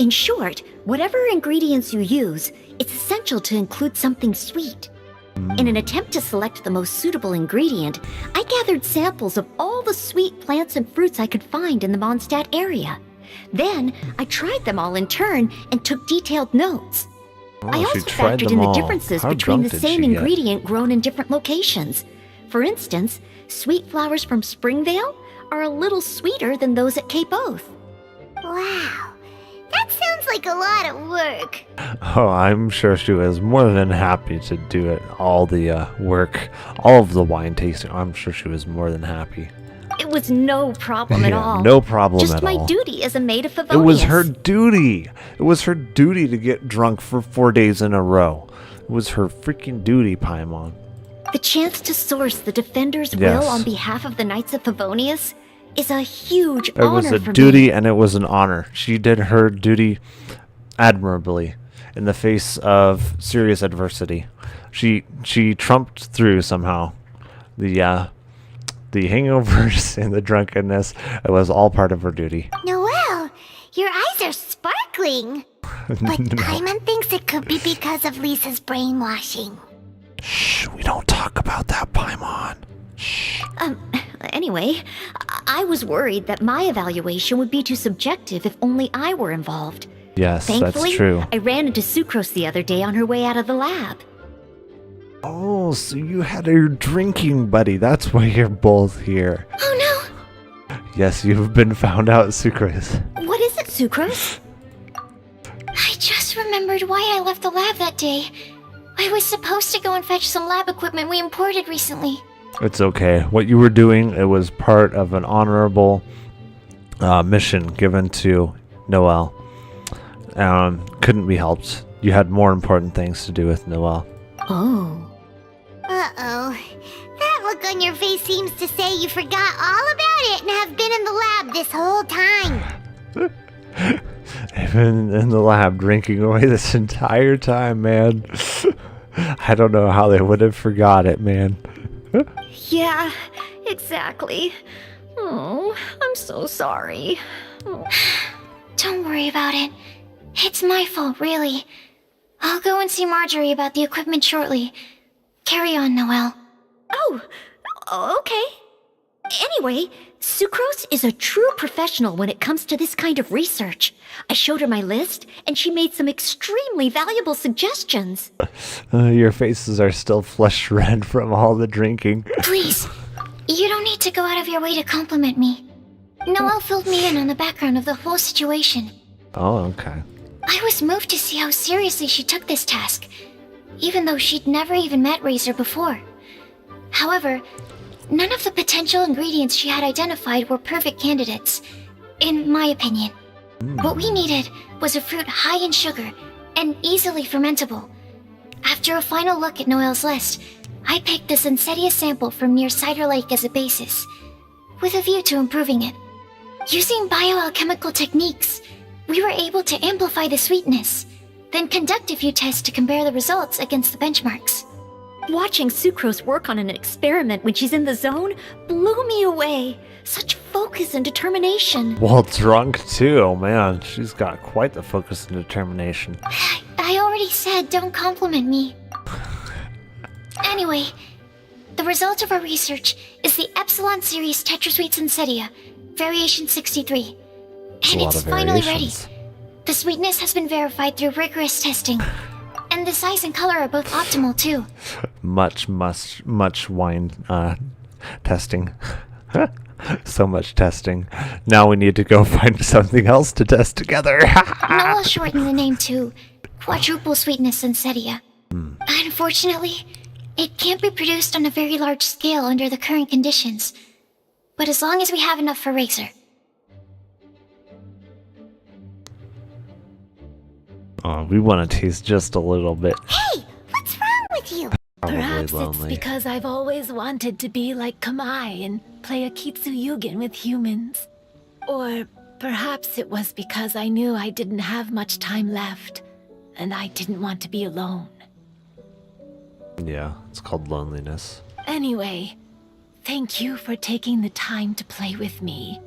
In short, whatever ingredients you use, it's essential to include something sweet. In an attempt to select the most suitable ingredient, I gathered samples of all the sweet plants and fruits I could find in the Mondstadt area. Then, I tried them all in turn and took detailed notes. I also factored in the differences between the same ingredient grown in different locations. For instance, sweet flowers from Springvale are a little sweeter than those at Cape Oath. Wow, that sounds like a lot of work. Oh, I'm sure she was more than happy to do it. All the work, all of the wine tasting. I'm sure she was more than happy. It was no problem at all. No problem Just at all. my duty as a maid of Favonius. It was her duty. It was her duty to get drunk for 4 days in a row. It was her freaking duty, Paimon. The chance to source the Defender's will on behalf of the Knights of Favonius is a huge honor for me. It was a duty and it was an honor. She did her duty admirably in the face of serious adversity. She trumped through somehow. The hangovers and the drunkenness, it was all part of her duty. Noelle, your eyes are sparkling. But Paimon thinks it could be because of Lisa's brainwashing. Shh, we don't talk about that, Paimon. Shh. Anyway, I was worried that my evaluation would be too subjective if only I were involved. Yes, Thankfully, that's true. I ran into Sucrose the other day on her way out of the lab. Oh, so you had your drinking buddy. That's why you're both here. Oh no! Yes, you've been found out, Sucrose. What is it, Sucrose? I just remembered why I left the lab that day. I was supposed to go and fetch some lab equipment we imported recently. It's okay. What you were doing, it was part of an honorable mission given to Noelle. Couldn't be helped. You had more important things to do with Noelle. Oh. Uh-oh. That look on your face seems to say you forgot all about it and have been in the lab this whole time. I've been in the lab drinking away this entire time, man. I don't know how they would have forgot it, man. Yeah, exactly. Oh, I'm so sorry. Oh. Don't worry about it. It's my fault, really. I'll go and see Marjorie about the equipment shortly. Carry on, Noelle. Oh, okay. Anyway, Sucrose is a true professional when it comes to this kind of research. I showed her my list, and she made some extremely valuable suggestions. Your faces are still flushed red from all the drinking. Please, you don't need to go out of your way to compliment me. Noelle filled me in on the background of the whole situation. Oh, okay. I was moved to see how seriously she took this task, even though she'd never even met Razor before. However, none of the potential ingredients she had identified were perfect candidates, in my opinion. What we needed was a fruit high in sugar and easily fermentable. After a final look at Noelle's list, I picked the Sensetia sample from near Cider Lake as a basis, with a view to improving it. Using bioalchemical techniques, we were able to amplify the sweetness, then conduct a few tests to compare the results against the benchmarks. Watching Sucrose work on an experiment when she's in the zone blew me away. Such focus and determination. Well, drunk too, man. She's got quite the focus and determination. I already said don't compliment me. Anyway, the result of our research is the Epsilon Series Tetrasweet Sensetia, Variation 63. And it's finally ready. The sweetness has been verified through rigorous testing. And the size and color are both optimal, too. Much wine testing. So much testing. Now we need to go find something else to test together. Noelle shortened the name to Quadruple Sweetness Sensetia. Unfortunately, it can't be produced on a very large scale under the current conditions. But as long as we have enough for Razor. Oh, we want to taste just a little bit. Hey, what's wrong with you? Perhaps it's because I've always wanted to be like Kamai and play a Kitsuyugen with humans. Or perhaps it was because I knew I didn't have much time left, and I didn't want to be alone. Yeah, it's called loneliness. Anyway, thank you for taking the time to play with me.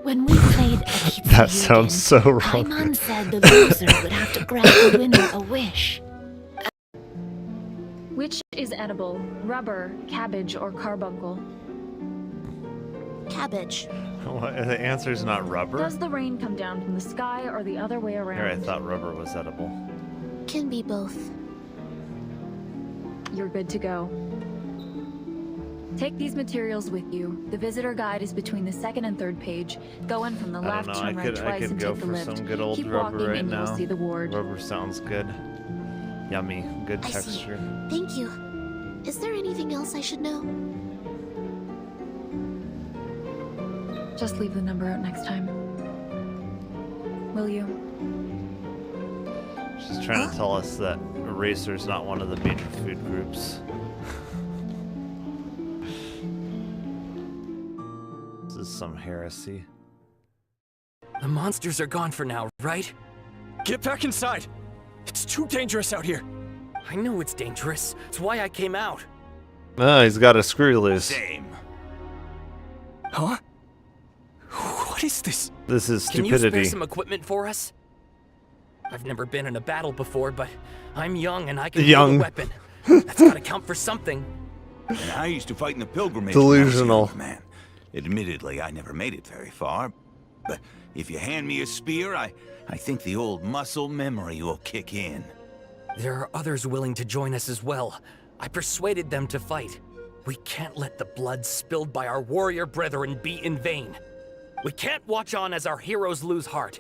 When we played a Kitsuyugen, That sounds so wrong. Paimon said the loser would have to grant the winner a wish. Which is edible? Rubber, cabbage, or carbuncle? Cabbage. The answer's not rubber? Does the rain come down from the sky or the other way around? Here, I thought rubber was edible. Can be both. You're good to go. Take these materials with you. The visitor guide is between the second and third page. Go in from the I left, don't know, turn right I twice, could and go take the for lift. some good old Keep rubber walking right and now. you'll see the ward. Rubber sounds good. Yummy, good I see. texture. Thank you. Is there anything else I should know? Just leave the number out next time. Will you? She's trying to tell us that Eraser's not one of the major food groups. This is some heresy. The monsters are gone for now, right? Get back inside! It's too dangerous out here! I know it's dangerous. It's why I came out. Oh, he's got a screw loose. Same. Huh? What is this? This is Can you spare stupidity. some equipment for us? I've never been in a battle before, but I'm young and I can Young. hold a weapon. That's gotta count for something. And I used to fight in the pilgrimage. Delusional. when I was a young man. Admittedly, I never made it very far. But if you hand me a spear, I think the old muscle memory will kick in. There are others willing to join us as well. I persuaded them to fight. We can't let the blood spilled by our warrior brethren be in vain. We can't watch on as our heroes lose heart.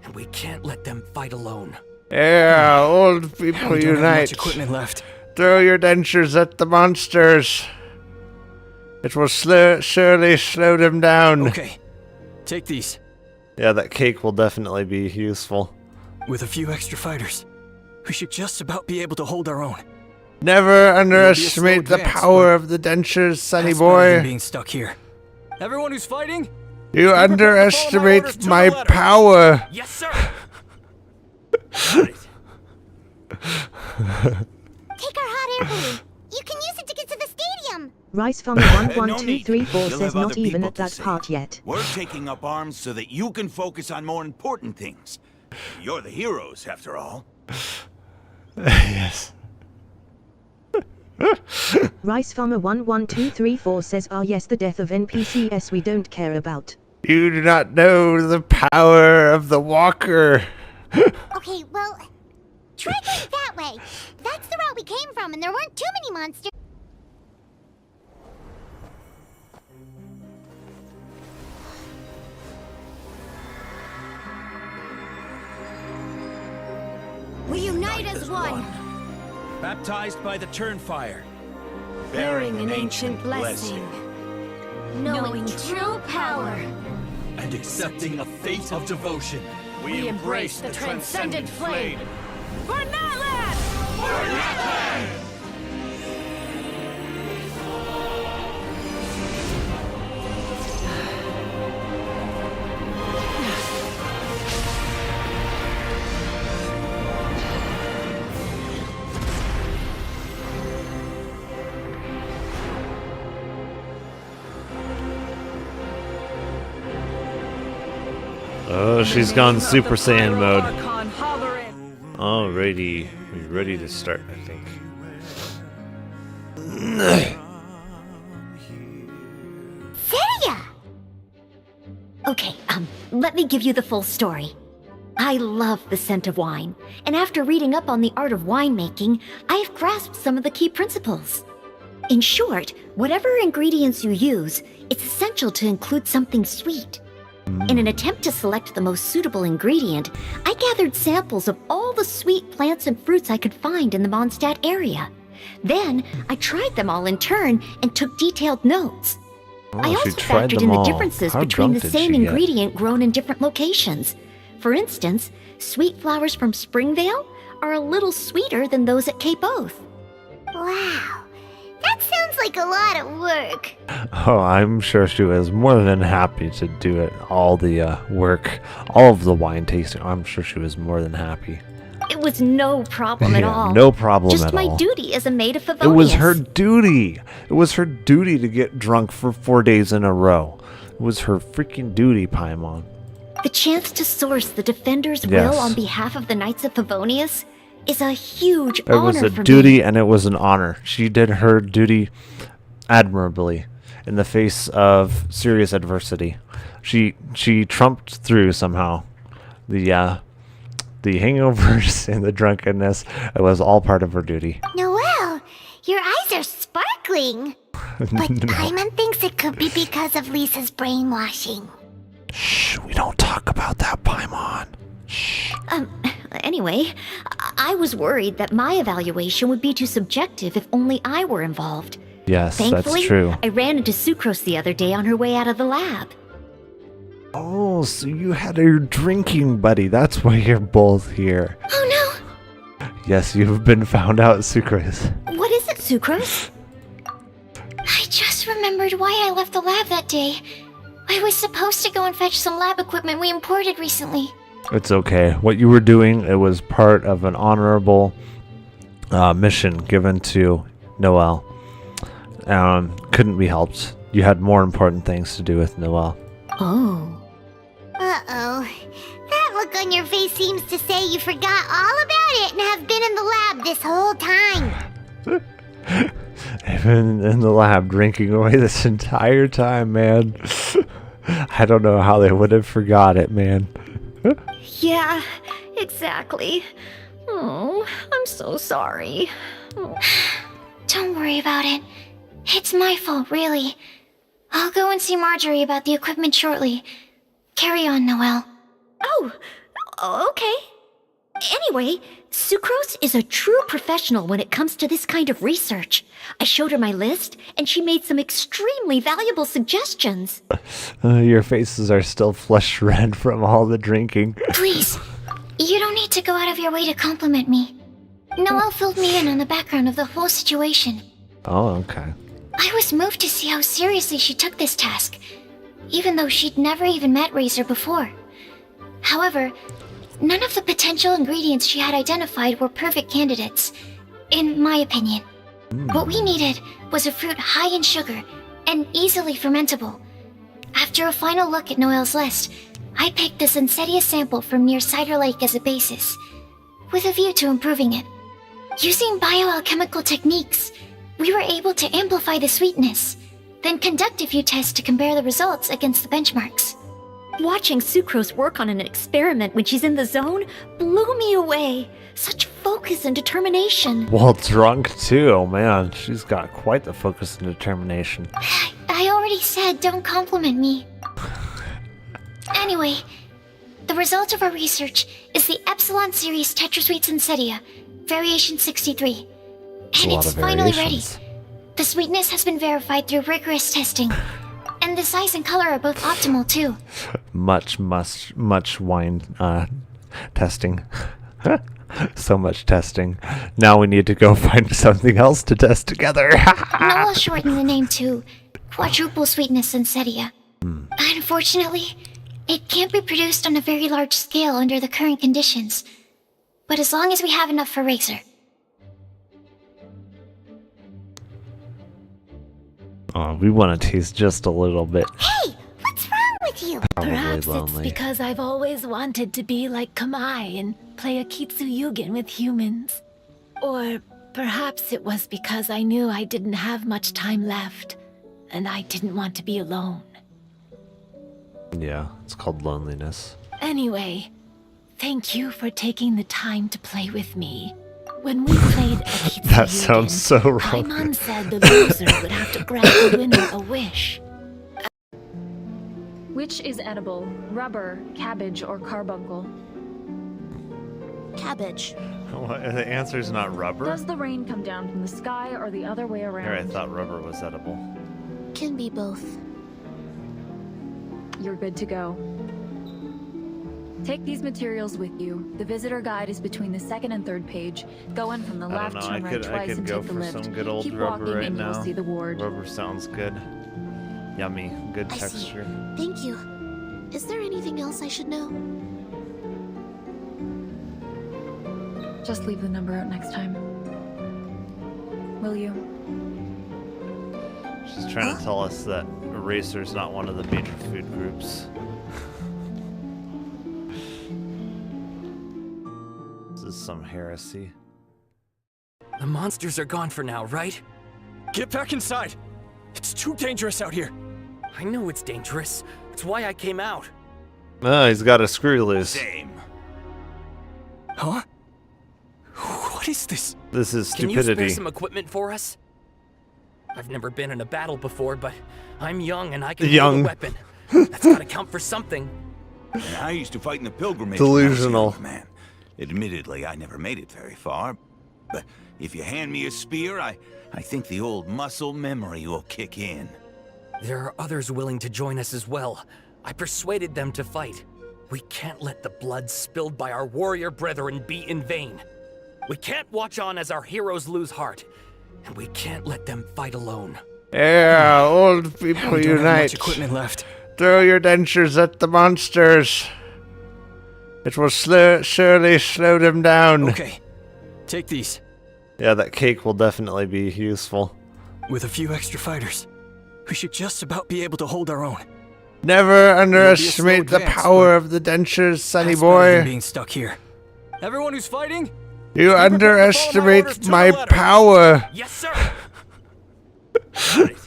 And we can't let them fight alone. Yeah, old We people don't have unite. much equipment left. Throw your dentures at the monsters. It will surely slow them down. Okay, take these. Yeah, that cake will definitely be useful. With a few extra fighters, we should just about be able to hold our own. Never underestimate the advance, power but of the dentures, sonny That's better than boy. being stuck here. Everyone who's fighting, You prepared to follow my orders underestimate to my the letter. power. Yes, sir! Take our hot air balloon. You can use it to get to the stadium. Rice Farmer No need. 11234 You'll says have not other even people at to that save. part yet. We're taking up arms so that you can focus on more important things. You're the heroes, after all. Yes. Rice Farmer 11234 says, ah yes, the death of NPCs we don't care about. You do not know the power of the walker. Okay, well, try going that way. That's the route we came from, and there weren't too many monsters. We unite as one. baptized by the Turnfire, Bearing an ancient blessing. Knowing true power. and accepting a fate of devotion. We embrace the transcendent flame. Oh, she's gone Super Saiyan mode. Alrighty, we're ready to start, I think. Seria! Okay, let me give you the full story. I love the scent of wine, and after reading up on the art of winemaking, I have grasped some of the key principles. In short, whatever ingredients you use, it's essential to include something sweet. In an attempt to select the most suitable ingredient, I gathered samples of all the sweet plants and fruits I could find in the Mondstadt area. Then, I tried them all in turn and took detailed notes. I she also tried factored them in the all. differences How between drunk the did same she get? ingredient grown in different locations. For instance, sweet flowers from Springvale are a little sweeter than those at Cape Oath. Wow. That sounds like a lot of work. Oh, I'm sure she was more than happy to do it. All the work, all of the wine tasting. I'm sure she was more than happy. It was no problem at Yeah, all. no problem Just at my all. duty as a maid of Favonius. It was her duty. It was her duty to get drunk for 4 days in a row. It was her freaking duty, Paimon. The chance to source the Defender's Yes. will on behalf of the Knights of Favonius is a huge It honor was a for duty me. and it was an honor. She did her duty admirably in the face of serious adversity. She trumped through somehow. The hangovers and the drunkenness, it was all part of her duty. Noelle, your eyes are sparkling. But Paimon thinks it could be because of Lisa's brainwashing. Shh, we don't talk about that, Paimon. Shh. Anyway, I was worried that my evaluation would be too subjective if only I were involved. Yes, Thankfully, that's true. I ran into Sucrose the other day on her way out of the lab. Oh, so you had your drinking buddy. That's why you're both here. Oh Yes, you've been found out, Sucrose. What is it, Sucrose? I just remembered why I left the lab that day. I was supposed to go and fetch some lab equipment we imported recently. It's okay. What you were doing, it was part of an honorable mission given to Noelle. Couldn't be helped. You had more important things to do with Noelle. Oh. Uh-oh. That look on your face seems to say you forgot all about it and have been in the lab this whole time. I've been in the lab drinking away this entire time, man. I don't know how they would have forgot it, man. Yeah, exactly. Oh, I'm so sorry. Don't worry about it. It's my fault, really. I'll go and see Marjorie about the equipment shortly. Carry on, Noelle. Oh, okay. Anyway, Sucrose is a true professional when it comes to this kind of research. I showed her my list, and she made some extremely valuable suggestions. Your faces are still flush red from all the drinking. Please, you don't need to go out of your way to compliment me. Noelle filled me in on the background of the whole situation. Oh, okay. I was moved to see how seriously she took this task, even though she'd never even met Razor before. However, none of the potential ingredients she had identified were perfect candidates, in my opinion. What we needed was a fruit high in sugar and easily fermentable. After a final look at Noelle's list, I picked the Sensetia sample from near Cider Lake as a basis, with a view to improving it. Using bioalchemical techniques, we were able to amplify the sweetness, then conduct a few tests to compare the results against the benchmarks. Watching Sucrose work on an experiment when she's in the zone blew me away. Such focus and determination. Well, drunk too, man. She's got quite the focus and determination. I already said don't compliment me. Anyway, the result of our research is the Epsilon Series Tetrasweet Sensetia, Variation 63. And lot it's of finally ready. variations. The sweetness has been verified through rigorous testing. And the size and color are both optimal too. Much wine testing. So much testing. Now we need to go find something else to test together. Noelle shortened the name to Quadruple Sweetness Sensetia. Unfortunately, it can't be produced on a very large scale under the current conditions. But as long as we have enough for Razor. Oh, we want to taste just a little bit. Hey, what's wrong with you? Probably Perhaps lonely. it's because I've always wanted to be like Kamai and play a Kitsuyugen with humans. Or perhaps it was because I knew I didn't have much time left, and I didn't want to be alone. Yeah, it's called loneliness. Anyway, thank you for taking the time to play with me. When we played a Kitsuyugen, That sounds so wrong. Paimon said the loser would have to grant the winner a wish. Which is edible? Rubber, cabbage, or carbuncle? Cabbage. The answer is not rubber? Does the rain come down from the sky or the other way around? Here, I thought rubber was edible. Can be both. You're good to go. Take these materials with you. The visitor guide is between the second and third page. Go in from the I left, don't know. turn right I twice, could and go take the for lift. some good old Keep rubber walking right and now. you'll see the ward. Rubber sounds good. Yummy. Good I see. texture. Thank you. Is there anything else I should know? Just leave the number out next time. Will you? She's trying to tell us that Eraser's not one of the major food groups. This is some heresy. The monsters are gone for now, right? Get back inside! It's too dangerous out here! I know it's dangerous. That's why I came out. Oh, he's got a screw loose. Same. Huh? What is this? This is Can you spare stupidity. some equipment for us? I've never been in a battle before, but I'm young and I can hold Young. a weapon. That's gotta count for something. And I used to fight in the pilgrimage. Delusional. when I was a young man. Admittedly, I never made it very far. But if you hand me a spear, I think the old muscle memory will kick in. There are others willing to join us as well. I persuaded them to fight. We can't let the blood spilled by our warrior brethren be in vain. We can't watch on as our heroes lose heart. And we can't let them fight alone. Yeah, old We people don't have unite. much equipment left. Throw your dentures at the monsters. It will surely slow them down. Okay, take these. Yeah, that cake will definitely be useful. With a few extra fighters, we should just about be able to hold our own. Never underestimate slow the advance, power but of the dentures, sonny That's better than boy. being stuck here. Everyone who's fighting, You prepared to follow my orders underestimate to my the letter. power. Yes, sir! Got it.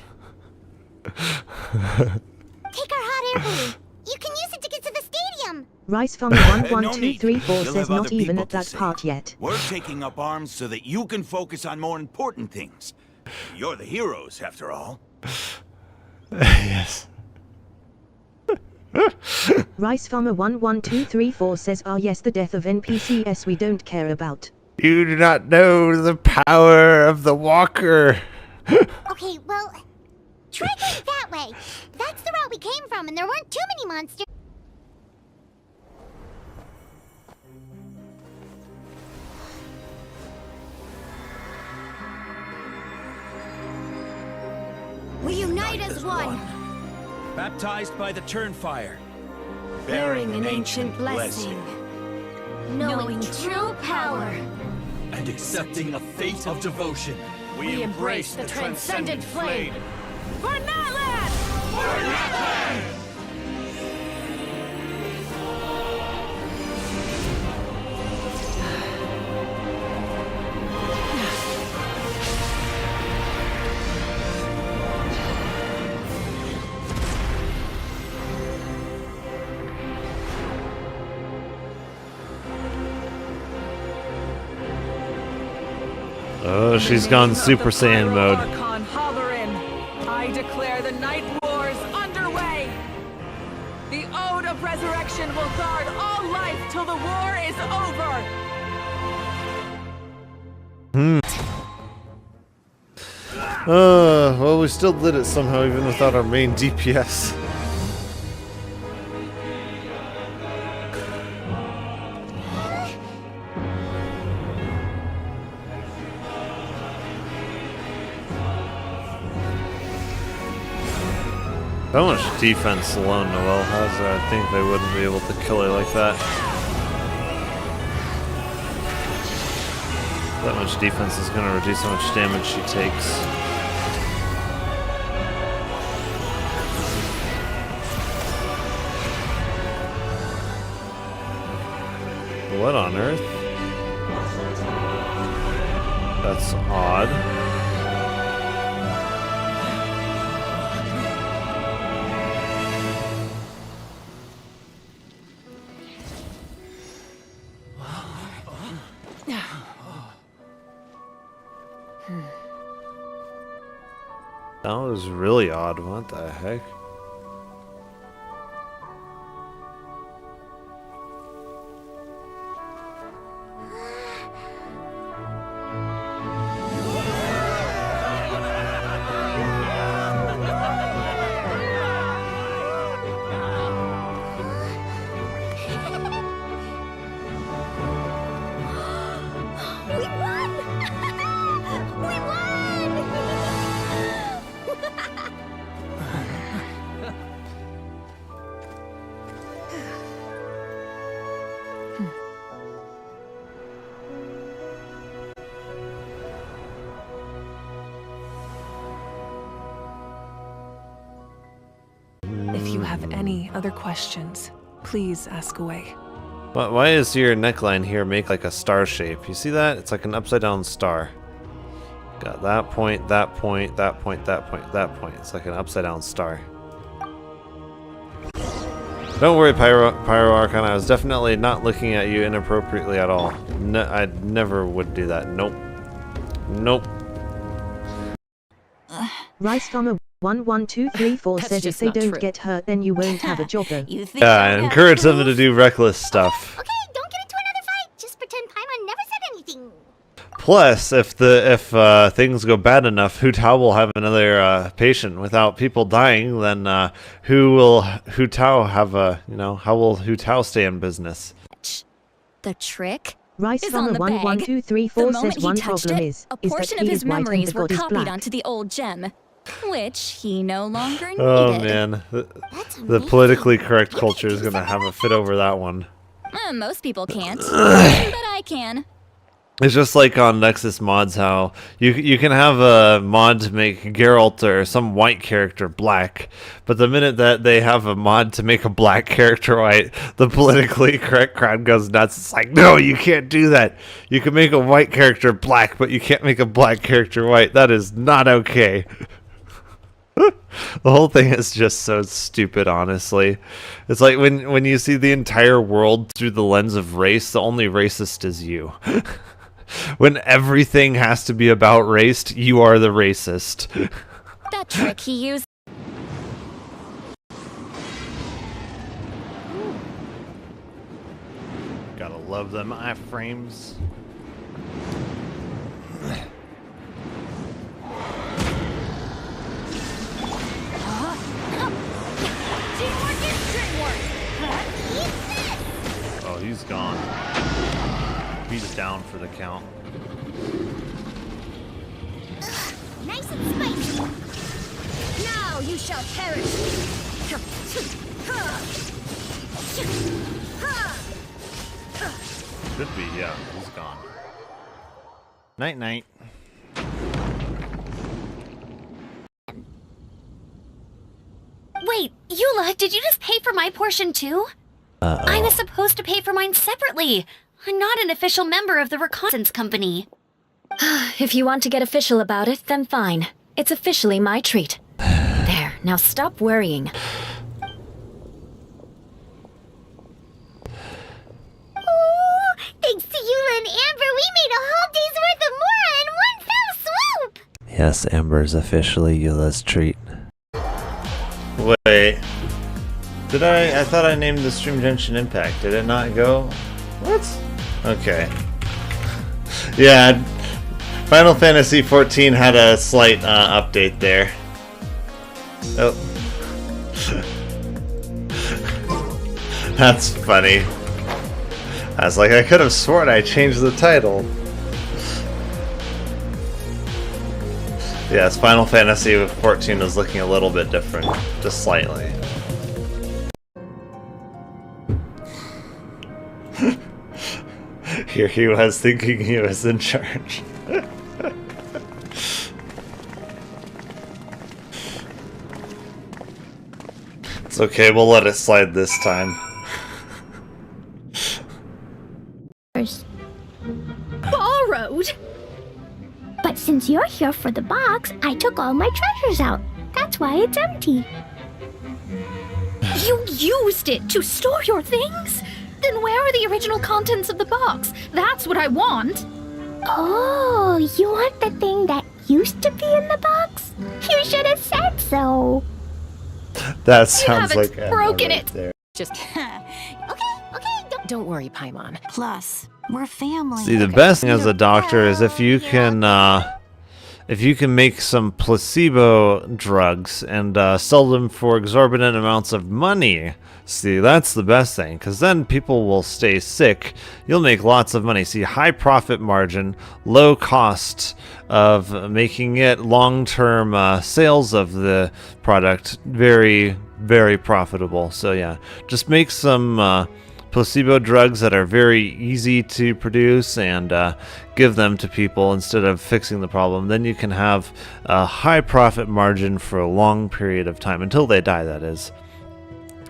Take our hot air balloon. You can use it to get to the stadium. Rice Farmer No need. 11234 You'll says have not other even people at to that save. part yet. We're taking up arms so that you can focus on more important things. You're the heroes, after all. Yes. Rice Farmer 11234 says yes, the death of NPCs we don't care about. You do not know the power of the walker. Okay, well, try going that way. That's the route we came from, and there weren't too many monsters. We unite as one. Baptized by the Turnfire. Bearing an ancient blessing. Knowing true power. And accepting a fate of devotion. We embrace the transcendent flame. For Natlan! Oh, she's gone Super Saiyan mode. Archon Halloran, I declare the Night Wars underway! The Ode of Resurrection will guard all life till the war is over! Well, we still did it somehow, even without our main DPS. How much defense alone Noelle has, I think they wouldn't be able to kill her like that. That much defense is going to reduce how much damage she takes. What on earth? That's odd. That was really odd. What the heck? We won! We won! If you have any other questions, please ask away. But why is your neckline here make like a star shape? You see that? It's like an upside down star. Got that point, that point, that point, that point, that point. It's like an upside down star. Don't worry, Pyro Archon. I was definitely not looking at you inappropriately at all. No, I never would do that. Nope. Nope. Rice Farmer 11234 says if they don't get hurt, then you won't have a job though. Yeah, I encourage them to do reckless stuff. Okay, don't get into another fight. Just pretend Paimon never said anything. Plus, if things go bad enough, Hu Tao will have another patient. Without people dying, then Hu Tao have a, how will Hu Tao stay in business? The trick Rice is Farmer on the bag. 11234 The says one moment he touched problem it, is a that portion he of his is white and the memories were god is copied black. onto the old gem, which he no longer needed. Oh man, the politically correct culture is gonna have a fit over that one. Most people can't, but I can. It's just like on Nexus mods, how you can have a mod to make Geralt or some white character black, but the minute that they have a mod to make a black character white, the politically correct crowd goes nuts. It's like, no, you can't do that. You can make a white character black, but you can't make a black character white. That is not okay. The whole thing is just so stupid, honestly. It's like when you see the entire world through the lens of race, the only racist is you. When everything has to be about race, you are the racist. That trick he used. Gotta love them iframes. Oh, he's gone. He's down for the count. Nice and spicy. Now you shall perish. Could be, yeah, he's gone. Night night. Wait, Eula, did you just pay for my portion too? I was supposed to pay for mine separately. I'm not an official member of the reconnaissance company. If you want to get official about it, then fine. It's officially my treat. There, now stop worrying. Oh, thanks to Eula and Amber, we made a whole day's worth of Mora in one fell swoop. Yes, Amber's officially Eula's treat. Wait. Did I thought I named the Stream Junction Impact. Did it not go? What? Okay. Yeah, Final Fantasy XIV had a slight update there. Oh. That's funny. I was like, I could have sworn I changed the title. Yes, Final Fantasy XIV is looking a little bit different, just slightly. Here he was thinking he was in charge. It's okay, we'll let it slide this time. Borrowed? But since you're here for the box, I took all my treasures out. That's why it's empty. You used it to store your things? Then where are the original contents of the box? That's what I want. Oh, you want the thing that used to be in the box? You should have said so. That sounds like Emma broken right it. there. Just Okay, don't worry, Paimon. Plus, we're family. See, the best thing as a doctor is if you can make some placebo drugs and sell them for exorbitant amounts of money. See, that's the best thing, because then people will stay sick. You'll make lots of money. See, high profit margin, low cost of making it, long-term sales of the product, very, very profitable. So yeah, just make some placebo drugs that are very easy to produce and give them to people instead of fixing the problem, then you can have a high profit margin for a long period of time, until they die, that is.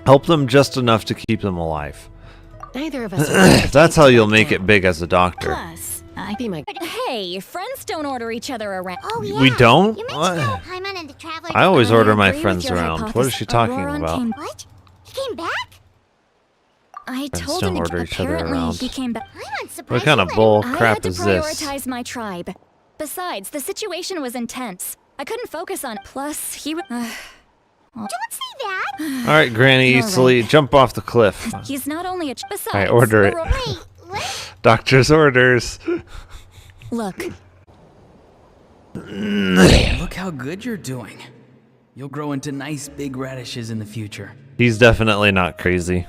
Help them just enough to keep them alive. Neither of us. That's how you'll make it big as a doctor. Plus, Hey, friends don't order each other around. Oh, yeah. We don't? You What? mentioned how Paimon and the Traveler... I always order my agree with friends your around. What is she talking Auroran about? What? He came back? I Friends told don't him order each other apparently around. he came back. Paimon's surprised What kind you of let bull I had crap to is this? prioritize my tribe. Besides, the situation was intense. I couldn't focus on. Plus, he. Don't say that! Alright, Granny, You're Easterly, jump off the cliff. He's not only a. Besides, I order it. Wait, what? Doctor's orders. Look, Look how good you're doing. You'll grow into nice big radishes in the future. He's definitely not crazy.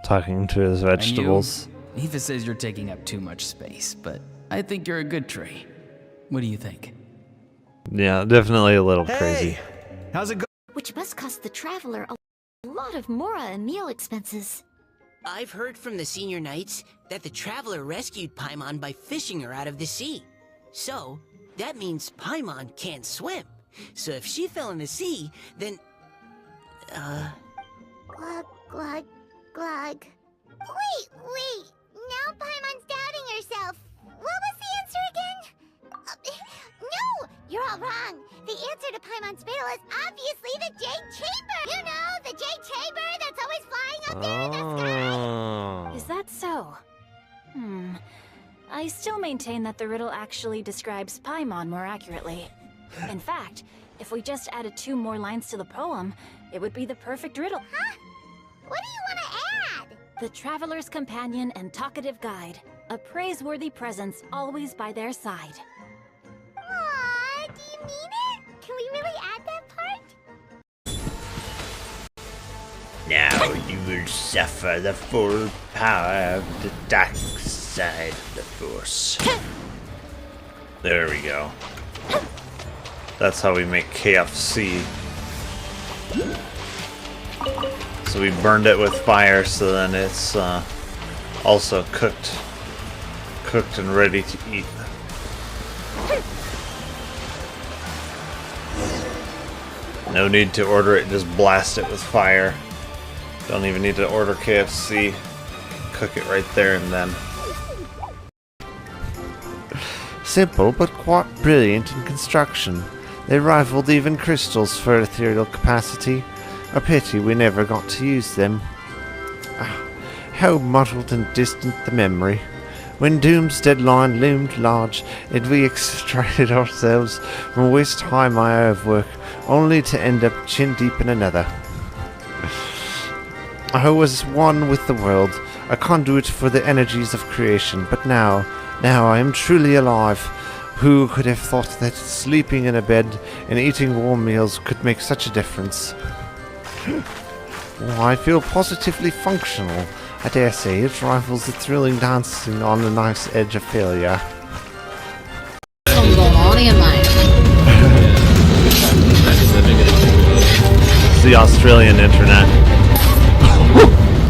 Talking to his vegetables. And you, Aoife says you're taking up too much space, but I think you're a good tree. What do you think? Yeah, definitely a little crazy. How's it go? Which must cost the Traveler a lot of mora and meal expenses. I've heard from the senior knights that the Traveler rescued Paimon by fishing her out of the sea. So, that means Paimon can't swim. So if she fell in the sea, then... Glug, glug, glug. Wait! Now Paimon's doubting herself. What was the answer again? No! You're all wrong. The answer to Paimon's riddle is obviously the Jade Chamber! You know, the Jade Chamber that's always flying up there in the sky! is that so? I still maintain that the riddle actually describes Paimon more accurately. In fact, if we just added 2 more lines to the poem, it would be the perfect riddle. Huh? What do you want to add? The traveler's companion and talkative guide, a praiseworthy presence always by their side. Aww, do you mean it? Can we really add that part? Now you will suffer the full power of the dark side of the Force. There we go. That's how we make KFC. So we burned it with fire, so then it's also cooked and ready to eat. No need to order it, just blast it with fire. Don't even need to order KFC. Cook it right there and then. Simple, but quite brilliant in construction. They rivaled even crystals for ethereal capacity. A pity we never got to use them. How muddled and distant the memory. When Doom's deadline loomed large, and we extracted ourselves from waist-high mire of work, only to end up chin-deep in another. I was one with the world, a conduit for the energies of creation, but now I am truly alive. Who could have thought that sleeping in a bed and eating warm meals could make such a difference? Well, I feel positively functional. I dare say it rivals the thrilling dancing on the knife's edge of failure. Something going on in It's the Australian internet.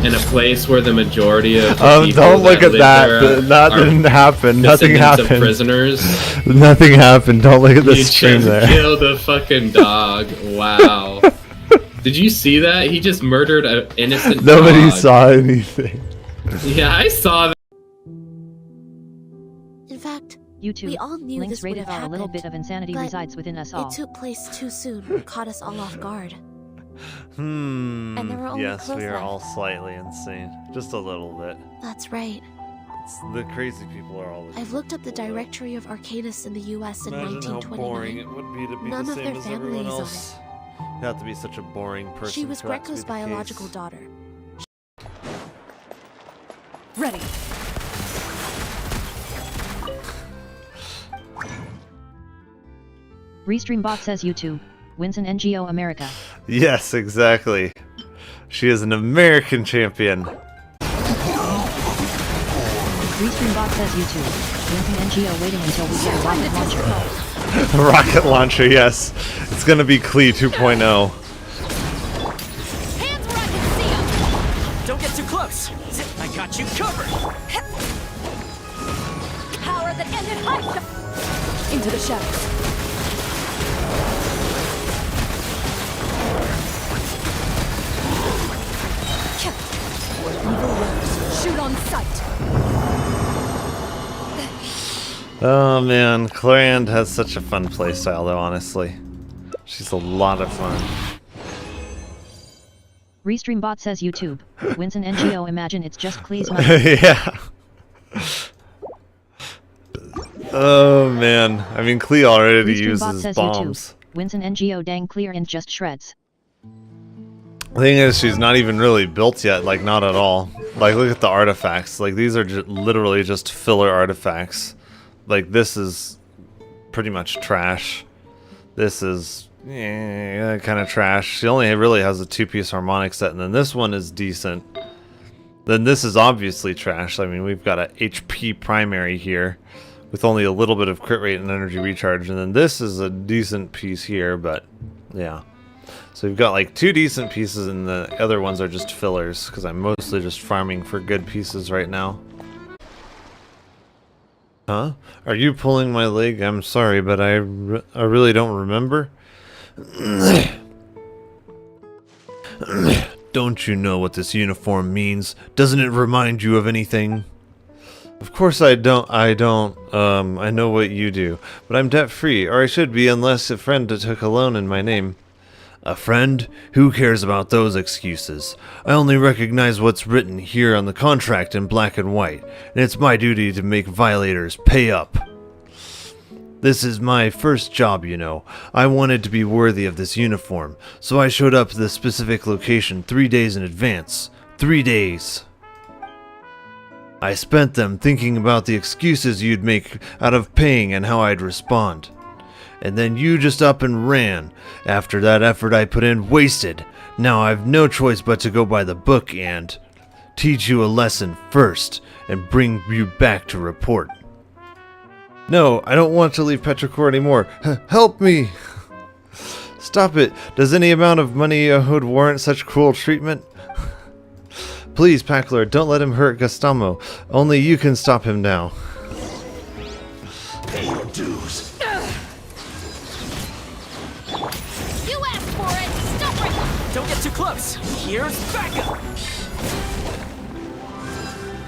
In a place where the majority of don't look at that. That didn't happen. Nothing happened. Of prisoners. Nothing happened. Don't look at the stream just there. Killed a fucking dog. Wow. Did you see that? He just murdered an innocent Nobody dog. saw anything. Yeah, I saw that. In fact, YouTube, we all knew Link's this would rated have R. A little happened, bit of insanity but resides within us all. It took place too soon, caught us all off guard. And there were only yes, clothes we are left. all slightly insane. Just a little bit. That's right. The crazy people are always. I've looked up the directory of Arcadis in the U.S. in Imagine how 1929. boring it would be to be None the of same their as everyone families else. You have to be such a boring person. She was for that to Greco's be the biological case. daughter. Ready. Restreambot says YouTube wins an NGO America. Yes, exactly. She is an American champion. Restreambot says YouTube wins an NGO waiting until we get a rocket launcher. Rocket launcher, yes. It's gonna be Klee 2.0. Don't get too close. got you covered! Power that ended high. Into the shadows. Where evil lurks, shoot on sight. Oh man, Clarion has such a fun playstyle though, honestly. She's a lot of fun. Restreambot says YouTube. Wins an NGO, imagine it's just Klee's money. Yeah. Oh man, I mean Klee already uses says bombs. YouTube. Wins an NGO, dang clear and just shreds. The thing is, she's not even really built yet, like not at all. Like look at the artifacts, like these are literally just filler artifacts. Like this is pretty much trash. This is kind of trash. She only really has a 2-piece harmonic set, and then this one is decent. Then this is obviously trash. I mean, we've got a HP primary here with only a little bit of crit rate and energy recharge, and then this is a decent piece here, but yeah. So we've got like 2 decent pieces, and the other ones are just fillers, because I'm mostly just farming for good pieces right now. Huh? Are you pulling my leg? I'm sorry, but I really don't remember. Don't you know what this uniform means? Doesn't it remind you of anything? Of course I don't. I know what you do, but I'm debt-free, or I should be, unless a friend took a loan in my name. A friend? Who cares about those excuses? I only recognize what's written here on the contract in black and white, and it's my duty to make violators pay up. This is my first job, you know. I wanted to be worthy of this uniform, so I showed up at the specific location 3 days in advance. 3 days. I spent them thinking about the excuses you'd make out of paying and how I'd respond. And then you just up and ran. After that effort I put in wasted. Now I've no choice but to go by the book and teach you a lesson first and bring you back to report. No, I don't want to leave Petrichor anymore. Help me! Stop it. Does any amount of money owed warrant such cruel treatment? Please, Palworld, don't let him hurt Gustamo. Only you can stop him now. Pay your dues. You asked for it. Stop it. Don't get too close. Here's backup.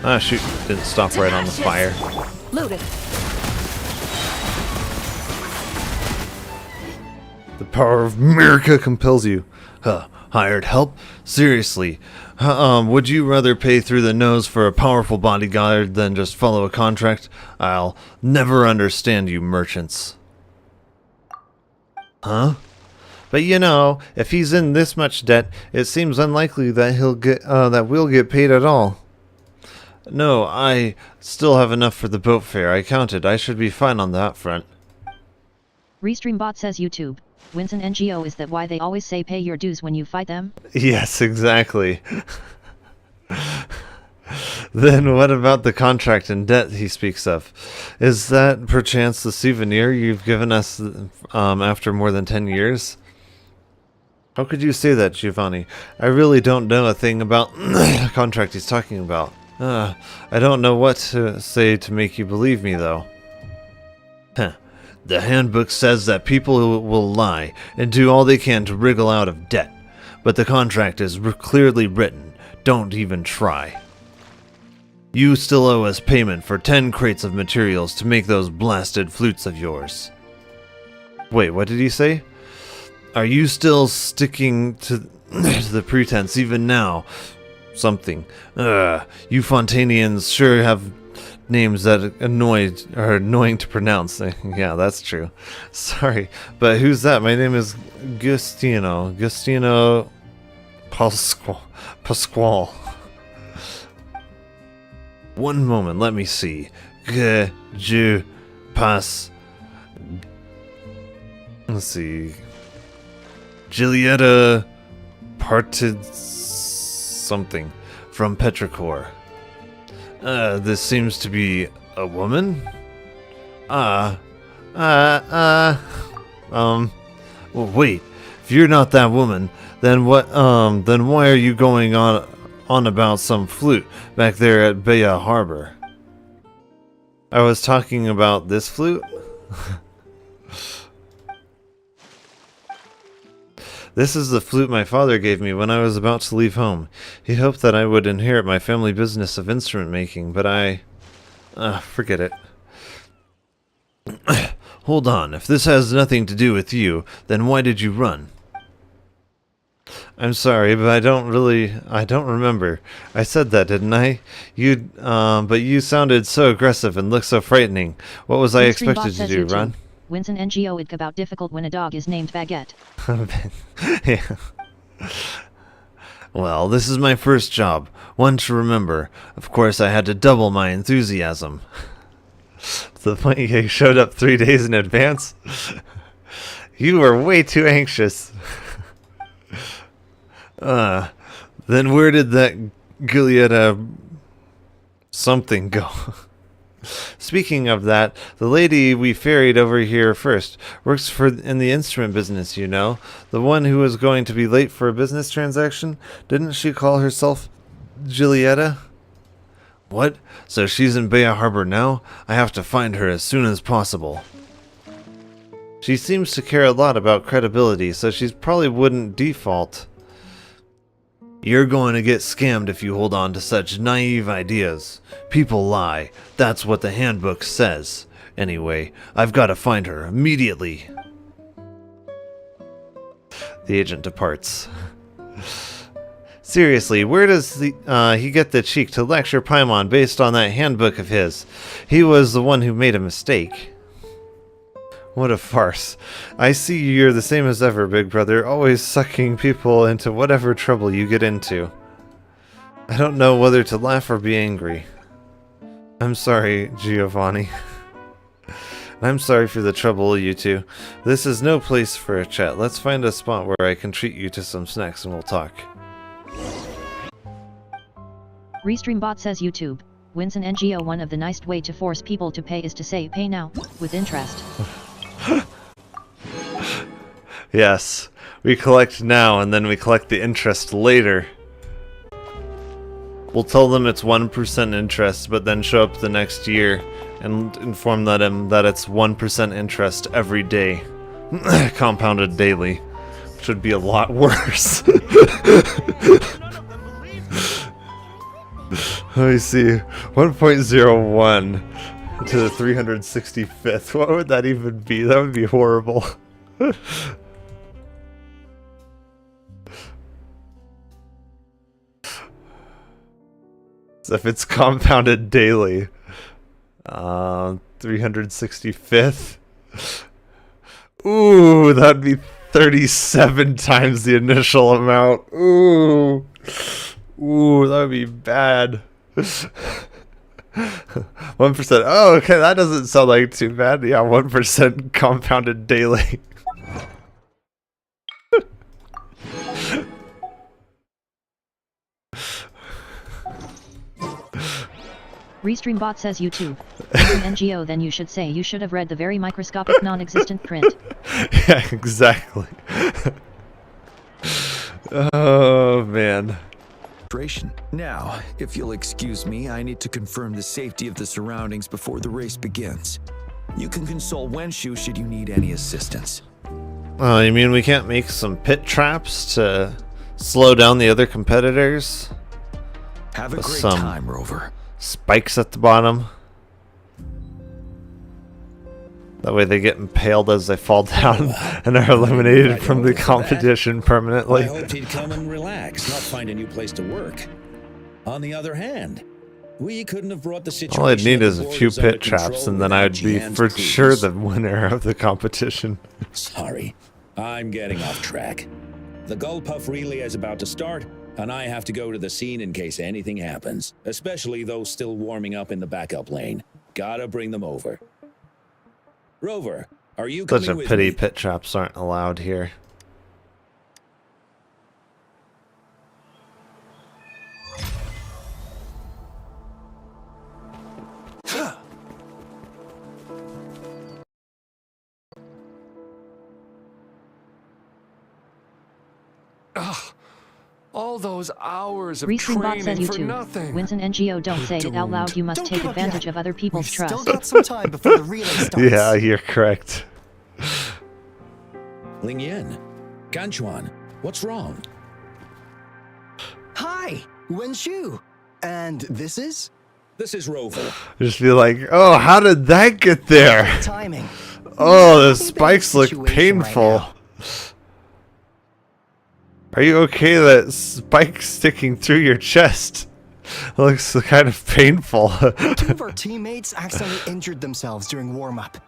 Ah, shoot. Didn't stop right on the fire. Loaded. The power of America compels you. Huh. Hired help? Seriously. Would you rather pay through the nose for a powerful bodyguard than just follow a contract? I'll never understand you merchants. Huh? But you know, if he's in this much debt, it seems unlikely that we'll get paid at all. No, I still have enough for the boat fare. I counted. I should be fine on that front. Restreambot says YouTube. Wins an NGO, is that why they always say pay your dues when you fight them? Yes, exactly. Then what about the contract and debt he speaks of? Is that perchance the souvenir you've given us after more than 10 years? How could you say that, Giovanni? I really don't know a thing about the contract he's talking about. I don't know what to say to make you believe me, though. Huh. The handbook says that people will lie and do all they can to wriggle out of debt, but the contract is clearly written. Don't even try. You still owe us payment for 10 crates of materials to make those blasted flutes of yours. Wait, what did he say? Are you still sticking to the pretense even now? Something. You Fontanians sure have names that are annoying to pronounce. Yeah, that's true. Sorry, but who's that? My name is Gustino Pasquale. One moment, let me see. Let's see. Giulietta parted something from Petrichor. This seems to be a woman? Well, wait. If you're not that woman, then what, then why are you going on on about some flute back there at Bea Harbor. I was talking about this flute? This is the flute my father gave me when I was about to leave home. He hoped that I would inherit my family business of instrument making, but I... forget it. Hold on, if this has nothing to do with you, then why did you run? I'm sorry, but I don't remember. I said that, didn't I? But you sounded so aggressive and looked so frightening. What was I expected to do, run? Wins an NGO it's about difficult when a dog is named Baguette. Yeah. Well, this is my first job, one to remember. Of course, I had to double my enthusiasm. To the point you showed up 3 days in advance? You were way too anxious. Then where did that Gilead something go? Speaking of that, the lady we ferried over here first works in the instrument business, you know. The one who was going to be late for a business transaction. Didn't she call herself Giulietta? What? So she's in Bea Harbor now? I have to find her as soon as possible. She seems to care a lot about credibility, so she probably wouldn't default. You're going to get scammed if you hold on to such naive ideas. People lie. That's what the handbook says. Anyway, I've got to find her immediately. The agent departs. Seriously, where does he get the cheek to lecture Paimon based on that handbook of his? He was the one who made a mistake. What a farce. I see you're the same as ever, big brother, always sucking people into whatever trouble you get into. I don't know whether to laugh or be angry. I'm sorry, Giovanni. I'm sorry for the trouble, you two. This is no place for a chat. Let's find a spot where I can treat you to some snacks and we'll talk. Restreambot says YouTube. Wins an NGO one of the nice way to force people to pay is to say pay now, with interest. Yes, we collect now and then we collect the interest later. We'll tell them it's 1% interest, but then show up the next year and inform them that it's 1% interest every day, compounded daily, which would be a lot worse. Let me see, 1.01 to the 365th. What would that even be? That would be horrible. So if it's compounded daily, 365th. Ooh, that'd be 37 times the initial amount. Ooh, that would be bad. 1%. Oh, okay, that doesn't sound like too bad. Yeah, 1% compounded daily. Restreambot says YouTube. NGO, then you should say you should have read the very microscopic non-existent print. Yeah, exactly. Oh, man. Now, if you'll excuse me, I need to confirm the safety of the surroundings before the race begins. You can consult Wenshu should you need any assistance. Oh, you mean we can't make some pit traps to slow down the other competitors? Have a with great some time, Rover. spikes at the bottom. That way they get impaled as they fall down and are eliminated from the competition permanently. I hoped he'd come and relax, not find a new place to work. On the other hand, we couldn't have brought the situation. All I'd need of is the a few Warriors under pit traps control and then I would be without for Jian's sure clues. the winner of the competition. Sorry, I'm getting off track. The Gullpuff relay is about to start, and I have to go to the scene in case anything happens, especially those still warming up in the backup lane. Gotta bring them over. Rover, are you Such a coming with pity me? pit traps aren't allowed here. All those hours of Restreambot says training for YouTube. nothing. Winston NGO, don't say it out loud. You must take advantage of other people's trust. Still got some time before the relay starts. Yeah, you're correct. Ling Yen, Ganchuan, what's wrong? Hi, Wenshu. And this is? This is Rover. Just be like, oh, how did that get there? Timing. Oh, the spikes look painful. Are you okay? That spike sticking through your chest looks kind of painful. Two of our teammates accidentally injured themselves during warm-up.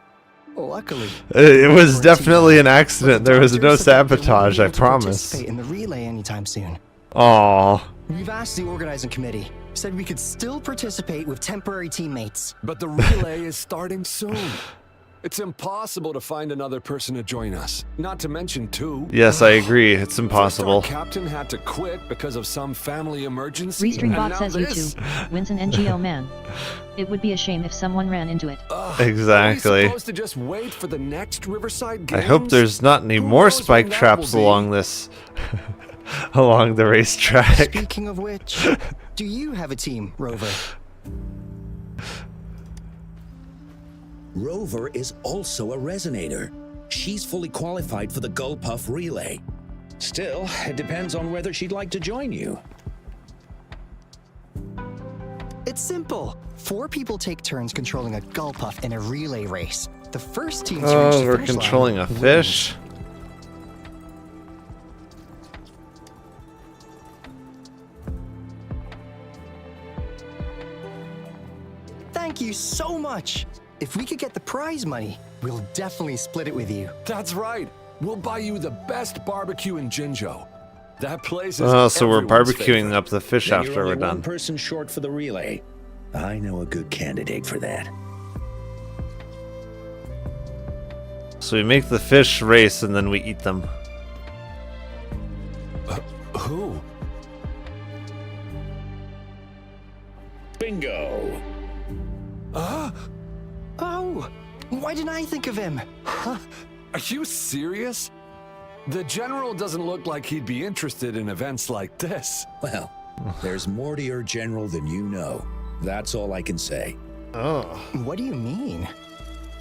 Luckily, it was definitely an accident. There was no sabotage, I promise. Participate in the relay anytime soon. Aww. We've asked the organizing committee. Said we could still participate with temporary teammates. But the relay is starting soon. It's impossible to find another person to join us. Not to mention two. Yes, I agree. It's impossible. First our captain had to quit because of some family emergency. Restreambot says YouTube. Wins an NGO man. It would be a shame if someone ran into it. Exactly. Are we supposed to just wait for the next Riverside Games? I hope there's not any more spike traps along this, along the racetrack. Speaking of which, do you have a team, Rover? Rover is also a resonator. She's fully qualified for the Gullpuff Relay. Still, it depends on whether she'd like to join you. It's simple. 4 people take turns controlling a Gullpuff in a relay race. The first team to reach Oh, the we're finish line controlling a wins. fish. Thank you so much. If we could get the prize money, we'll definitely split it with you. That's right. We'll buy you the best barbecue in Jinzhou. That place is Oh, so we're everyone's barbecuing favorite. up the fish Then after you're we're only one done. person short for the relay. I know a good candidate for that. So we make the fish race and then we eat them. Who? Bingo! Oh, why didn't I think of him? Are you serious? The general doesn't look like he'd be interested in events like this. Well, there's more to your general than you know. That's all I can say. Oh. What do you mean?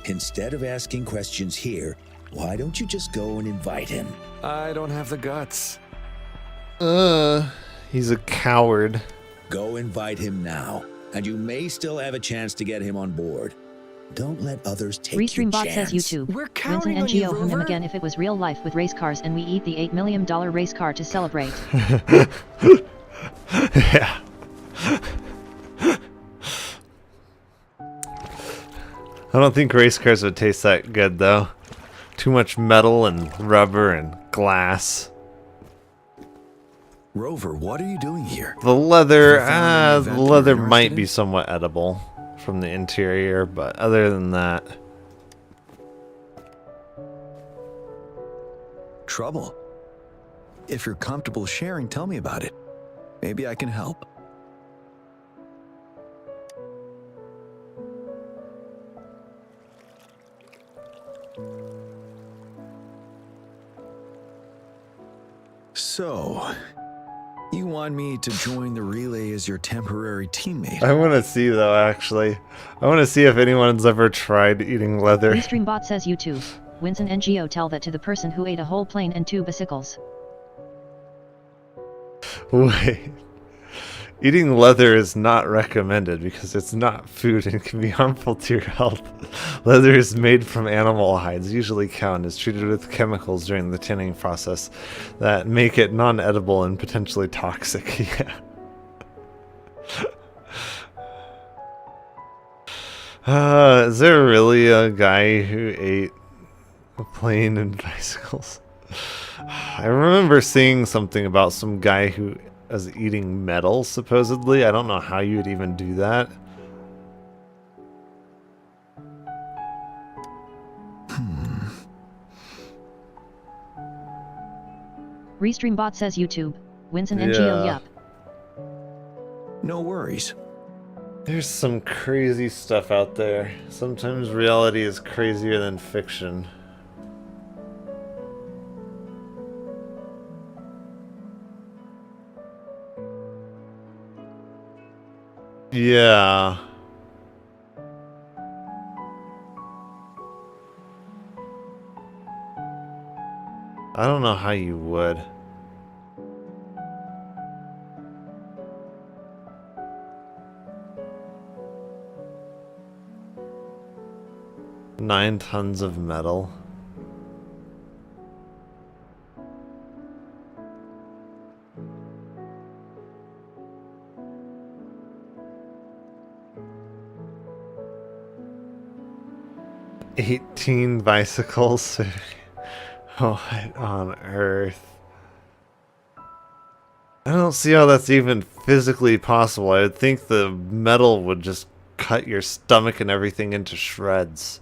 Instead of asking questions here, why don't you just go and invite him? I don't have the guts. He's a coward. Go invite him now, and you may still have a chance to get him on board. Don't let others take your Restreambot chance. says YouTube. We're Wins an counting on you, NGO him Rover. again if it was real life with race cars and we eat the $8 million race car to celebrate. Yeah. I don't think race cars would taste that good though. Too much metal and rubber and glass. Rover, what are you doing here? The leather, Have you found the an event leather you're might interested be in? somewhat edible from the interior, but other than that, Trouble? If you're comfortable sharing, tell me about it. Maybe I can help. So, you want me to join the relay as your temporary teammate? I want to see though. Actually, I want to see if anyone's ever tried eating leather. Restreambot says YouTube. Wins an NGO tell that to the person who ate a whole plane and 2 bicycles. Wait. Eating leather is not recommended because it's not food and can be harmful to your health. Leather is made from animal hides, usually cow, and is treated with chemicals during the tanning process that make it non-edible and potentially toxic. Yeah. Is there really a guy who ate a plane and bicycles? I remember seeing something about some guy who was eating metal, supposedly. I don't know how you would even do that. Restreambot says YouTube. Wins an NGO yup. No worries. There's some crazy stuff out there. Sometimes reality is crazier than fiction. Yeah. I don't know how you would. Nine tons of metal. $18 bicycles. What on earth? I don't see how that's even physically possible. I would think the metal would just cut your stomach and everything into shreds.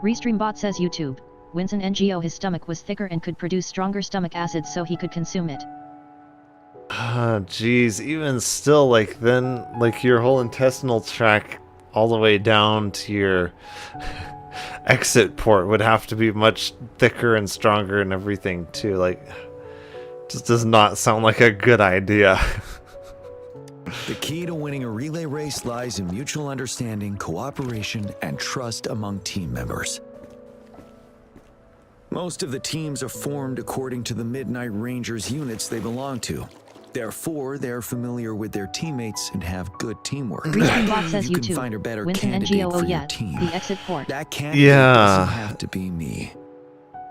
Restreambot says YouTube. Winston NGO his stomach was thicker and could produce stronger stomach acids so he could consume it. Ah, jeez. Even still, like, then, like, your whole intestinal tract all the way down to your exit port would have to be much thicker and stronger and everything, too. Like, just does not sound like a good idea. The key to winning a relay race lies in mutual understanding, cooperation, and trust among team members. Most of the teams are formed according to the Midnight Rangers units they belong to. Therefore, they're familiar with their teammates and have good teamwork. Restreambot says You can YouTube. find a better Winston candidate NGO for your yet. team. The exit port. That candidate Yeah. doesn't have to be me.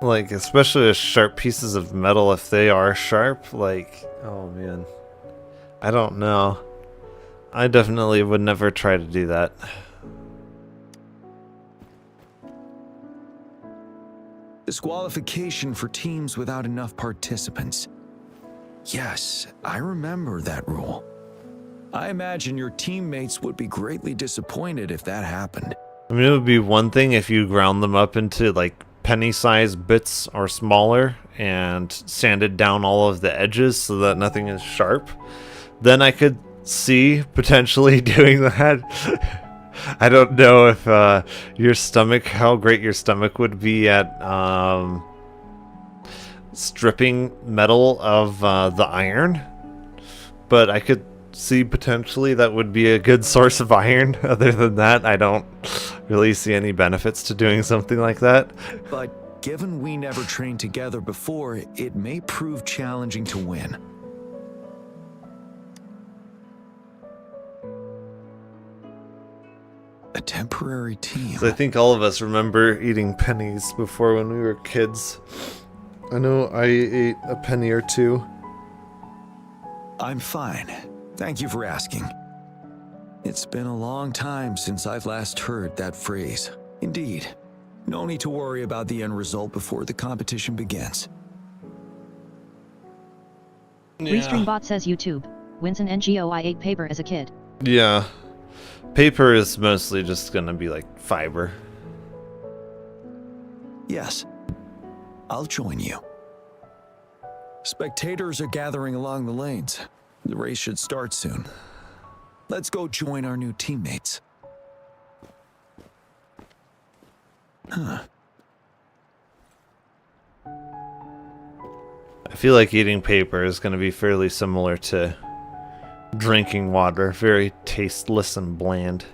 Like, especially with sharp pieces of metal, if they are sharp, like, oh man. I don't know. I definitely would never try to do that. Disqualification for teams without enough participants. Yes, I remember that rule. I imagine your teammates would be greatly disappointed if that happened. I mean, it would be one thing if you ground them up into, like, penny-sized bits or smaller and sanded down all of the edges so that nothing is sharp. Then I could see potentially doing that. I don't know if your stomach, how great your stomach would be at stripping metal of the iron, but I could see potentially that would be a good source of iron. Other than that, I don't really see any benefits to doing something like that. But given we never trained together before, it may prove challenging to win. A temporary team. So I think all of us remember eating pennies before when we were kids. I know I ate a penny or two. I'm fine. Thank you for asking. It's been a long time since I've last heard that phrase. Indeed. No need to worry about the end result before the competition begins. Restreambot says YouTube. Winston NGO I ate paper as a kid. Yeah. Paper is mostly just gonna be like fiber. Yes. I'll join you. Spectators are gathering along the lanes. The race should start soon. Let's go join our new teammates. Huh. I feel like eating paper is gonna be fairly similar to drinking water. Very tasteless and bland.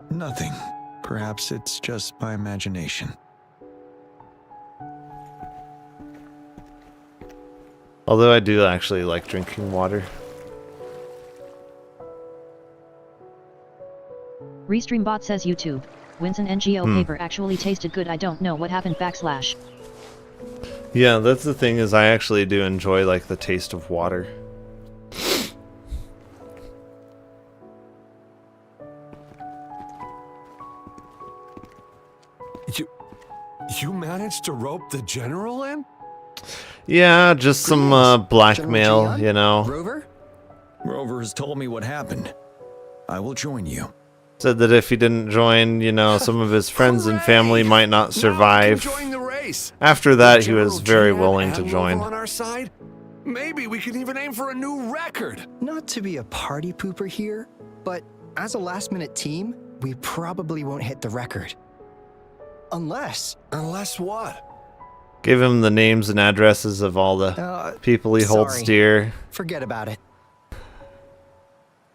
Nothing. Perhaps it's just my imagination. Although I do actually like drinking water. Restreambot says YouTube. Winston NGO paper actually tasted good. I don't know what happened /. Yeah, that's the thing, is I actually do enjoy like the taste of water. You managed to rope the general in? Yeah, just some blackmail, you know. Rover? Rover has told me what happened. I will join you. Said that if he didn't join, you know, some of his friends and family might not survive. Join the race. After that, he was very willing to join. On our side? Maybe we can even aim for a new record. Not to be a party pooper here, but as a last-minute team, we probably won't hit the record. Unless what? Give him the names and addresses of all the people he holds sorry. dear. Forget about it.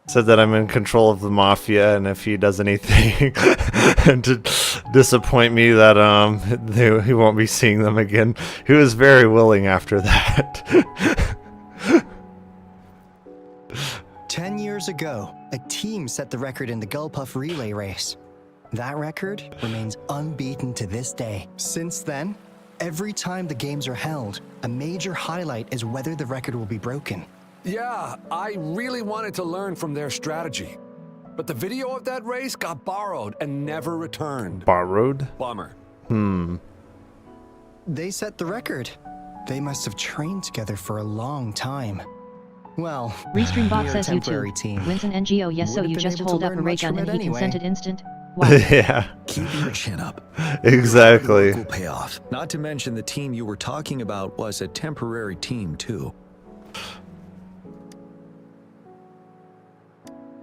Said that I'm in control of the mafia, and if he does anything and to disappoint me, that he won't be seeing them again. He was very willing after that. 10 years ago, a team set the record in the Gullpuff relay race. That record remains unbeaten to this day. Since then, every time the games are held, a major highlight is whether the record will be broken. Yeah, I really wanted to learn from their strategy. But the video of that race got borrowed and never returned. Borrowed? Bummer. They set the record. They must have trained together for a long time. Well, Restreambot we're a says temporary YouTube. team. Wins an NGO, yes, so Would've you been just able to hold up a learn ray much gun from and it he anyway. consented instant? Wow. Yeah. Keep your chin up. Exactly. Will pay off. Not to mention the team you were talking about was a temporary team too.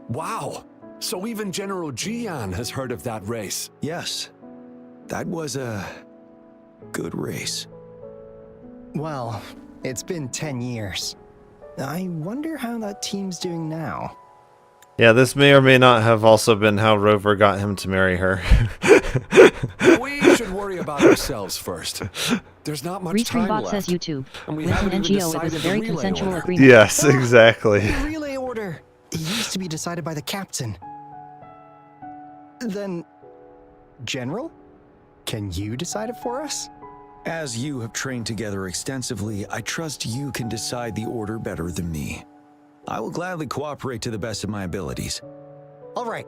Wow. So even General Jian has heard of that race. Yes. That was a good race. Well, it's been 10 years. I wonder how that team's doing now. Yeah, this may or may not have also been how Rover got him to marry her. We should worry about ourselves first. There's not much time Restreambot left. says YouTube. And we Wins an haven't even NGO, it was decided a the very relay consensual order. agreement. Yes, exactly. The relay order. It used to be decided by the captain. Then, General? Can you decide it for us? As you have trained together extensively, I trust you can decide the order better than me. I will gladly cooperate to the best of my abilities. All right.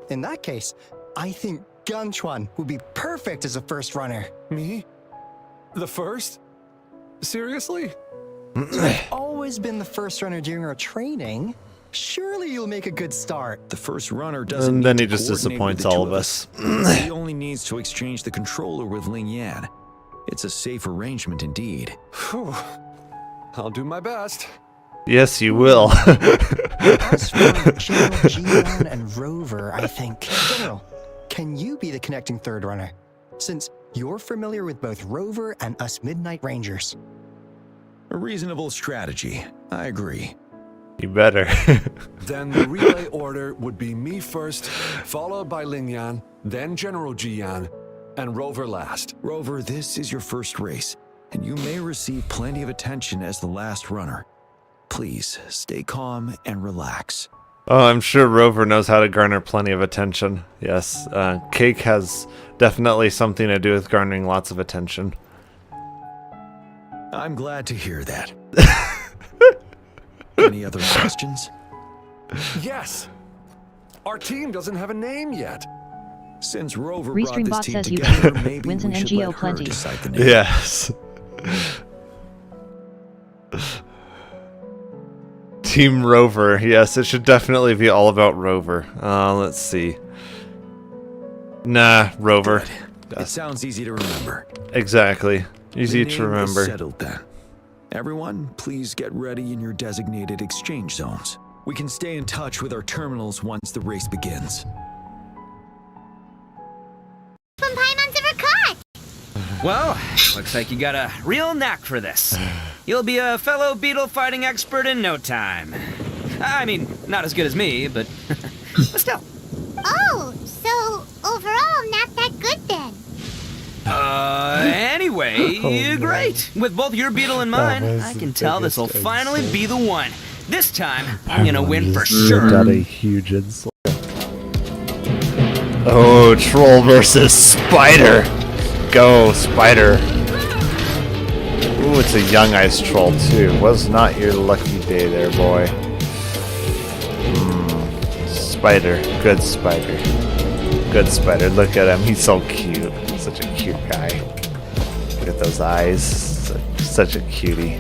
In that case, I think Gunchuan would be perfect as a first runner. Me? The first? Seriously? You've always been the first runner during our training. Surely you'll make a good start. The first runner doesn't And need then to he just coordinate with disappoints the two all of us. He only needs to exchange the controller with Ling Yan. It's a safe arrangement indeed. Whew. I'll do my best. Yes, you will. As for General Jian and Rover, I think. General, can you be the connecting third runner? Since you're familiar with both Rover and us Midnight Rangers. A reasonable strategy. I agree. You better. Then the relay order would be me first, followed by Ling Yan, then General Jian, and Rover last. Rover, this is your first race, and you may receive plenty of attention as the last runner. Please, stay calm and relax. Oh, I'm sure Rover knows how to garner plenty of attention. Yes, Cake has definitely something to do with garnering lots of attention. I'm glad to hear that. Any other questions? Yes. Our team doesn't have a name yet. Since Rover brought this Restreambot team says together, YouTube. maybe Wins we an should NGO let her plenty. decide the name. Yes. Team Rover. Yes, it should definitely be all about Rover. Let's see. Nah, Rover. It sounds easy to remember. Exactly. Easy The to name is remember. settled then. Everyone, please get ready in your designated exchange zones. We can stay in touch with our terminals once the race begins. From Paimon's ever caught! Well, looks like you got a real knack for this. You'll be a fellow beetle fighting expert in no time. I mean, not as good as me, but still. Oh, so overall not that good then. Anyway, Oh, no. Great. With both your beetle and mine, was I the can tell biggest this'll finally insult. be the one. This time, I'm gonna win for sure. Got a huge insult. Oh, Troll versus Spider. Go, Spider. Ooh, it's a young ice troll too. Was not your lucky day there, boy. Spider. Good Spider. Good Spider. Look at him. He's so cute. Such a cute guy. Look at those eyes. Such a cutie.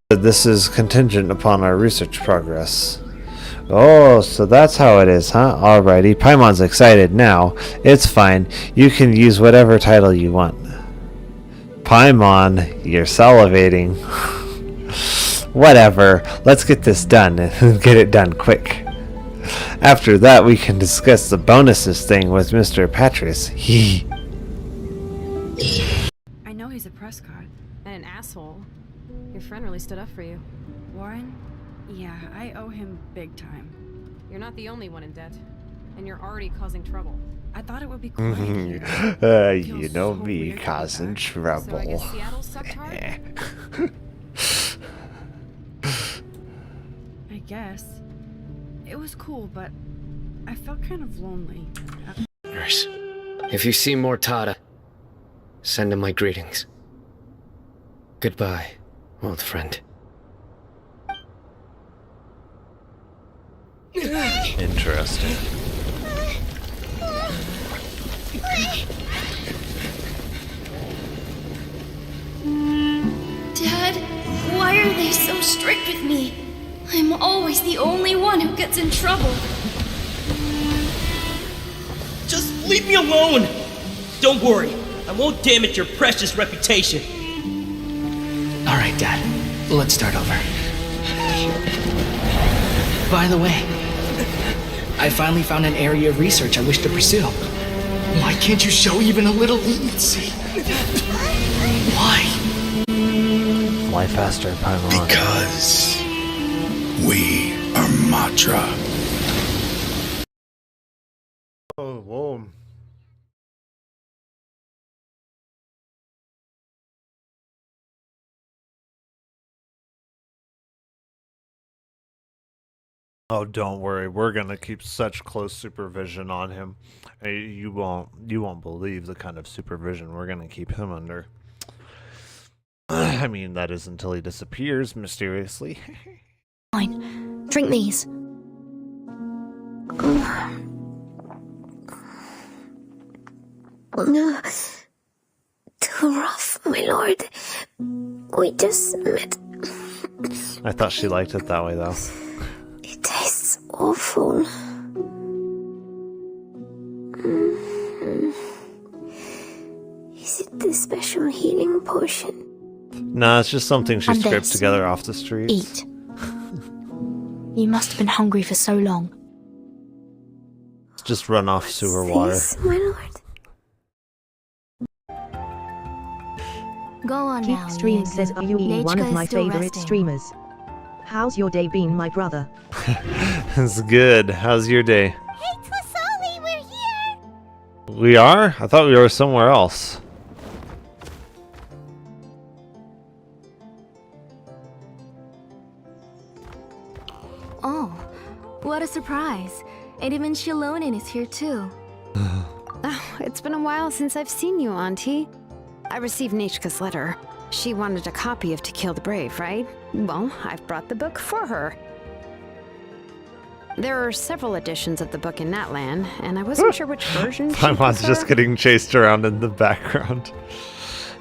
This is contingent upon our research progress. Oh, so that's how it is, huh? Alrighty. Paimon's excited now. It's fine. You can use whatever title you want. Paimon, you're salivating. Whatever. Let's get this done and get it done quick. After that, we can discuss the bonuses thing with Mr. Patris. Hee. I know he's a press card and an asshole. Your friend really stood up for you. Warren, Yeah, I owe him big time. You're not the only one in debt, and you're already causing trouble. I thought it would be quiet here. You know me causing trouble. So I guess Seattle sucked hard? I guess. It was cool, but I felt kind of lonely. Nurse, if you see Mortada, send him my greetings. Goodbye, old friend. Interesting. Dad, why are they so strict with me? I'm always the only one who gets in trouble. Just leave me alone! Don't worry, I won't damage your precious reputation. Alright, Dad. Let's start over. By the way, I finally found an area of research I wish to pursue. Why can't you show even a little leniency? Why? Fly faster, Palworld. Because we are Matra. Oh, whoa. Oh, don't worry. We're gonna keep such close supervision on him. You won't believe the kind of supervision we're gonna keep him under. I mean, that is until he disappears mysteriously. Fine. Drink these. Too rough, my lord. We just met. I thought she liked it that way, though. It tastes awful. Is it the special healing potion? Nah, it's just something she And scraped this. together off the streets. Eat. You must have been hungry for so long. It's just run off sewer water. Please, my lord. Go on Keep now. Stream Nig. says, are you one of Nechka my is still favorite resting. streamers? How's your day been, my brother? It's good. How's your day? Hey, Twasali, we're here! We are? I thought we were somewhere else. Oh, what a surprise. And even Shilonin is here too. Oh, it's been a while since I've seen you, Auntie. I received Nechka's letter. She wanted a copy of To Kill the Brave, right? Well, I've brought the book for her. There are several editions of the book in Natlan, and I wasn't sure which version she Paimon's just preferred. getting chased around in the background.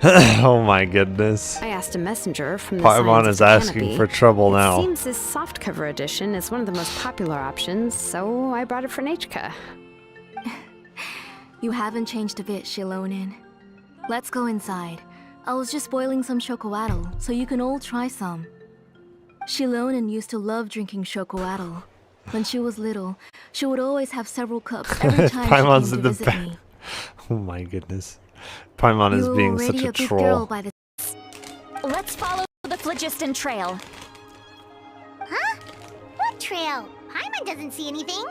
Oh my goodness. I asked a messenger from the Paimon Science of is the asking Canopy. for trouble now. It seems this softcover edition is one of the most popular options, so I brought it for Nechka. You haven't changed a bit, Shilonin. Let's go inside. I was just boiling some chocoatl, so you can all try some. Shilonin used to love drinking chocoatl. When she was little, she would always have several cups every time Paimon's she came in to the visit back. me. Oh my goodness. Paimon is You were being already such a a big troll. girl by the Let's follow the phlogiston trail. Huh? What trail? Paimon doesn't see anything.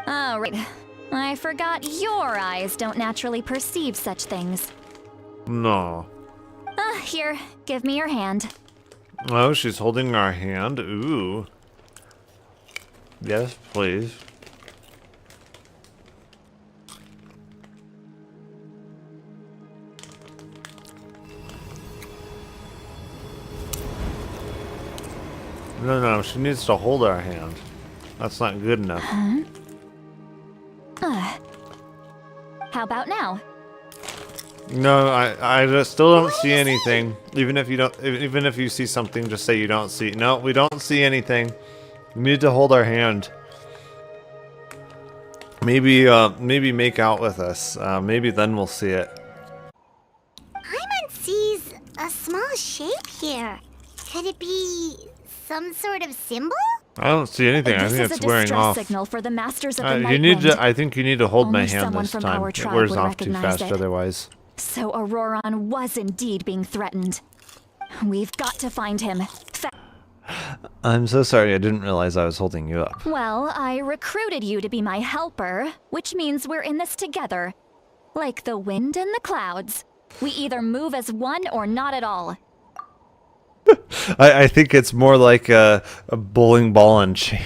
Oh, right. I forgot your eyes don't naturally perceive such things. No. Here, give me your hand. Oh, she's holding our hand. Ooh. Yes, please. No, she needs to hold our hand. That's not good enough. How about now? No, I just still don't see anything. Even if you see something, just say you don't see. No, we don't see anything. We need to hold our hand. Maybe make out with us. Maybe then we'll see it. Paimon sees a small shape here. Could it be some sort of symbol? I don't see anything. I think it's wearing off. Signal for the masters of the You need to. I think you need to hold my Only hand someone this from time. our It tribe wears would off too recognize fast it. otherwise. So Auroron was indeed being threatened. We've got to find him. I'm so sorry, I didn't realize I was holding you up. Well, I recruited you to be my helper, which means we're in this together. Like the wind and the clouds. We either move as one or not at all. I think it's more like a bowling ball and chain.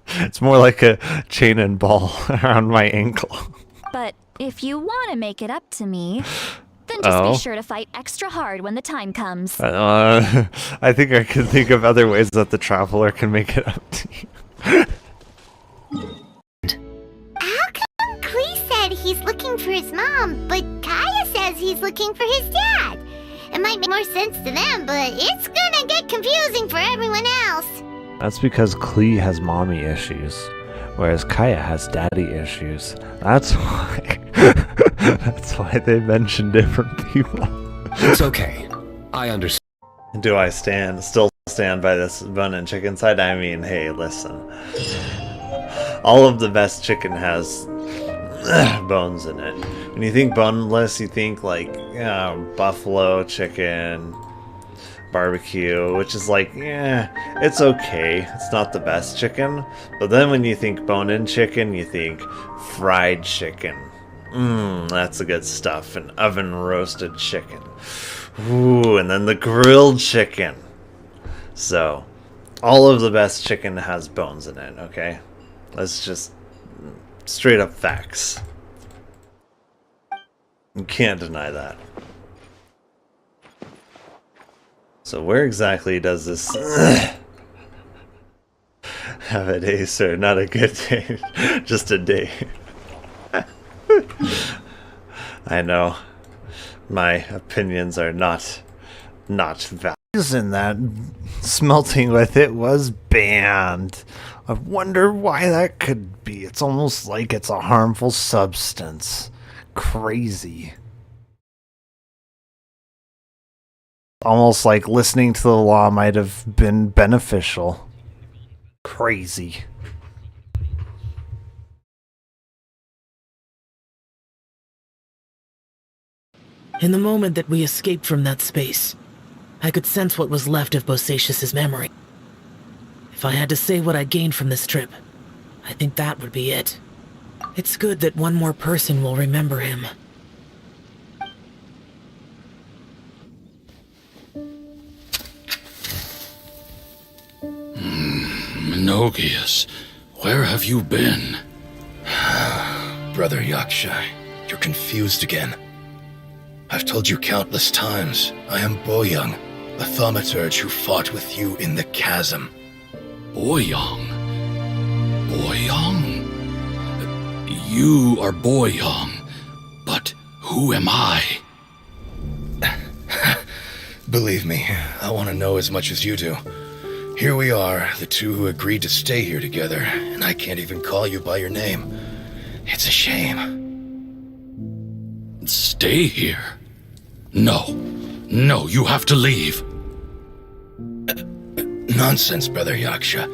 It's more like a chain and ball around my ankle. But if you want to make it up to me, then just be sure to fight extra hard when the time comes. I think I can think of other ways that the traveler can make it up to you. How come Klee said he's looking for his mom, but Kaya says he's looking for his dad? It might make more sense to them, but it's gonna get confusing for everyone else. That's because Klee has mommy issues, whereas Kaya has daddy issues. That's why. That's why they mention different people. It's okay. I understand. Do I still stand by this bone and chicken side? I mean, hey, listen. All of the best chicken has bones in it. When you think boneless, you think like buffalo chicken, barbecue, which is like, it's okay. It's not the best chicken. But then when you think bone-in chicken, you think fried chicken. That's the good stuff. And oven roasted chicken. Ooh, and then the grilled chicken. So, all of the best chicken has bones in it, okay? That's just straight up facts. You can't deny that. So where exactly does this have a day, sir? Not a good day, just a day. I know my opinions are not valid. And that smelting with it was banned. I wonder why that could be. It's almost like it's a harmful substance. Crazy. Almost like listening to the law might have been beneficial. Crazy. In the moment that we escaped from that space, I could sense what was left of Bosacius's memory. If I had to say what I gained from this trip, I think that would be it. It's good that one more person will remember him. Menogius, where have you been? Brother Yaksha, you're confused again. I've told you countless times, I am Boyoung, the thaumaturge who fought with you in the chasm. Boyoung? Boyoung? You are Boyoung, but who am I? Believe me, I want to know as much as you do. Here we are, the two who agreed to stay here together, and I can't even call you by your name. It's a shame. Stay here? No, you have to leave. Nonsense, Brother Yaksha.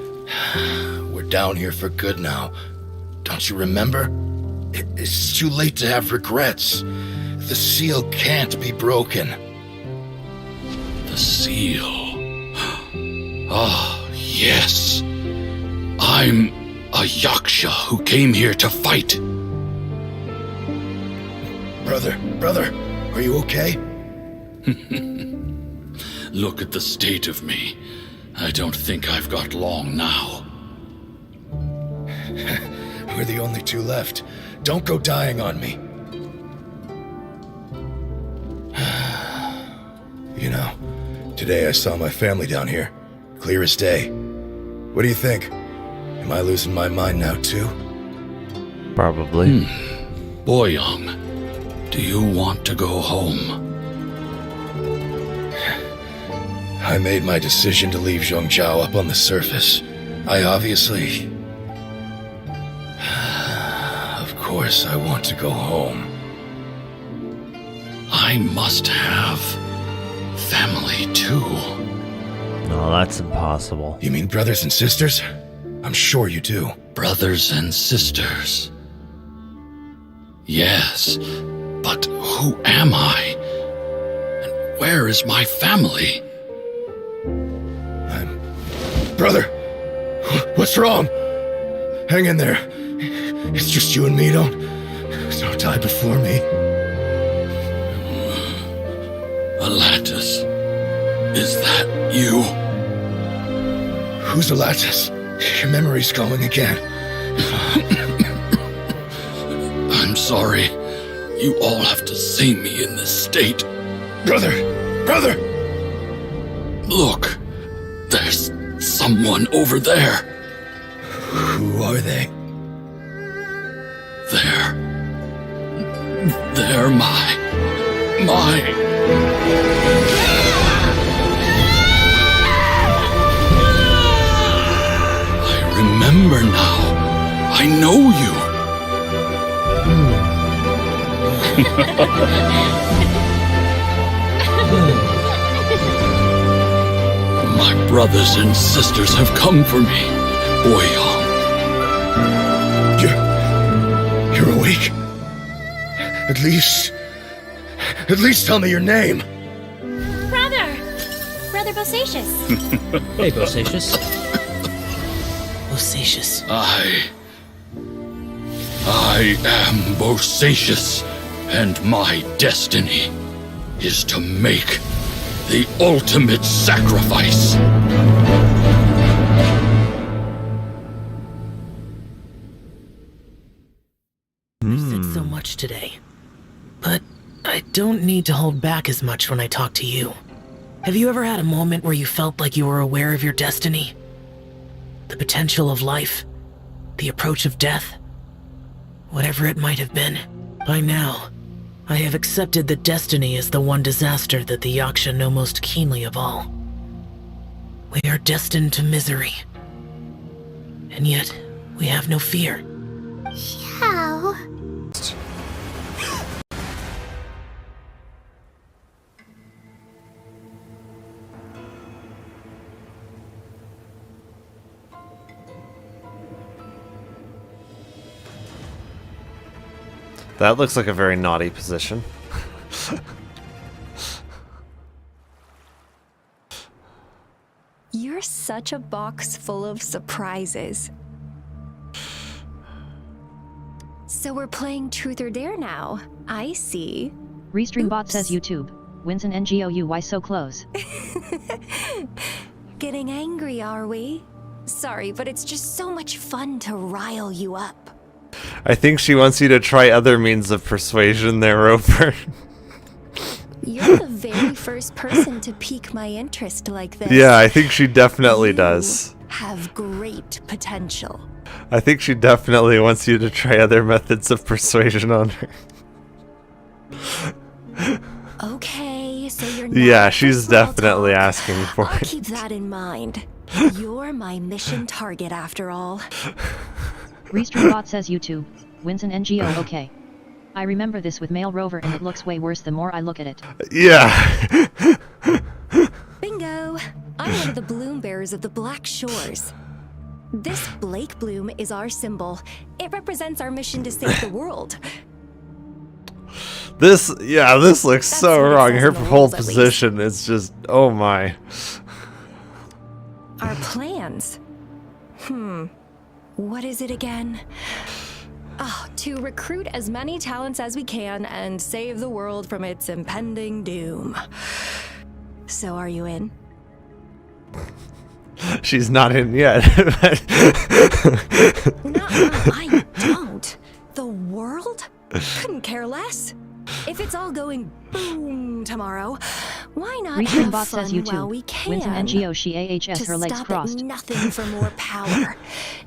We're down here for good now. Don't you remember? It's too late to have regrets. The seal can't be broken. The seal. Ah, yes. I'm a Yaksha who came here to fight. Brother, are you okay? Look at the state of me. I don't think I've got long now. We're the only two left. Don't go dying on me. You know, today I saw my family down here. Clear as day. What do you think? Am I losing my mind now too? Probably. Boyoung, do you want to go home? I made my decision to leave Zhongzhou up on the surface. I obviously... Of course I want to go home. I must have family too. No, that's impossible. You mean brothers and sisters? I'm sure you do. Brothers and sisters. Yes, but who am I? And where is my family? Brother, what's wrong? Hang in there. It's just you and me, don't die before me. Alatus, is that you? Who's Alatus? Your memory's going again. I'm sorry. You all have to see me in this state. Brother! Look, there's someone over there. Who are they? They're my... I remember now. I know you. My brothers and sisters have come for me, Boyong. You're awake? At least tell me your name. Brother Bosacious. Hey, Bosacious. Bosacious. I am Bosacious, and my destiny is to make the ultimate sacrifice. I've said so much today, but I don't need to hold back as much when I talk to you. Have you ever had a moment where you felt like you were aware of your destiny? The potential of life? The approach of death? Whatever it might have been. By now, I have accepted that destiny is the one disaster that the Yaksha know most keenly of all. We are destined to misery. And yet, we have no fear. How? That looks like a very naughty position. You're such a box full of surprises. So we're playing Truth or Dare now. I see. Restreambot says YouTube. Winston NGOU, why so close? Getting angry, are we? Sorry, but it's just so much fun to rile you up. I think she wants you to try other means of persuasion there, Roper. You're the very first person to pique my interest like this. Yeah, I think she definitely does. Have great potential. I think she definitely wants you to try other methods of persuasion on her. Okay, so you're not Yeah, she's definitely asking for I'll it. keep that in mind. You're my mission target after all. Restreambot says YouTube. Winston NGO, okay. I remember this with Male Rover and it looks way worse the more I look at it. Yeah. Bingo! I'm one of the bloom bearers of the Black Shores. This Blake bloom is our symbol. It represents our mission to save the world. This looks so what it wrong. says Her in the whole rules, at least. position is just, oh my. Our plans? What is it again? To recruit as many talents as we can and save the world from its impending doom. So are you in? She's not in yet. I don't. The world? Couldn't care less. If it's all going boom tomorrow, why not have Restreambot fun says YouTube. while we can? Winston NGO, she AHS, her legs stop crossed. At nothing for more power.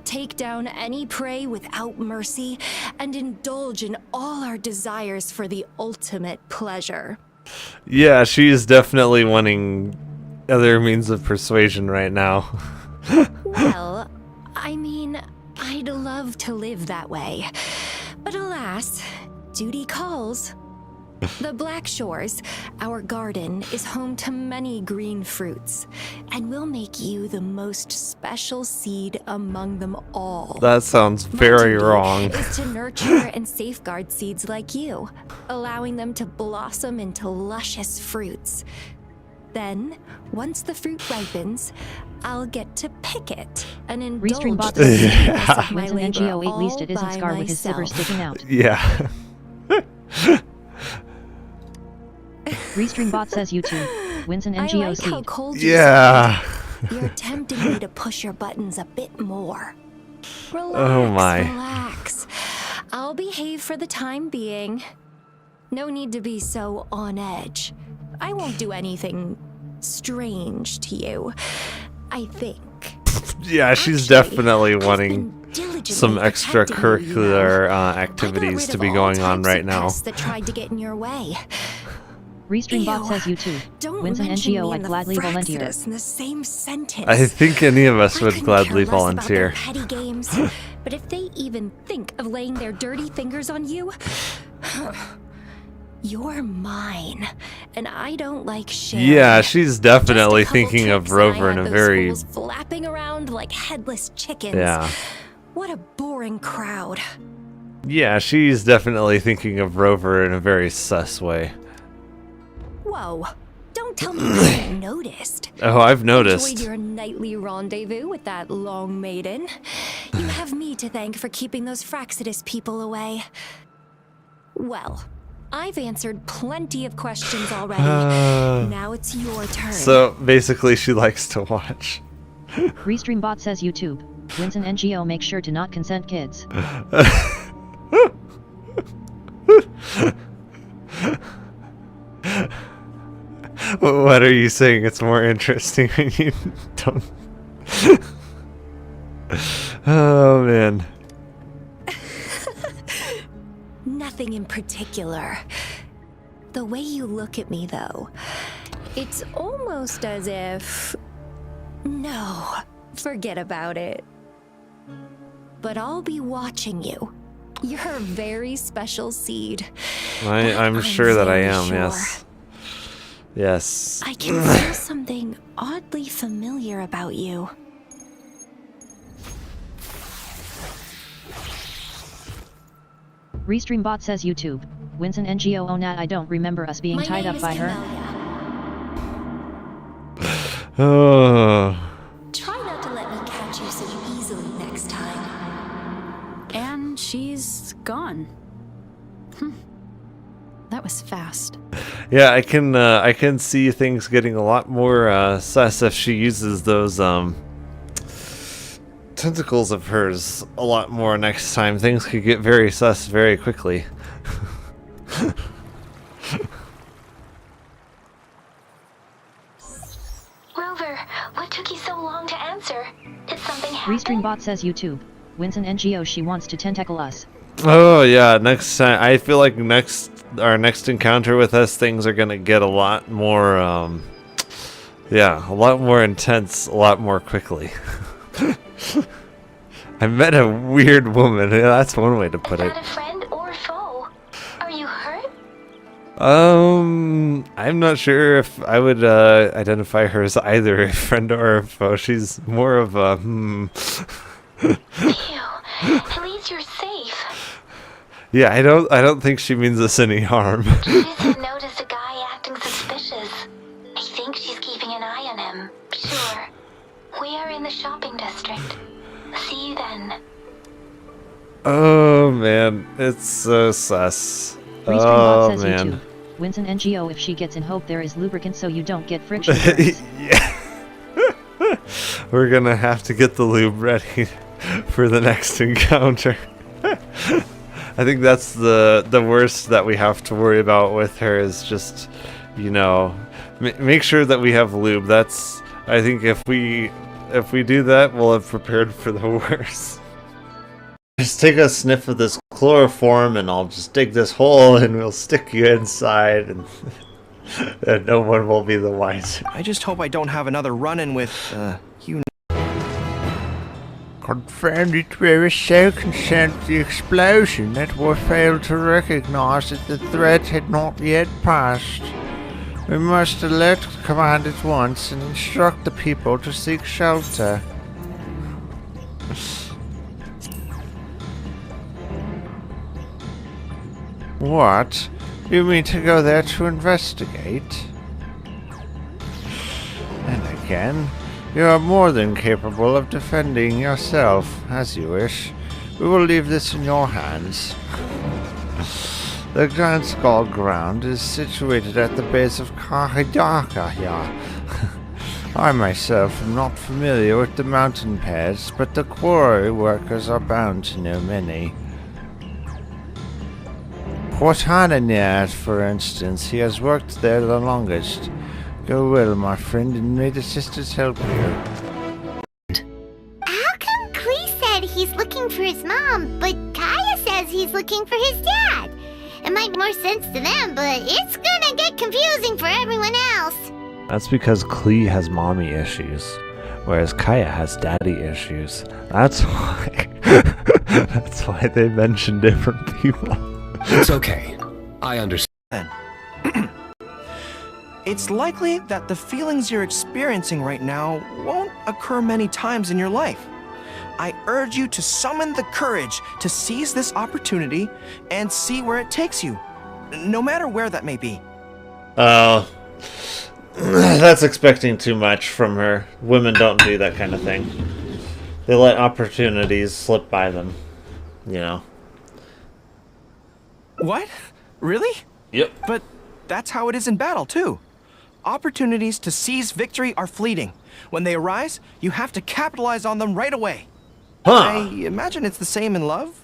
Take down any prey without mercy, and indulge in all our desires for the ultimate pleasure. Yeah, she's definitely wanting other means of persuasion right now. Well, I mean, I'd love to live that way. But alas, duty calls. The Black Shores, our garden, is home to many green fruits, and we'll make you the most special seed among them all. That sounds very wrong. Is to nurture and safeguard seeds like you, allowing them to blossom into luscious fruits. Then, once the fruit ripens, I'll get to pick it and Restream indulge bot the says sweetness of my Winston labor NGO, at least it all isn't by scarred with his zipper myself. sticking out. Yeah. Restream bot says YouTube. Winston I NGO like how seed. cold you Yeah. sound. You're tempting me to push your buttons a bit more. Relax, Oh my. relax. I'll behave for the time being. No need to be so on edge. I won't do anything strange to you, I think. Yeah, she's definitely wanting some extracurricular activities to be going on right now. That tried to get in your way. Restream bot says YouTube. Don't Winston mention NGO, me I in the gladly volunteer. Fraxidus in the same sentence. I think any of us would Couldn't gladly care less about their volunteer. petty games, but if they even think of laying their dirty fingers on you, you're mine, and I don't like sharing. Yeah, she's definitely thinking of Rover in a very... Fools flapping around like headless chickens. Yeah. What a boring crowd. Yeah, she's definitely thinking of Rover in a very sus way. Whoa. Don't tell me you haven't noticed. Oh, I've noticed. Enjoyed your nightly rendezvous with that long maiden. You have me to thank for keeping those Fraxidus people away. Well, I've answered plenty of questions already. Now it's your turn. So, basically, she likes to watch. Restream bot says YouTube. Winston NGO, make sure to not consent kids. What are you saying? It's more interesting when you don't... Oh, man. Nothing in particular. The way you look at me, though, it's almost as if... No, forget about it. But I'll be watching you. You're a very special seed. I'm sure that I very am, sure. yes. Yes. I can feel something oddly familiar about you. Restream bot says YouTube. Winston NGO, oh Nat, I don't remember us being tied up by her. Oh. Try not to let me catch you so easily next time. And she's gone. That was fast. Yeah, I can see things getting a lot more sus if she uses those tentacles of hers a lot more next time. Things could get very sus very quickly. Rover, what took you so long to answer? Did something happen? Restream bot says YouTube. Winston NGO, she wants to tentacle us. Oh yeah, next time I feel like our next encounter with us, things are gonna get a lot more yeah, a lot more intense, a lot more quickly. I met a weird woman. Yeah, that's one way to put it. Not a friend or foe. Are you hurt? I'm not sure if I would identify her as either a friend or a foe. She's more of a At least you're safe. Yeah, I don't think she means us any harm. Judith had noticed a guy acting suspicious. I think she's keeping an eye on him. Sure. We are in the shopping district. See you then. Oh man, it's so sus. Restream bot Oh says man. YouTube. Winston NGO, if she gets in, hope there is lubricant so you don't get friction. Yeah. We're gonna have to get the lube ready for the next encounter. I think that's the worst that we have to worry about with her is just, you know, make sure that we have lube. That's, I think if we do that, we'll have prepared for the worst. Just take a sniff of this chloroform and I'll just dig this hole and we'll stick you inside and, and no one will be the wiser. I just hope I don't have another run-in with, you. Confirmed it was so concerned with the explosion that we failed to recognize that the threat had not yet passed. We must alert command at once and instruct the people to seek shelter. What? You mean to go there to investigate? again. You are more than capable of defending yourself, as you wish. We will leave this in your hands. The Grand Skull Ground is situated at the base of Kahidaka here. I myself am not familiar with the mountain paths, but the quarry workers are bound to know many. Portananias, for instance, he has worked there the longest. Go well, my friend, and may the sisters help you. How come Klee said he's looking for his mom, but Kaya says he's looking for his dad? It might make more sense to them, but it's gonna get confusing for everyone else. That's because Klee has mommy issues, whereas Kaya has daddy issues. That's why. That's why they mention different people. It's okay. I understand. It's likely that the feelings you're experiencing right now won't occur many times in your life. I urge you to summon the courage to seize this opportunity and see where it takes you, no matter where that may be. Oh, that's expecting too much from her. Women don't do that kind of thing. They let opportunities slip by them, you know. What? Really? Yep. But that's how it is in battle, too. Opportunities to seize victory are fleeting. When they arise, you have to capitalize on them right away. Huh. I imagine it's the same in love.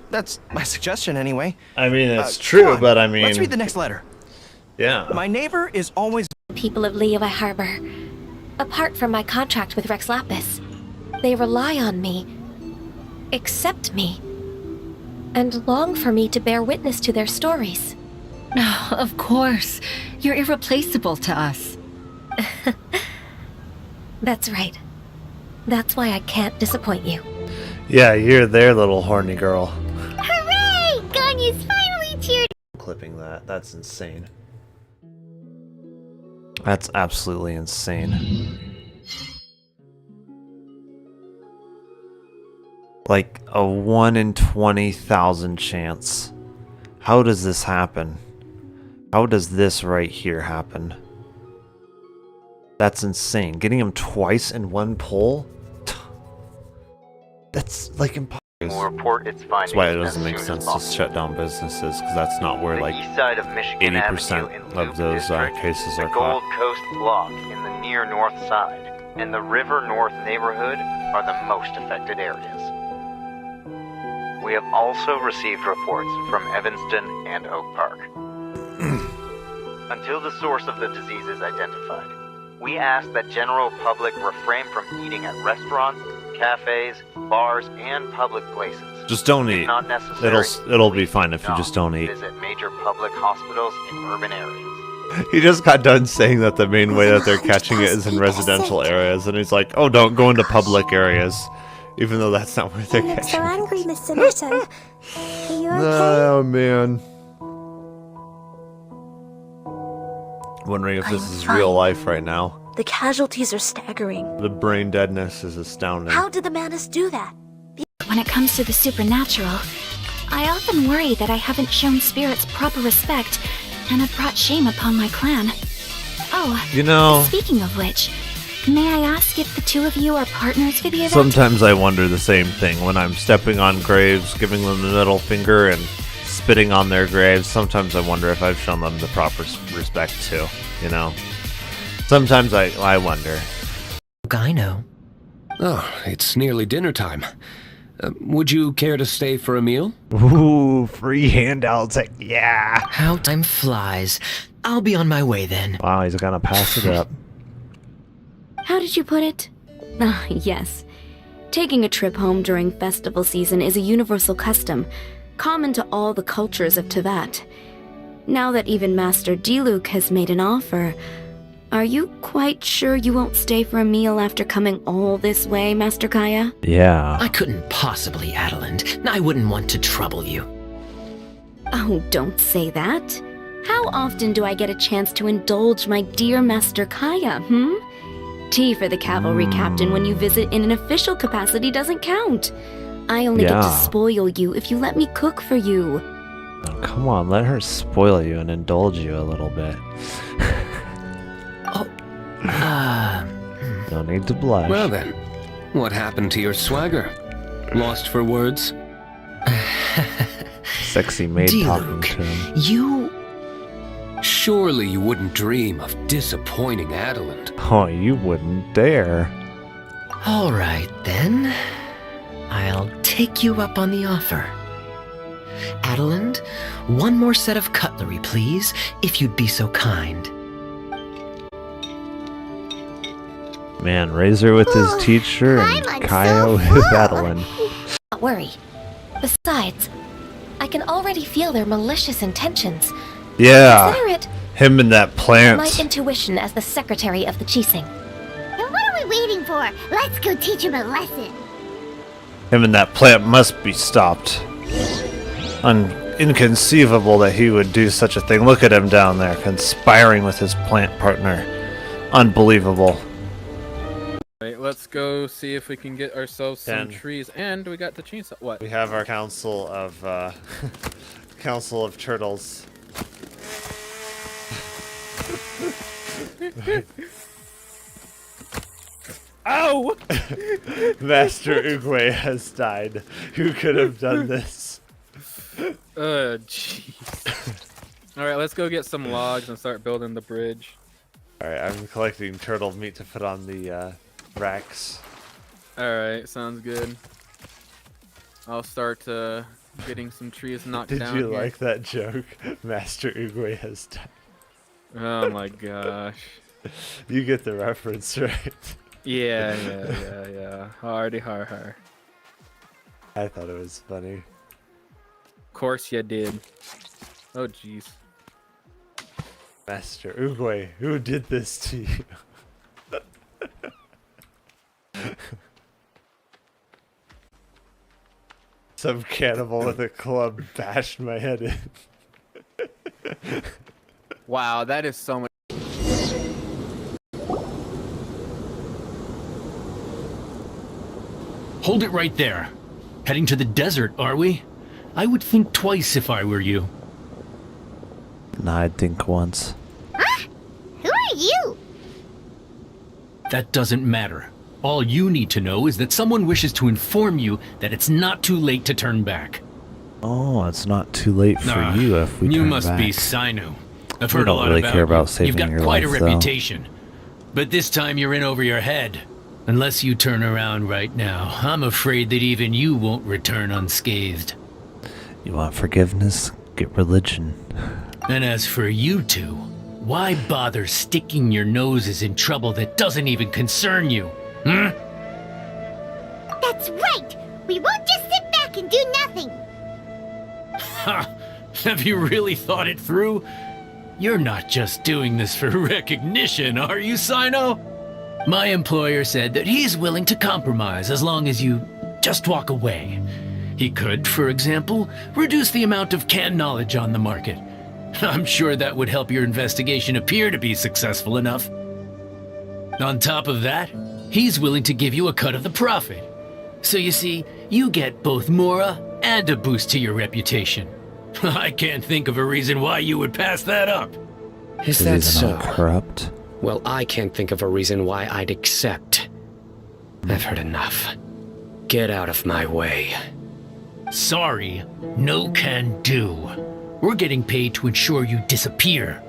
That's my suggestion, anyway. I mean, it's true, but I mean... Let's read the next letter. Yeah. My neighbor is always... People of Liyue Harbor. Apart from my contract with Rex Lapis, they rely on me, accept me, and long for me to bear witness to their stories. Oh, of course. You're irreplaceable to us. That's right. That's why I can't disappoint you. Yeah, you're their little horny girl. Hooray! Ganya's finally cheered. Clipping that. That's insane. That's absolutely insane. Like a 1 in 20,000 chance. How does this happen? How does this right here happen? That's insane. Getting him twice in one pull? That's like impossible. Will report its findings. That's why it doesn't make sense to shut down businesses, because that's not where like 80% of those cases are the Gold caught. Coast Block in the near north side and the River North neighborhood are the most affected areas. We have also received reports from Evanston and Oak Park. Until the source of the disease is identified, we ask that general public refrain from eating at restaurants, cafes, bars, and public places. Just don't If eat. not necessary, It'll be fine if you just don't eat. visit major public hospitals in urban areas. He just got done saying that the main way that they're catching it is in residential areas, and he's like, "Oh, don't go into public areas," even though that's not where they're You look so catching it. angry, Mr. Netto. Are you okay? Oh man. Wondering if this I'm is fine. real life right now. The casualties are staggering. The brain deadness is astounding. How did the Manus do that? When it comes to the supernatural, I often worry that I haven't shown spirits proper respect and have brought shame upon my clan. Oh, You know, speaking of which, may I ask if the two of you are partners for the event? sometimes I wonder the same thing when I'm stepping on graves, giving them the middle finger, and spitting on their graves. Sometimes I wonder if I've shown them the proper respect too, you know? Sometimes I wonder. I know. Oh, it's nearly dinner time. Would you care to stay for a meal? Ooh, free handouts. Yeah. How time flies. I'll be on my way then. Wow, he's gonna pass it up. How did you put it? Ah, yes. Taking a trip home during festival season is a universal custom, common to all the cultures of Teyvat. Now that even Master Diluc has made an offer, are you quite sure you won't stay for a meal after coming all this way, Master Kaya? Yeah. I couldn't possibly, Adeland. I wouldn't want to trouble you. Oh, don't say that. How often do I get a chance to indulge my dear Master Kaya, Tea for the cavalry captain when you visit in an official capacity doesn't count. I only get to Yeah. spoil you if you let me cook for you. Oh, come on, let her spoil you and indulge you a little bit. No need to blush. Well then, what happened to your swagger? Lost for words? Sexy maid talking to him. You... Surely you wouldn't dream of disappointing Adeland. Oh, you wouldn't dare. All right, then. I'll take you up on the offer. Adeland, one more set of cutlery, please, if you'd be so kind. Man, Razor with his teacher and Kaya with Adeline. Don't worry. Besides, I can already feel their malicious intentions. Yeah. Consider it Him and that plant. my intuition as the secretary of the Chising. Then what are we waiting for? Let's go teach him a lesson. Him and that plant must be stopped. Inconceivable that he would do such a thing. Look at him down there, conspiring with his plant partner. Unbelievable. Right, let's go see if we can get ourselves some trees. And we got the chainsaw. What? We have our council of council of turtles. Ow! Master Oogway has died. Who could have done this? Jeez. Alright, let's go get some logs and start building the bridge. Alright, I'm collecting turtle meat to put on the racks. Alright, sounds good. I'll start getting some trees knocked down. Did you here. like that joke? Master Oogway has died. Oh my gosh. You get the reference, right? Yeah. Hardy har. I thought it was funny. Of course you did. Oh jeez. Master Oogway, who did this to you? Some cannibal with a club bashed my head in. Wow, that is so much. Hold it right there. Heading to the desert, are we? I would think twice if I were you. Nah, I'd think once. Huh? Who are you? That doesn't matter. All you need to know is that someone wishes to inform you that it's not too late to turn back. Oh, it's not too late for you if we You turn must back. be Sinu. I've We heard a don't lot really about care about you. saving You've got your quite life, a though. reputation. But this time you're in over your head. Unless you turn around right now, I'm afraid that even you won't return unscathed. You want forgiveness? Get religion. And as for you two, why bother sticking your noses in trouble that doesn't even concern you? Hmm? That's right! We won't just sit back and do nothing! Ha! Have you really thought it through? You're not just doing this for recognition, are you, Sino? My employer said that he's willing to compromise as long as you just walk away. He could, for example, reduce the amount of canned knowledge on the market. I'm sure that would help your investigation appear to be successful enough. On top of that, he's willing to give you a cut of the profit. So you see, you get both Mora and a boost to your reputation. I can't think of a reason why you would pass that up. Is that so? Corrupt? Well, I can't think of a reason why I'd accept. I've heard enough. Get out of my way. Sorry, no can do. We're getting paid to ensure you disappear.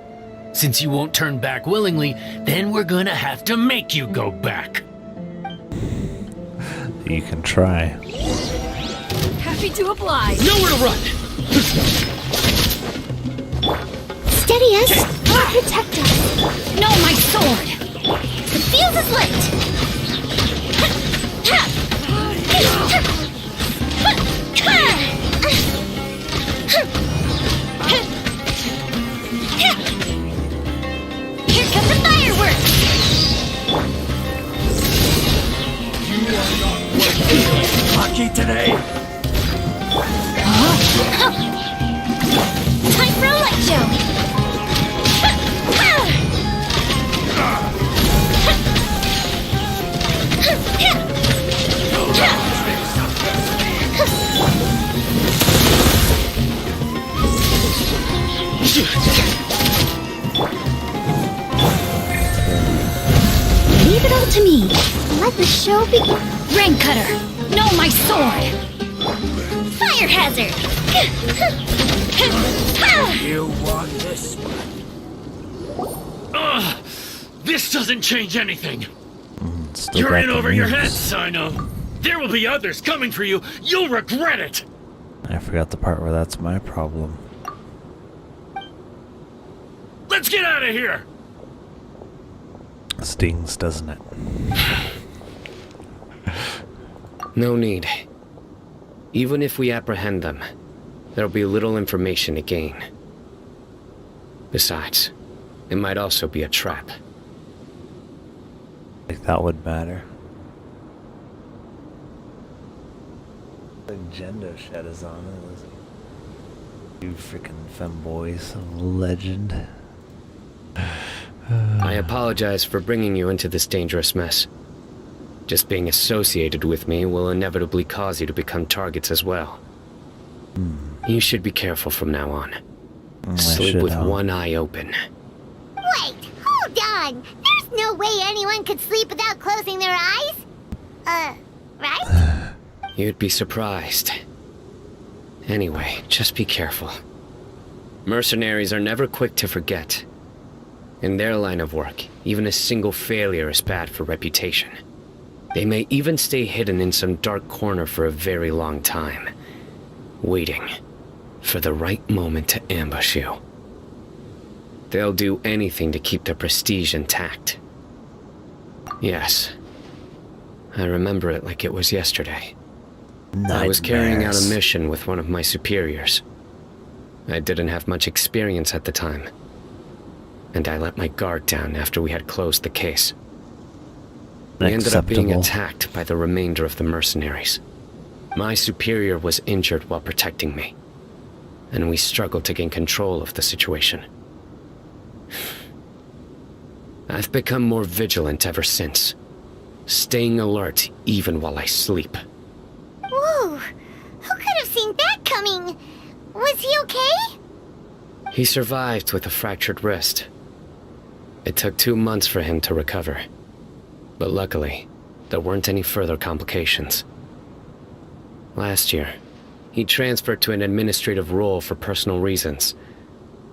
Since you won't turn back willingly, then we're gonna have to make you go back. You can try. Happy to oblige. Nowhere to run! Steady us! Protect us! No, my sword! The fuse is lit! Here come the fireworks! Lucky today. Time for a light show! Leave it Bow to me. Let the show be. Rain Cutter! No, my sword! Fire hazard! You want this one? This doesn't change anything. Still You're got in the over your moves. head, Sino. There will be others coming for you. You'll regret it. I forgot the part where that's my problem. Let's get out of here. Stings, doesn't it? No need. Even if we apprehend them, there'll be little information to gain. Besides, it might also be a trap. Like that would matter. The Gendo shed is on it, isn't it? You freaking femboys of legend. I apologize for bringing you into this dangerous mess. Just being associated with me will inevitably cause you to become targets as well. You should be careful from now on. Sleep with one eye open. Wait, hold on. There's no way anyone could sleep without closing their eyes. Right? You'd be surprised. Anyway, just be careful. Mercenaries are never quick to forget. In their line of work, even a single failure is bad for reputation. They may even stay hidden in some dark corner for a very long time, waiting for the right moment to ambush you. They'll do anything to keep their prestige intact. Yes, I remember it like it was yesterday. I was carrying out a mission with one of my superiors. I didn't have much experience at the time, and I let my guard down after we had closed the case. We ended up being attacked by the remainder of the mercenaries. My superior was injured while protecting me, and we struggled to gain control of the situation. I've become more vigilant ever since, staying alert even while I sleep. Whoa, who could have seen that coming? Was he okay? He survived with a fractured wrist. It took 2 months for him to recover. But luckily, there weren't any further complications. Last year, he transferred to an administrative role for personal reasons,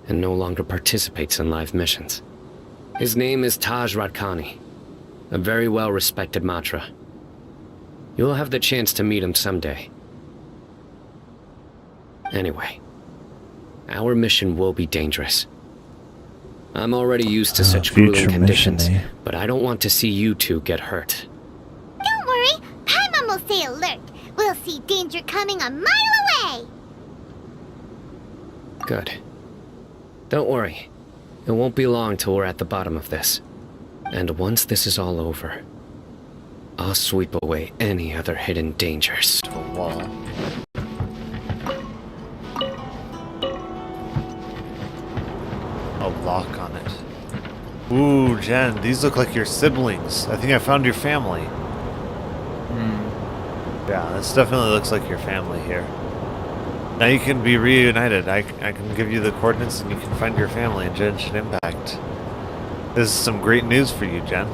and no longer participates in live missions. His name is Taj Radkani, a very well-respected Matra. You'll have the chance to meet him someday. Anyway, our mission will be dangerous. I'm already used to such grueling conditions, but I don't want to see you two get hurt. Don't worry, Paimon will stay alert. We'll see danger coming a mile away. Good. Don't worry. It won't be long till we're at the bottom of this. And once this is all over, I'll sweep away any other hidden dangers. To a wall. A lock on it. Ooh, Jen, these look like your siblings. I think I found your family. Yeah, this definitely looks like your family here. Now you can be reunited. I can give you the coordinates and you can find your family in Genshin Impact. This is some great news for you, Jen.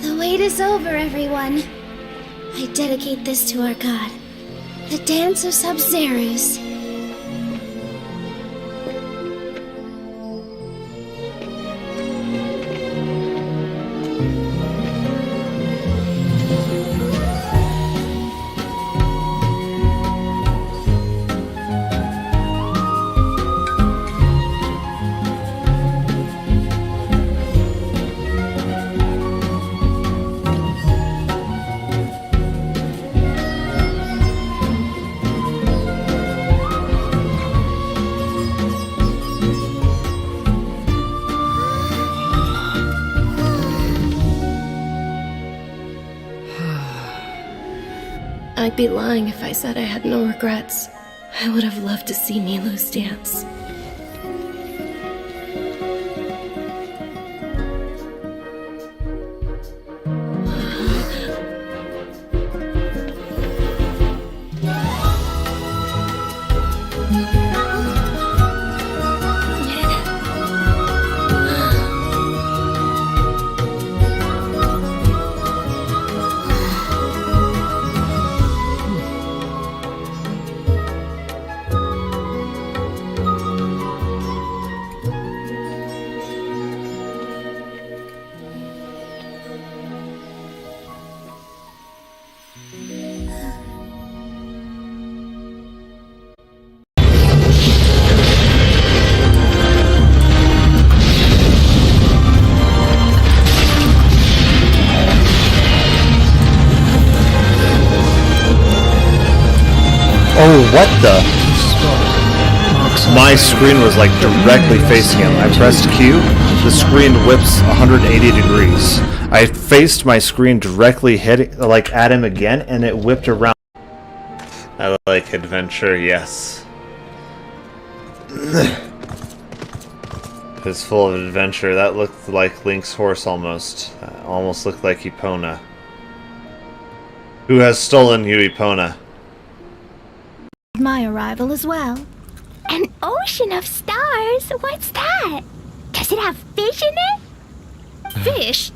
The wait is over, everyone. I dedicate this to our god, the Dance of Sub-Zerus. I'd be lying if I said I had no regrets. I would have loved to see Milu's dance. Oh, what the? My screen was like directly facing him. I pressed Q, the screen whips 180 degrees. I faced my screen directly at him again, and it whipped around. I like adventure, yes. It's full of adventure. That looked like Link's horse almost. Almost looked like Epona. Who has stolen you, Epona? My arrival as well. An ocean of stars? What's that? Does it have fish in it? Fish?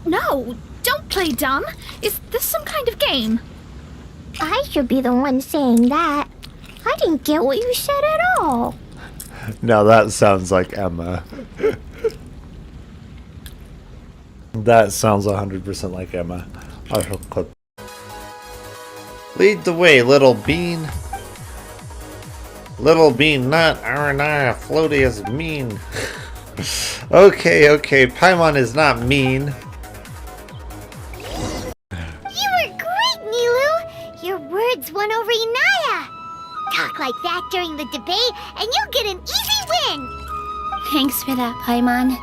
No, don't play dumb. Is this some kind of game? I should be the one saying that. I didn't get what you said at all. Now that sounds like Emma. That sounds 100% like Emma. I shall clip. Lead the way, little bean. Little bean nut, Aranaya, floaty is mean. Okay, Paimon is not mean. You were great, Nilu! Your words won over Inaya! Talk like that during the debate, and you'll get an easy win! Thanks for that, Paimon.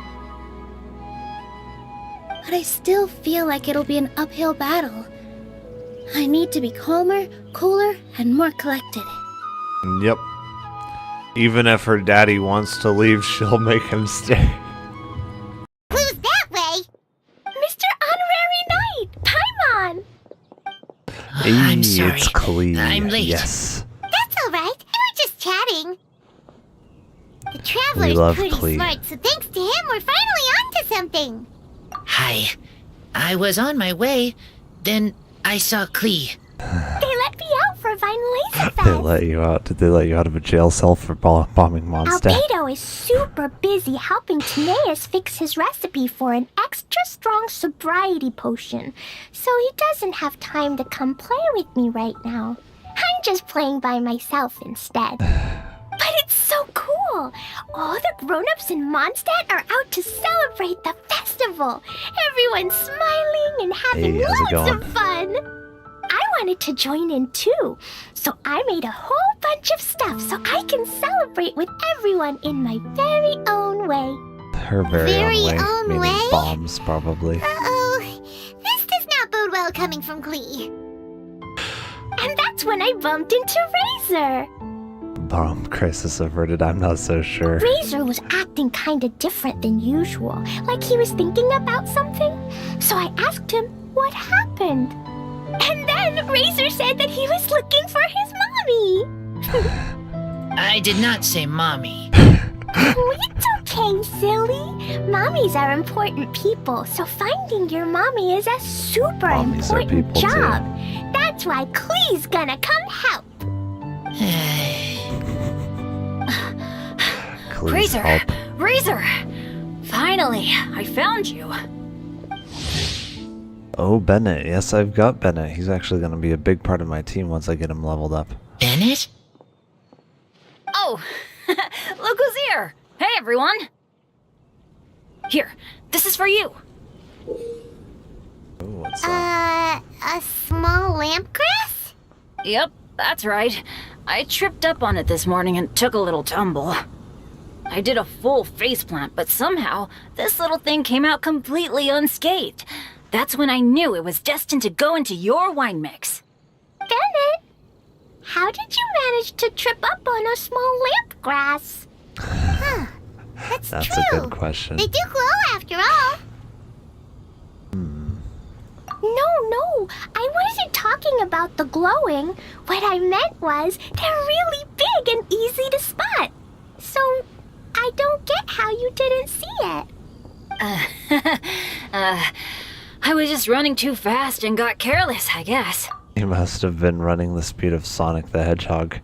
But I still feel like it'll be an uphill battle. I need to be calmer, cooler, and more collected. Yep. Even if her daddy wants to leave, she'll make him stay. Who's that way? Mr. Honorary Knight, Paimon! I'm sorry. It's Klee. I'm late. Yes. That's alright, we were just chatting. The We Traveler's love pretty Klee. smart, so thanks to him, we're finally onto something. Hi. I was on my way, then I saw Klee. They let me out for Vine Laser They let you out. Did they let you out of a jail cell for bombing Mondstadt? Albedo is super busy helping Timaeus fix his recipe for an extra strong sobriety potion, so he doesn't have time to come play with me right now. I'm just playing by myself instead. But it's so cool! All the grown-ups in Mondstadt are out to celebrate the festival! Everyone's smiling and having Hey, how's it loads going? of fun! I wanted to join in too, so I made a whole bunch of stuff so I can celebrate with everyone in my very own way. Her very own own way. Meaning way? bombs, probably. Uh-oh, this does not bode well coming from Klee. And that's when I bumped into Razor. Bomb crisis averted. I'm not so sure. Razor was acting kinda different than usual, like he was thinking about something. So I asked him what happened. And then Razor said that he was looking for his mommy. I did not say mommy. It's okay, silly. Mommies are important people, so finding your mommy is a super Mommies are important people, too. job. That's why Klee's gonna come help. Please Razor! help. Razor! Finally, I found you. Oh, Bennett. Yes, I've got Bennett. He's actually going to be a big part of my team once I get him leveled up. Bennett? Oh, look who's here! Hey, everyone! Here, this is for you. Ooh, what's that? A small lampgrass? Yep, that's right. I tripped up on it this morning and took a little tumble. I did a full faceplant, but somehow this little thing came out completely unscathed. That's when I knew it was destined to go into your wine mix. Bennett, how did you manage to trip up on a small lampgrass? Huh, that's That's true. a good question. They do glow after all. No, I wasn't talking about the glowing. What I meant was they're really big and easy I was just running too fast and got careless, I guess. You must have been running the speed of Sonic the Hedgehog.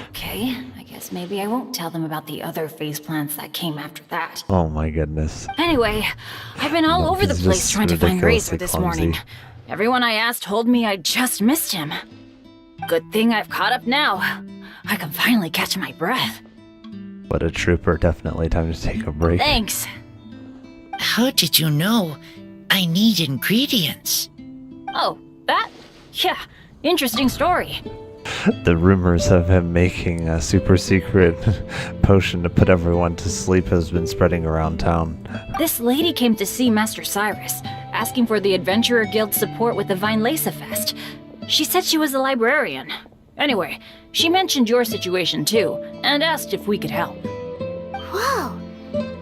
Okay, I guess maybe I won't tell them about the other faceplants that came after that. Oh my goodness. Anyway, I've been all over the he's place just trying to find Razor ridiculously this clumsy. morning. Everyone I asked told me I just missed him. Good thing I've caught up now. I can finally catch my breath. What a trooper. Definitely time to take a break. Thanks. How did you know I need ingredients? Oh, that? Yeah, interesting story. The rumors of him making a super secret potion to put everyone to sleep has been spreading around town. This lady came to see Master Cyrus, asking for the Adventurer Guild's support with the Vine Lace Fest. She said she was a librarian. Anyway, she mentioned your situation too, and asked if we could help. Whoa!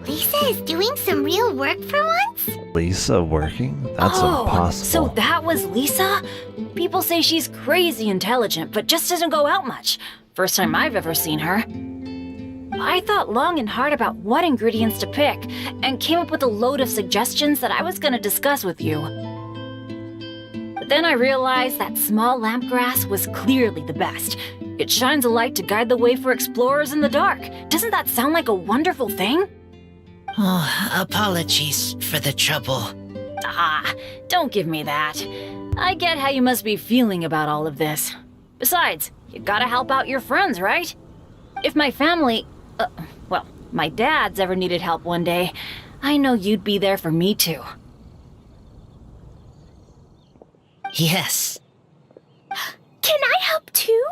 Lisa is doing some real work for once? Lisa working? That's impossible. So that was Lisa? People say she's crazy intelligent, but just doesn't go out much. First time I've ever seen her. I thought long and hard about what ingredients to pick, and came up with a load of suggestions that I was going to discuss with you. But then I realized that small lamp grass was clearly the best. It shines a light to guide the way for explorers in the dark. Doesn't that sound like a wonderful thing? Oh, apologies for the trouble. Ah, don't give me that. I get how you must be feeling about all of this. Besides, you gotta help out your friends, right? If my family, well, my dad's ever needed help one day, I know you'd be there for me too. Yes. Can I help too?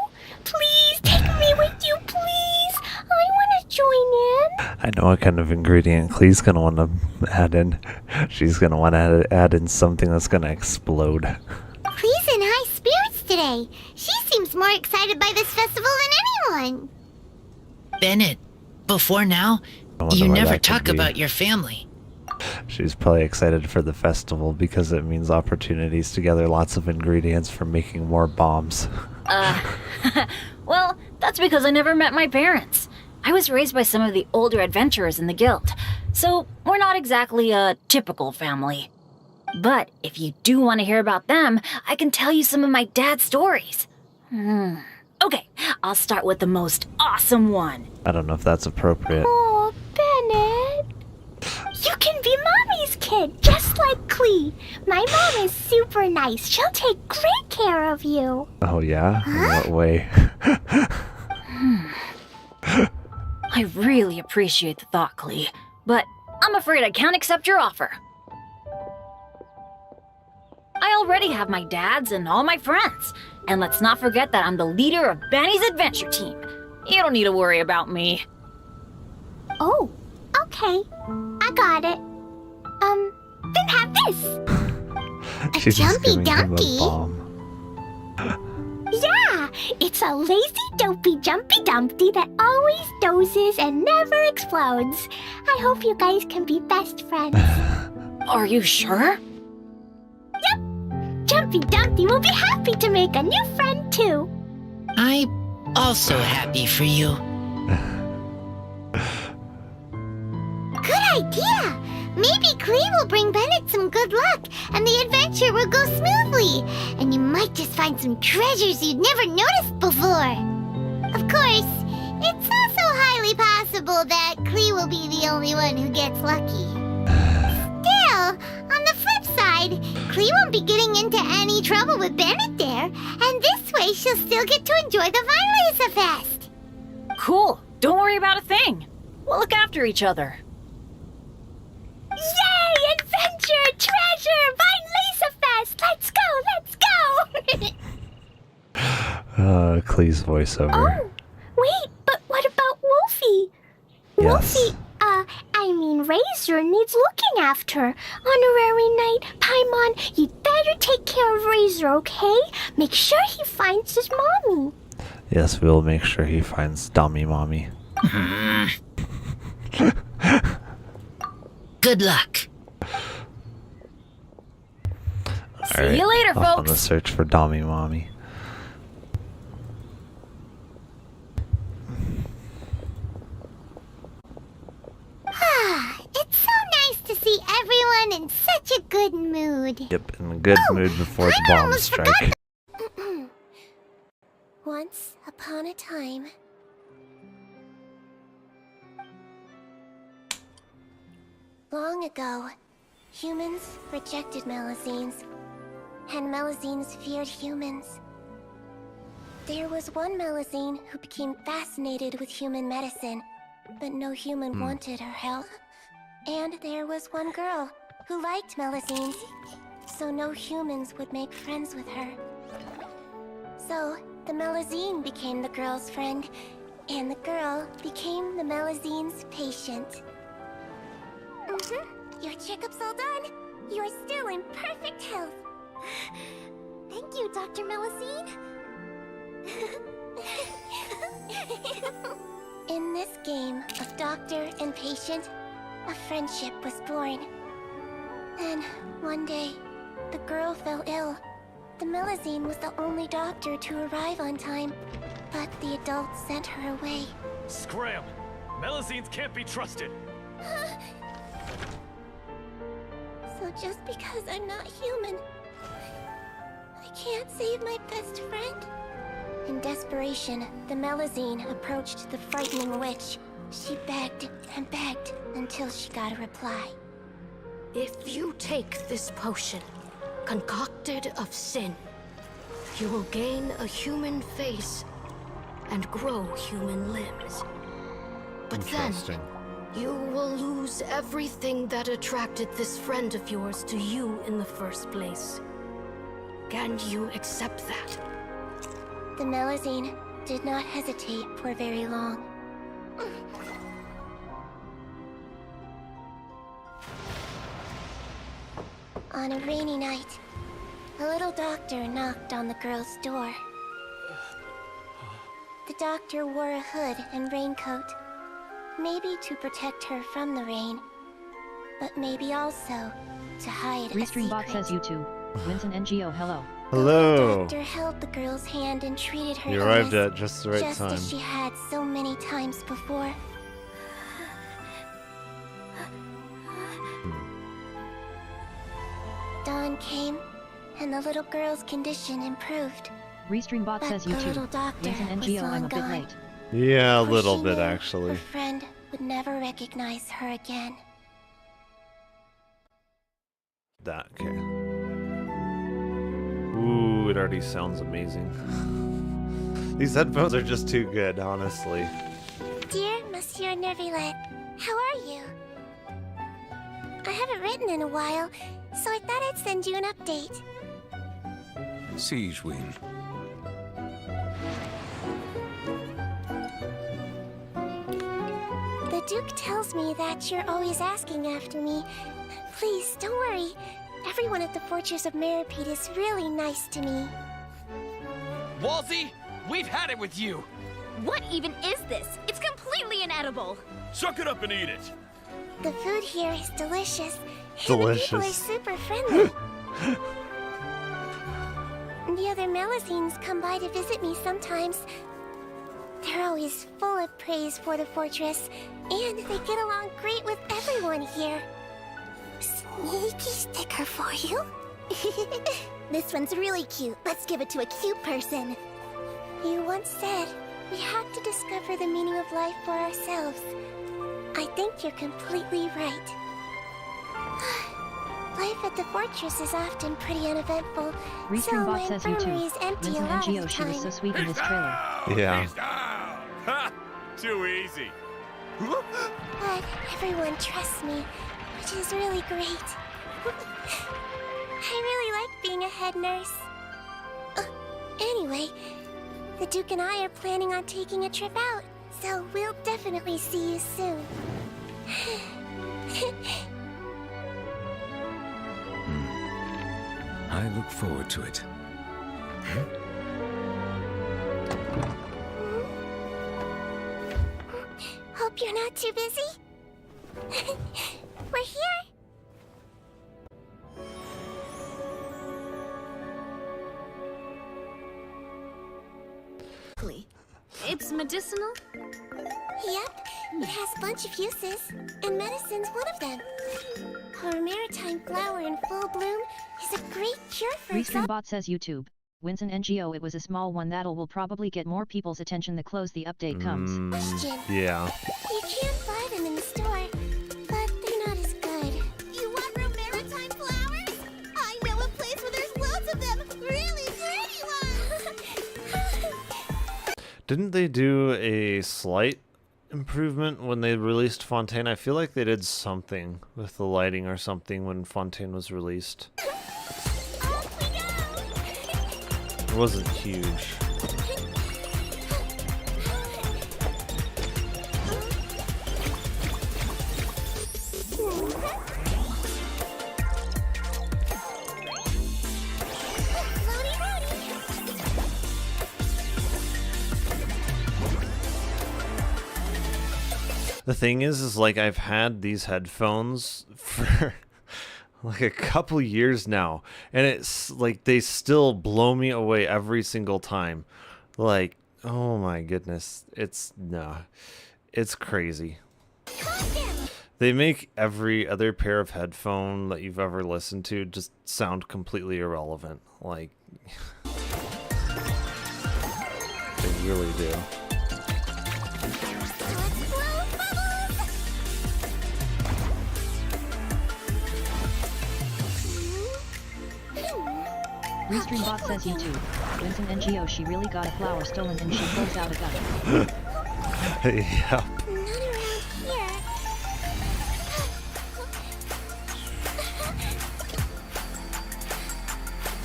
Please take me with you, please. I want to join in. I know what kind of ingredient Clee's gonna want to add in. She's gonna want to add in something that's gonna explode. Clee's in high spirits today. She seems more excited by this festival than anyone. Bennett, before now, I wonder you why never that could talk be. about your family. She's probably excited for the festival because it means opportunities to gather lots of ingredients for making more bombs. Well, that's because I never met my parents. I was raised by some of the older adventurers in the guild, so we're not exactly a typical family. But if you do want to hear about them, I can tell you some of my dad's stories. Okay, I'll start with the most awesome one. I don't know if that's appropriate. Oh, Bennett. You can be Mommy's kid, just like Clee. My mom is super nice. She'll take great care of you. Oh yeah? In what way? I really appreciate the thought, Clee, but I'm afraid I can't accept your offer. I already have my dad's and all my friends. And let's not forget that I'm the leader of Benny's adventure team. You don't need to worry about me. Oh, okay. I got it. Then have this. She's just jumpy giving him a dumpy? bomb. Yeah, it's a lazy, dopey, jumpy dumpty that always dozes and never explodes. I hope you guys can be best friends. Are you sure? Yep. Jumpy Dumpty will be happy to make a new friend too. I'm also happy for you. Good idea! Maybe Clee will bring Bennett some good luck, and the adventure will go smoothly. And you might just find some treasures you'd never noticed before. Of course, it's also highly possible that Clee will be the only one who gets lucky. Still, on the flip side, Clee won't be getting into any trouble with Bennett there, and this way she'll still get to enjoy the Vine Lace Fest. Cool. Don't worry about a thing. We'll look after each other. Yay! Adventure! Treasure! Vine Lace Fest! Let's go! Clee's voiceover. Oh, wait, but what about Wolfie? Yes. Wolfie, Razor needs looking after. Honorary Knight, Paimon, you'd better take care of Razor, okay? Make sure he finds his mommy. Yes, we will make sure he finds Dummy Mommy. Good luck. See you later, off on folks. the search for Dummy Mommy. It's so nice to see everyone in such such a good mood. Yep, in a good mood before the bombs strike. Once upon a time. Long ago, humans rejected Melazines, and Melazines feared humans. There was one Melazine who became fascinated with human medicine, but no human wanted her help. And there was one girl who liked Melazines, so no humans would make friends with her. So, the Melazine became the girl's friend, and the girl became the Melazine's patient. Your checkup's all done. You're still in perfect health. Thank you, Dr. Melazine. In this game of doctor and patient, a friendship was born. Then, one day, the girl fell ill. The Melazine was the only doctor to arrive on time, but the adults sent her away. Scram! Melazines can't be trusted! So just because I'm not human, I can't save my best friend? In desperation, the Melazine approached the frightening witch. She begged and begged until she got a reply. If you take this potion, concocted of sin, you will gain a human face and grow human limbs. But then, you will lose everything that attracted this friend of yours to you in the first place. Can you accept that? The Melazine did not hesitate for very long. On a rainy night, a little doctor knocked on the girl's door. The doctor wore a hood and raincoat, maybe to protect her from the rain, but maybe also to hide a secret. Restreambot says YouTube. Winston NGO, hello. Hello. The doctor held the girl's hand and treated her You illness arrived at just the right just time. as she had so many times before. Dawn came, and the little girl's condition improved. Restreambot But says the little YouTube. doctor Winston was NGO, I'm long a bit gone. late. Yeah, a For little she bit knew actually. Her friend would never recognize her again. That okay. Ooh, it already sounds amazing. These headphones are just too good, honestly. Dear Monsieur Nervillet, how are you? I haven't written in a while, so I thought I'd send you an update. Siege Wing. The Duke tells me that you're always asking after me. Please, don't worry. Everyone at the Fortress of Meripede is really nice to me. Walsey, we've had it with you! What even is this? It's completely inedible! Suck it up and eat it! The food here is delicious, and the people are Delicious. super friendly. The other Melazines come by to visit me sometimes. They're always full of praise for the fortress, and they get along great with everyone here. Sneaky sticker for you. This one's really cute. Let's give it to a cute person. You once said we have to discover the meaning of life for ourselves. I think you're completely right. Life at the fortress is often pretty uneventful, so Restreambot my says infirmary YouTube. is empty a Winston lot of NGO, the she was time. so sweet in this trailer. Yeah. Ha! Too easy. But everyone trusts me, which is really great. I really like being a head nurse. Anyway, the Duke and I are planning on taking a trip out, so we'll definitely see you soon. I look forward to it. Hope you're not too busy. We're here. It's medicinal? Yep, it has a bunch of uses, and medicine's one of them. Our maritime flower in full bloom is a great cure for Restreambot says YouTube. Wins an NGO, it was a small one that'll will probably get more people's attention the close the update comes. Yeah. You can buy them in the store, but they're not as good. You want real maritime flowers? I know a place where there's loads of them, really pretty ones. Didn't they do a slight improvement when they released Fontaine? I feel like they did something with the lighting or something when Fontaine was released. It wasn't huge. The thing is like I've had these headphones for like a couple years now, and it's like they still blow me away every single time. Like, oh my goodness, it's crazy. They make every other pair of headphone that you've ever listened to just sound completely irrelevant. Like, they really do. Restreambot says YouTube. Wins an NGO, she really got a flower stolen and she pulls out a gun. Yeah.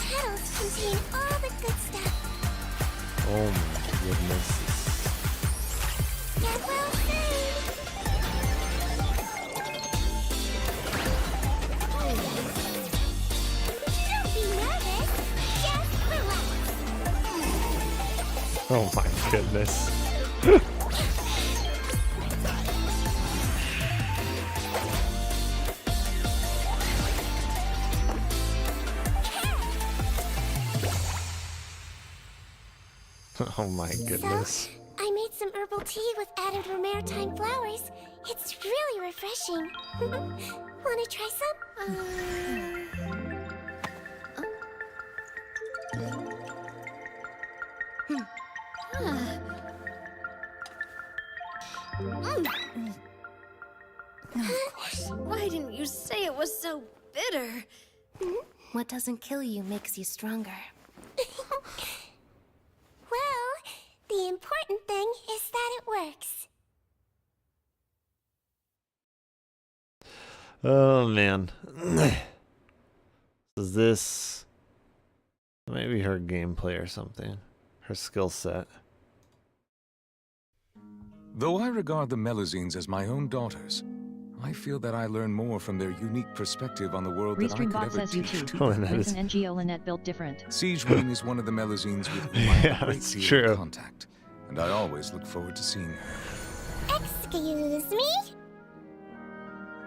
Petals contain all the good stuff. Oh my goodness. Get well soon. Don't be nervous. Just relax. Oh my goodness. Oh my goodness. So, I made some herbal tea with added maritime flowers. It's really refreshing. Wanna try some? Why didn't you say it was so bitter? What doesn't kill you makes you stronger. Well, the important thing is that it works. Oh man. Is this maybe her gameplay or something? Her skill set. Though I regard the Melazines as my own daughters, I feel that I learn more from their unique perspective on the world than I could Restreambot ever says teach YouTube. to them. Wins an NGO, Lynette built different. Siegewing is one of the Melazines with whom I have a great it's deal true. of contact, and I always look forward to seeing her. Excuse me?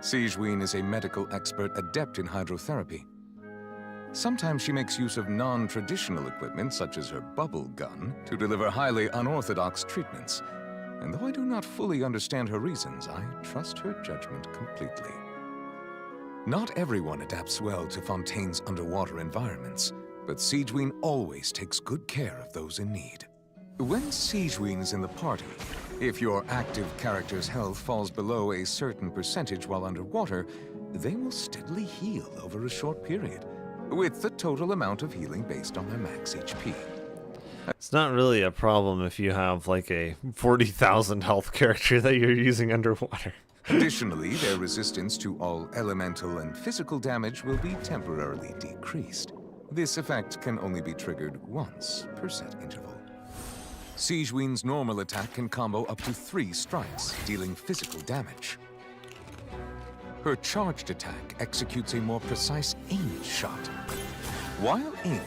Siegeween is a medical expert adept in hydrotherapy. Sometimes she makes use of non-traditional equipment, such as her bubble gun, to deliver highly unorthodox treatments. And though I do not fully understand her reasons, I trust her judgment completely. Not everyone adapts well to Fontaine's underwater environments, but Siegeween always takes good care of those in need. When Siegeween is in the party, if your active character's health falls below a certain percentage while underwater, they will steadily heal over a short period, with the total amount of healing based on their max HP. It's not really a problem if you have like a 40,000 health character that you're using underwater. Additionally, their resistance to all elemental and physical damage will be temporarily decreased. This effect can only be triggered once per set interval. Siegeween's normal attack can combo up to 3 strikes, dealing physical damage. Her charged attack executes a more precise aimed shot. While aiming,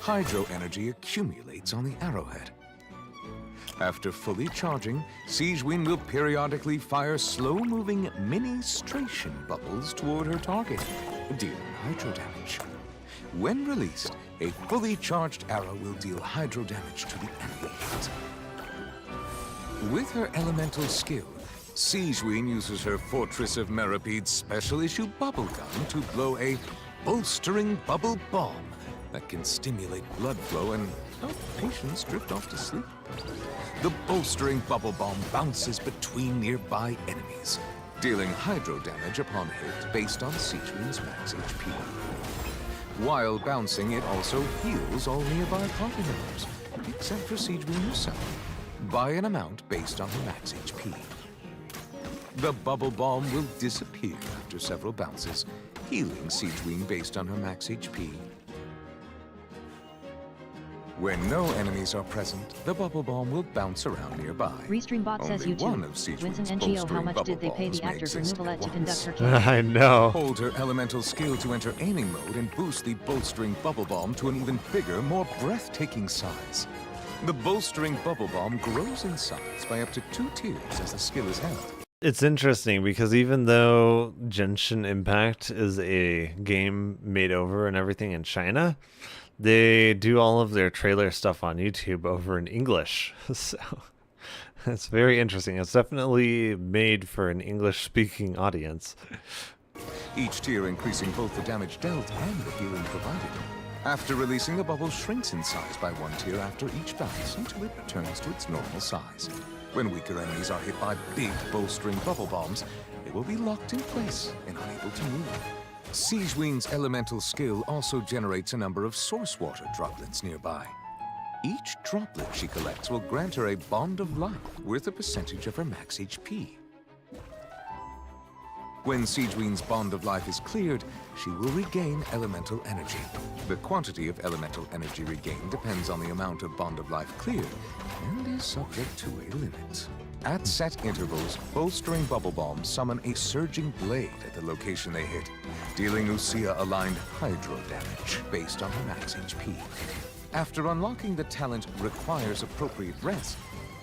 hydro energy accumulates on the arrowhead. After fully charging, Siegeween will periodically fire slow-moving ministration bubbles toward her target, dealing hydro damage. When released, a fully charged arrow will deal hydro damage to the enemy. With her elemental skill, Sigewinne uses her Fortress of Merapede's special issue bubble gun to blow a bolstering bubble bomb that can stimulate blood flow and help patients drift off to sleep. The bolstering bubble bomb bounces between nearby enemies, dealing hydro damage upon hit based on Sigewinne's max HP. While bouncing, it also heals all nearby party members, except for Sigewinne herself, by an amount based on her max HP. The bubble bomb will disappear after several bounces, healing Sigewinne based on her max HP. When no enemies are present, the bubble bomb will bounce around nearby. Restreambot says Only one YouTube. of Sigewinne's Winston NGO, how bolstering much did they bubble pay the bombs may actor for exist Nouvellette at to conduct once. her campaign? I know. Hold her elemental skill to enter aiming mode and boost the bolstering bubble bomb to an even bigger, more breathtaking size. The bolstering bubble bomb grows in size by up to 2 tiers as the skill is held. It's interesting because even though Genshin Impact is a game made over and everything in China, they do all of their trailer stuff on YouTube over in English. So it's very interesting. It's definitely made for an English-speaking audience. Each tier increasing both the damage dealt and the healing provided. After releasing, the bubble shrinks in size by 1 tier after each bounce until it returns to its normal size. When weaker enemies are hit by big bolstering bubble bombs, they will be locked in place and unable to move. Sigewinne's elemental skill also generates a number of source water droplets nearby. Each droplet she collects will grant her a bond of life worth a percentage of her max HP. When Sigewinne's bond of life is cleared, she will regain elemental energy. The quantity of elemental energy regained depends on the amount of bond of life cleared and is subject to a limit. At set intervals, bolstering bubble bombs summon a surging blade at the location they hit, dealing Usia-aligned hydro damage based on her max HP. After unlocking the talent requires appropriate rest,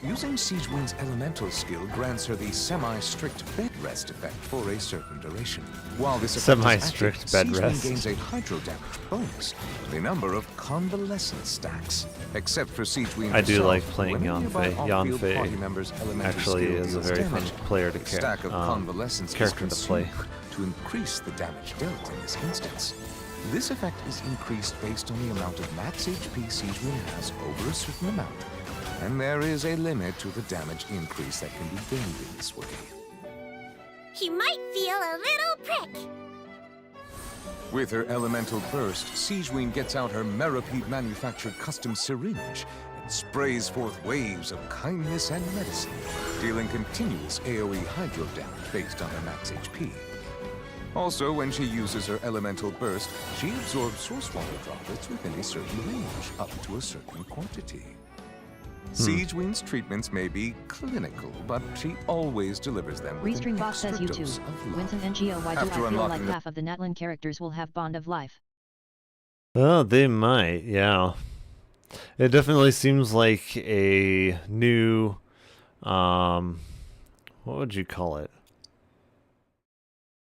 using Sigewinne's elemental skill grants her the semi-strict bed rest effect for a certain duration. While this effect Semi-strict is bed active, rest. Sigewinne gains a hydro damage bonus to the number of convalescent stacks. Except for Sigewinne I do herself, like playing when nearby Yanfei. off-field party members' Yanfei elemental actually skill is a deals very fun damage, player to a stack of convalescence is character to play. consumed to increase the damage dealt in this instance. This effect is increased based on the amount of max HP Sigewinne has over a certain amount, and there is a limit to the damage increase that can be gained in this way. He might feel a little prick. With her elemental burst, Sigewinne gets out her Merapede-manufactured custom syringe and sprays forth waves of kindness and medicine, dealing continuous AoE hydro damage based on her max HP. Also, when she uses her elemental burst, she absorbs source water droplets within a certain range, up to a certain quantity. Sigewinne's treatments may be clinical, but she always delivers them with an Restreambot extra says dose YouTube. of love. Winston NGO, why do After I feel like unlocking the- half of the Natlan characters will have Bond of Life? Oh, they might, yeah. It definitely seems like a new, what would you call it?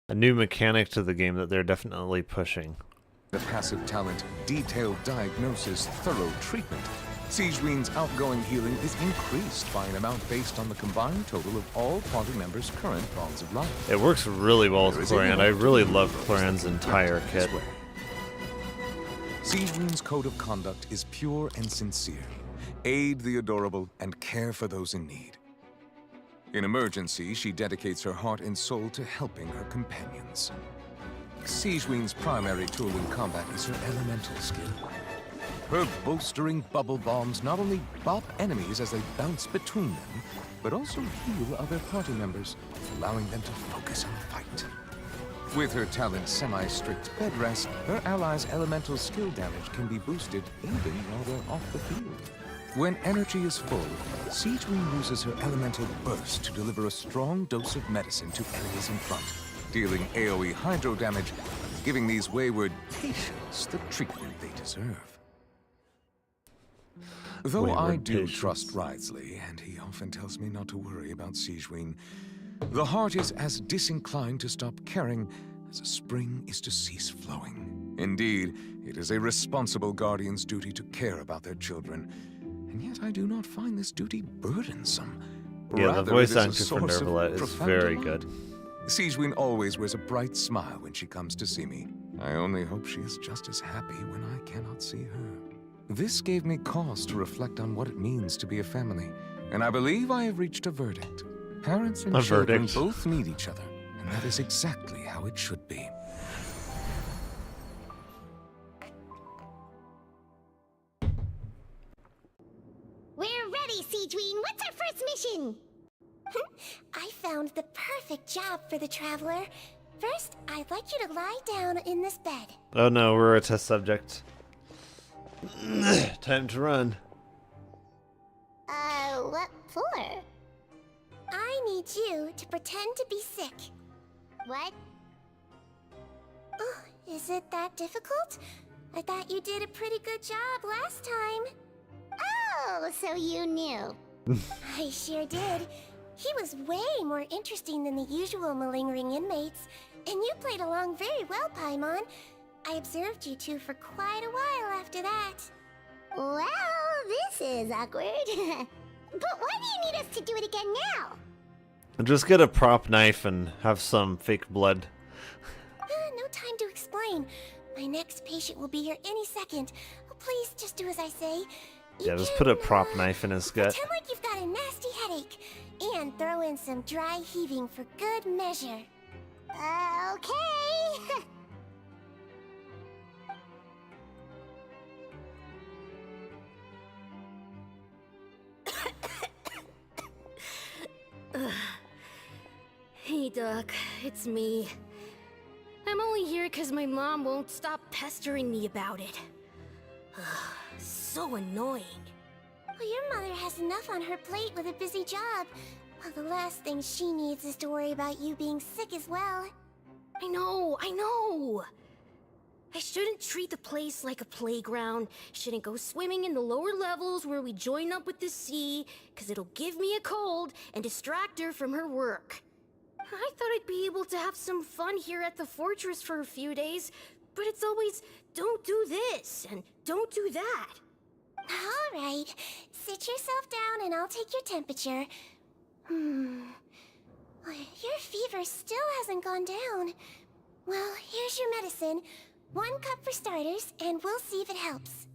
A new mechanic to the game that they're definitely pushing. The passive talent, detailed diagnosis, thorough treatment. Sigewinne's outgoing healing is increased by an amount based on the combined total of all party members' current bonds of life. It works really well with There is a Chlorian. I limit to really the love heroes Chlorian's that can entire grant kit. this way. Sigewinne's code of conduct is pure and sincere. Aid the adorable and care for those in need. In emergency, she dedicates her heart and soul to helping her companions. Sigewinne's primary tool in combat is her elemental skill. Her bolstering bubble bombs not only bop enemies as they bounce between them, but also heal other party members, allowing them to focus on the fight. With her talent semi-strict bed rest, her allies' elemental skill damage can be boosted even while they're off the field. When energy is full, Sigewinne uses her elemental burst to deliver a strong dose of medicine to enemies in front, dealing AoE hydro damage, giving these wayward patients the treatment they deserve. Though I Wayward do patience. trust Wriothesley, and he often tells me not to worry about Sigewinne, the heart is as disinclined to stop caring as a spring is to cease flowing. Indeed, it is a responsible guardian's duty to care about their children, and yet I do not find this duty burdensome, Yeah, the Rather, voice it is a acting for source of Nervala is profound very delight. good. Sigewinne always wears a bright smile when she comes to see me. I only hope she is just as happy when I cannot see her. This gave me cause to reflect on what it means to be a family, and I believe I have reached a verdict. Parents and A children verdict. both need each other, and that is exactly how it should be. We're ready, Sigewinne. What's our first mission? I found the perfect job for the Traveler. First, I'd like you to lie down in this bed. Oh no, we're a test subject. Time to run. What for? I need you to pretend to be sick. What? Oh, is it that difficult? I thought you did a pretty good job last time. Oh, so you knew. I sure did. He was way more interesting than the usual malingering inmates, and you played along very well, Paimon. I observed you two for quite a while after that. Well, this is awkward. But why do you need us to do it again now? Just get a prop knife and have some fake blood. No time to explain. My next patient will be here any second. Oh, please, just do as I say. Yeah, just put a prop knife in his gut. Pretend like you've got a nasty headache. And throw in some dry heaving for good measure. Okay. Hey, Doc. It's me. I'm only here because my mom won't stop pestering me about it. So annoying. Well, your mother has enough on her plate with a busy job. Well, the last thing she needs is to worry about you being sick as well. I know. I shouldn't treat the place like a playground. Shouldn't go swimming in the lower levels where we join up with the sea, because it'll give me a cold and distract her from her work. I thought I'd be able to have some fun here at the fortress for a few days, but it's always, don't do this and don't do that. All right. Sit yourself down and I'll take your temperature. Your fever still hasn't gone down. Well, here's your medicine. 1 cup for starters, and we'll see if it helps.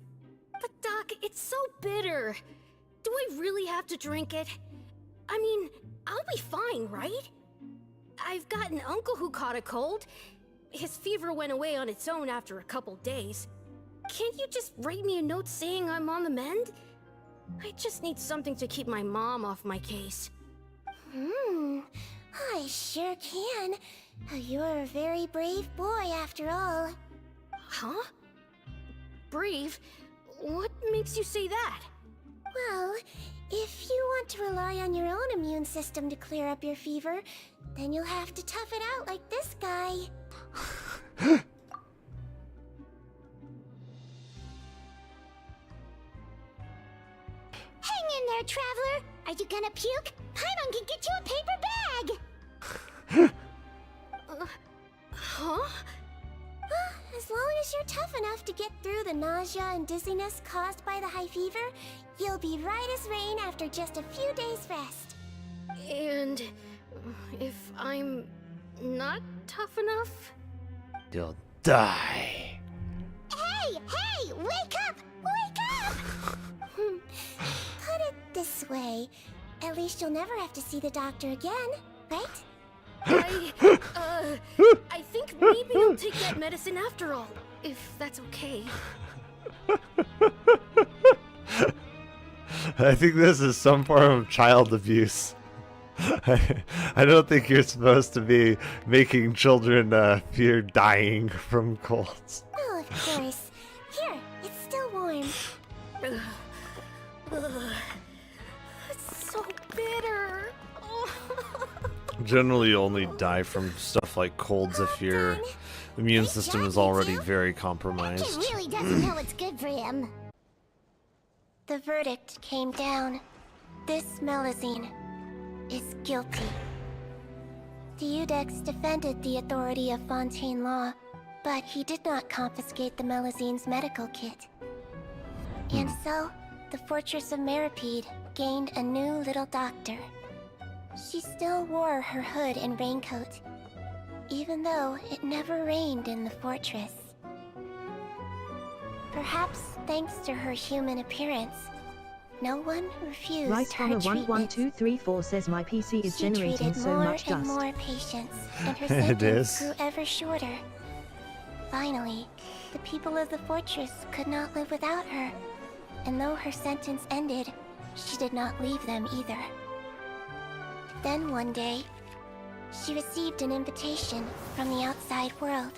But Doc, it's so bitter. Do I really have to drink it? I mean, I'll be fine, right? I've got an uncle who caught a cold. His fever went away on its own after a couple days. Can't you just write me a note saying I'm on the mend? I just need something to keep my mom off my case. I sure can. You're a very brave boy after all. Huh? Brave? What makes you say that? Well, if you want to rely on your own immune system to clear up your fever, then you'll have to tough it out like this guy. Hang in there, Traveler! Are you gonna puke? Paimon can get you a paper bag! Huh? As long as you're tough enough to get through the nausea and dizziness caused by the high fever, you'll be right as rain after just a few days' rest. And if I'm not tough enough? You'll die. Hey! Wake up! Wake up! Put it this way. At least you'll never have to see the doctor again, right? I think maybe I'll take that medicine after all, if that's okay. I think this is some form of child abuse. I don't think you're supposed to be making children fear dying from colds. Oh, of course. Here, it's still warm. It's so bitter. Generally, you only die from stuff like colds if your immune system is already very compromised. He really doesn't know what's good for him. The verdict came down. This Melazine is guilty. The Eudex defended the authority of Fontaine law, but he did not confiscate the Melazine's medical kit. And so, the Fortress of Meripede gained a new little doctor, She still wore her hood and raincoat, even though it never rained in the fortress. Perhaps thanks to her human appearance, no one refused Right her on a treatment. 11234 says my PC is She generating treated so more much and dust. more patients, and her It sentence is. grew ever shorter. Finally, the people of the fortress could not live without her, and though her sentence ended, she did not leave them either. Then one day, she received an invitation from the outside world.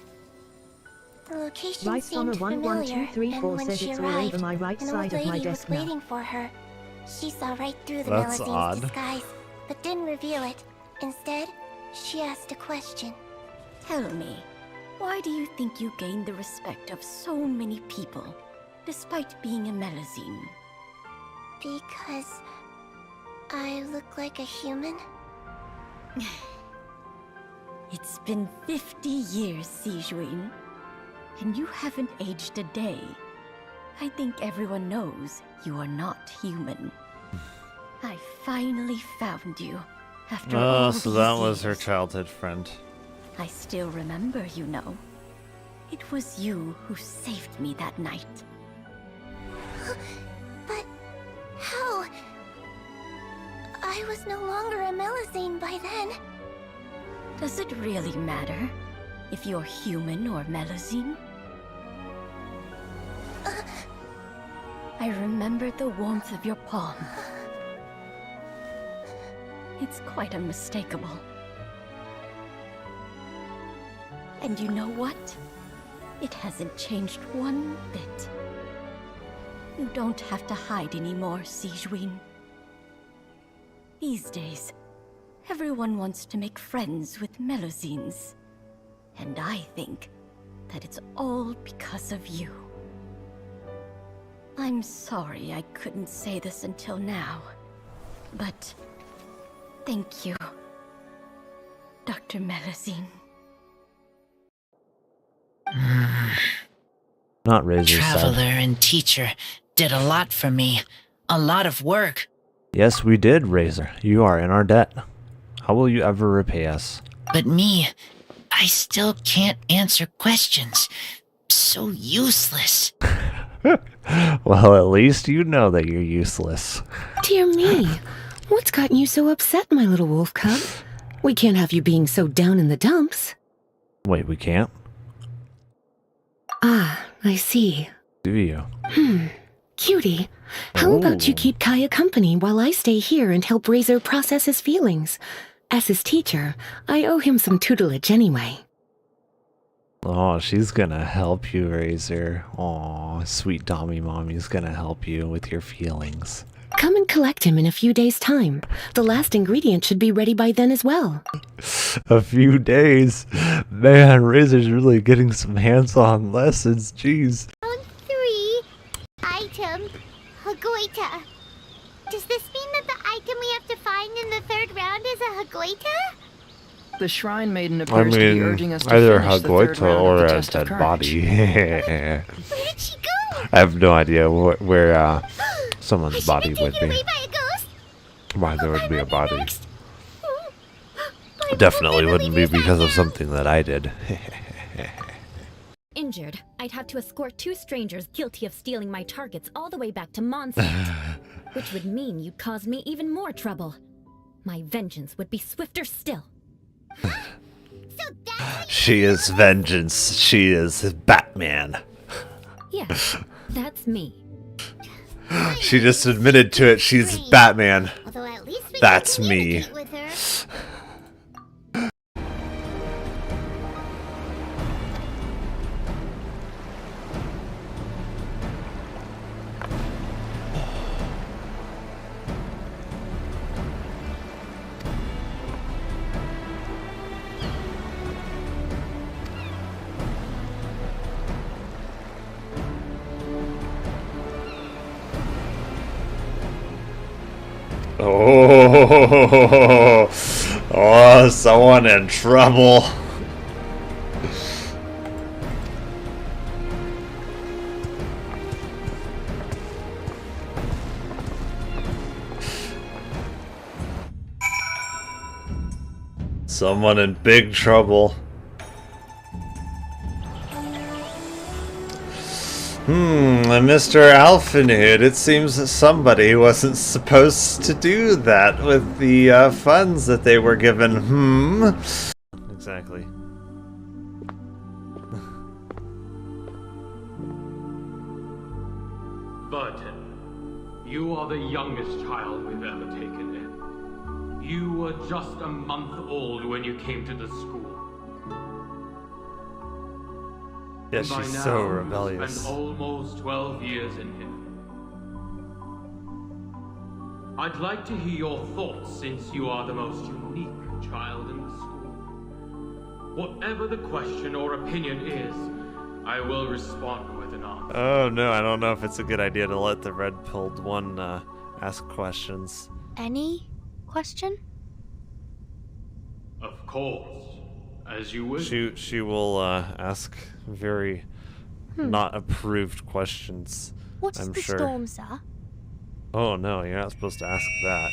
The location Right on a seemed familiar, 11234 and when says she it's all arrived, over my right an side old of my lady was desk now. waiting for her. She saw right through the That's Melusine's odd. disguise, but didn't reveal it. Instead, she asked a question. Tell me, why do you think you gained the respect of so many people, despite being a Melusine? Because I look like a human? It's been 50 years, Sijuin, and you haven't aged a day. I think everyone knows you are not human. I finally found you, after all Oh, so that these was her years. childhood friend. I still remember, you know. It was you who saved me that night. But how? I was no longer a Melusine by then. Does it really matter if you're human or Melusine? I remember the warmth of your palm. It's quite unmistakable. And you know what? It hasn't changed one bit. You don't have to hide anymore, Sijuin. These days, everyone wants to make friends with Melusines. And I think that it's all because of you. I'm sorry I couldn't say this until now, but thank you, Dr. Melusine. Not Razor's Traveler side. and teacher did a lot for me. A lot of work. Yes, we did, Razor. You are in our debt. How will you ever repay us? But me, I still can't answer questions. So useless. Well, at least you know that you're useless. Dear me, what's gotten you so upset, my little wolf cub? We can't have you being so down in the dumps. Wait, we can't? Ah, I see. Do you? Cutie, how about you keep Kaya company while I stay here and help Razor process his feelings? As his teacher, I owe him some tutelage anyway. Oh, she's gonna help you, Razor. Aw, sweet Dommy Mommy's gonna help you with your feelings. Come and collect him in a few days' time. The last ingredient should be ready by then as well. A few days? Man, Razor's really getting some hands-on lessons, jeez. Round 3. Item. Hagoita. Does this mean that the item we have to find in the 3rd round is a Hagoita? The Shrine Maiden I appears to be mean, urging us to either finish the 3rd Hagoita round or of the a test of dead courage. body. Where did she go? I have no idea where someone's body would be. Why there would be a body. Definitely wouldn't be because of something that I did. Injured, I'd have to escort 2 strangers guilty of stealing my targets all the way back to Mondstadt, which would mean you'd cause me even more trouble. My vengeance would be swifter still. She is vengeance. She is Batman. Yes, that's me. She just admitted to it. She's Batman. Although at least we That's can me. communicate with her. Oh, oh, someone in trouble. Someone in big trouble. Mr. Alphenhood, it seems that somebody wasn't supposed to do that with the funds that they were given. Exactly. Burton, you are the youngest child we've ever taken in. You were just a month old when you came to the school. Yeah, And by she's now, so you've rebellious. spent almost 12 years in here. I'd like to hear your thoughts since you are the most unique child in the school. Whatever the question or opinion is, I will respond with an answer. Oh no, I don't know if it's a good idea to let the red-pilled one ask questions. Any question? Of course, as you wish. She will ask very not approved questions. What's I'm the sure. storm, sir? Oh no, you're not supposed to ask that.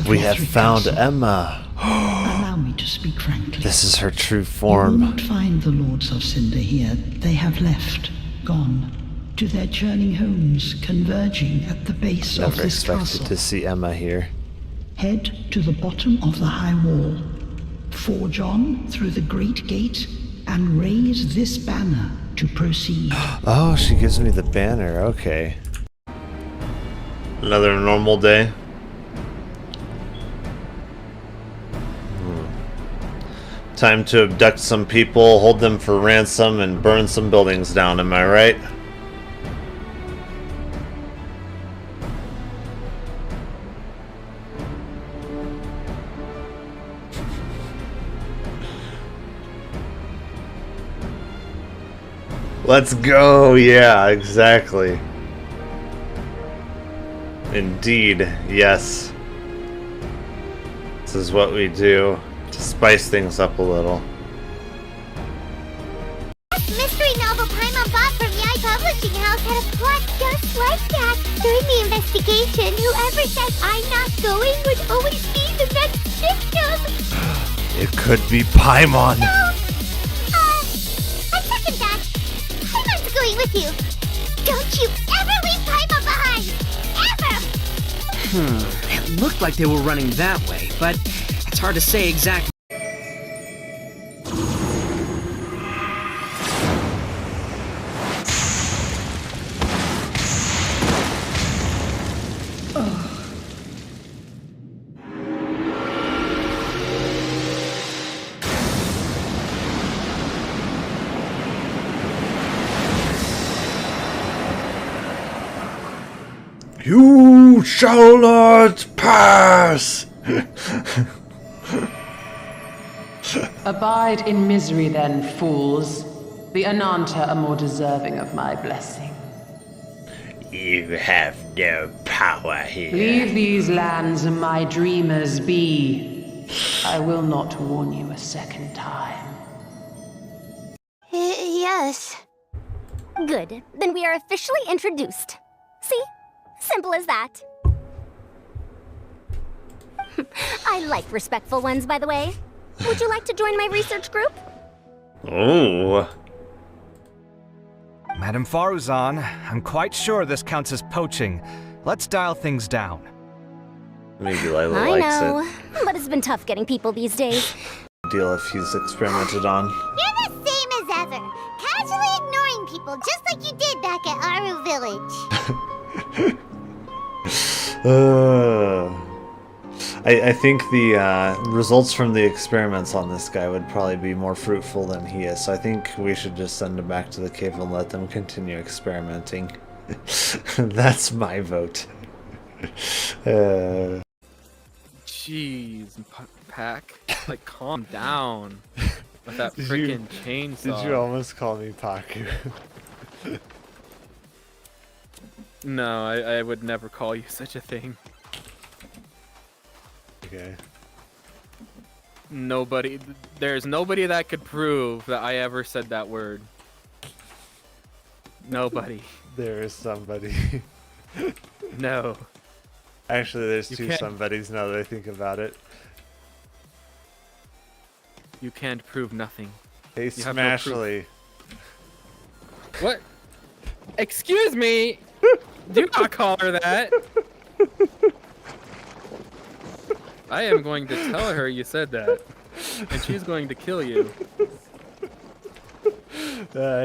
We have found Emma. Allow me to speak frankly. This is her true You will form. not find the Lords of Cinder here. They have left, gone, to their churning homes, converging at the base of Never this expected castle. to see Emma here. Head to the bottom of the high wall, forge on through the great gate, and raise this banner to proceed. Oh, she gives me the banner. Okay. Another normal day. Time to abduct some people, hold them for ransom, and burn some buildings down, am I right? Let's go! Yeah, exactly. Indeed, yes. This is what we do to spice things up a little. Mystery novel Paimon bought from Yai Publishing House had a plot just like that. During the investigation, whoever said I'm not going would always be the next victim. It could be Paimon. No! I second that. Paimon's going with you. Don't you ever leave Paimon behind! Ever! It looked like they were running that way, but it's hard to say exactly. You shall not pass! Abide in misery then, fools. The Ananta are more deserving of my blessing. You have no power here. Leave these lands and my dreamers be. I will not warn you a second time. Yes. Good. Then we are officially introduced. See? Simple as that. I like respectful ones, by the way. Would you like to join my research group? Oh. Madame Faruzan, I'm quite sure this counts as poaching. Let's dial things down. Maybe Lila I likes know, it. but it's been tough getting people these days. Deal if he's experimented on. You're the same as ever. Casually ignoring people just like you did back at Aru Village. I think the results from the experiments on this guy would probably be more fruitful than he is, so I think we should just send him back to the cave and let them continue experimenting. That's my vote. Jeez, Pack. Like, calm down with that Did freaking chainsaw. Did you almost call me Paku? No, I would never call you such a thing. Okay. There's nobody that could prove that I ever said that word. Nobody. There is somebody. No. Actually, there's You two can't- somebodies now that I think about it. You can't prove nothing. Hey, You have no proof. Smashly. What? Excuse me! Do not call her that! I am going to tell her you said that. And she's going to kill you.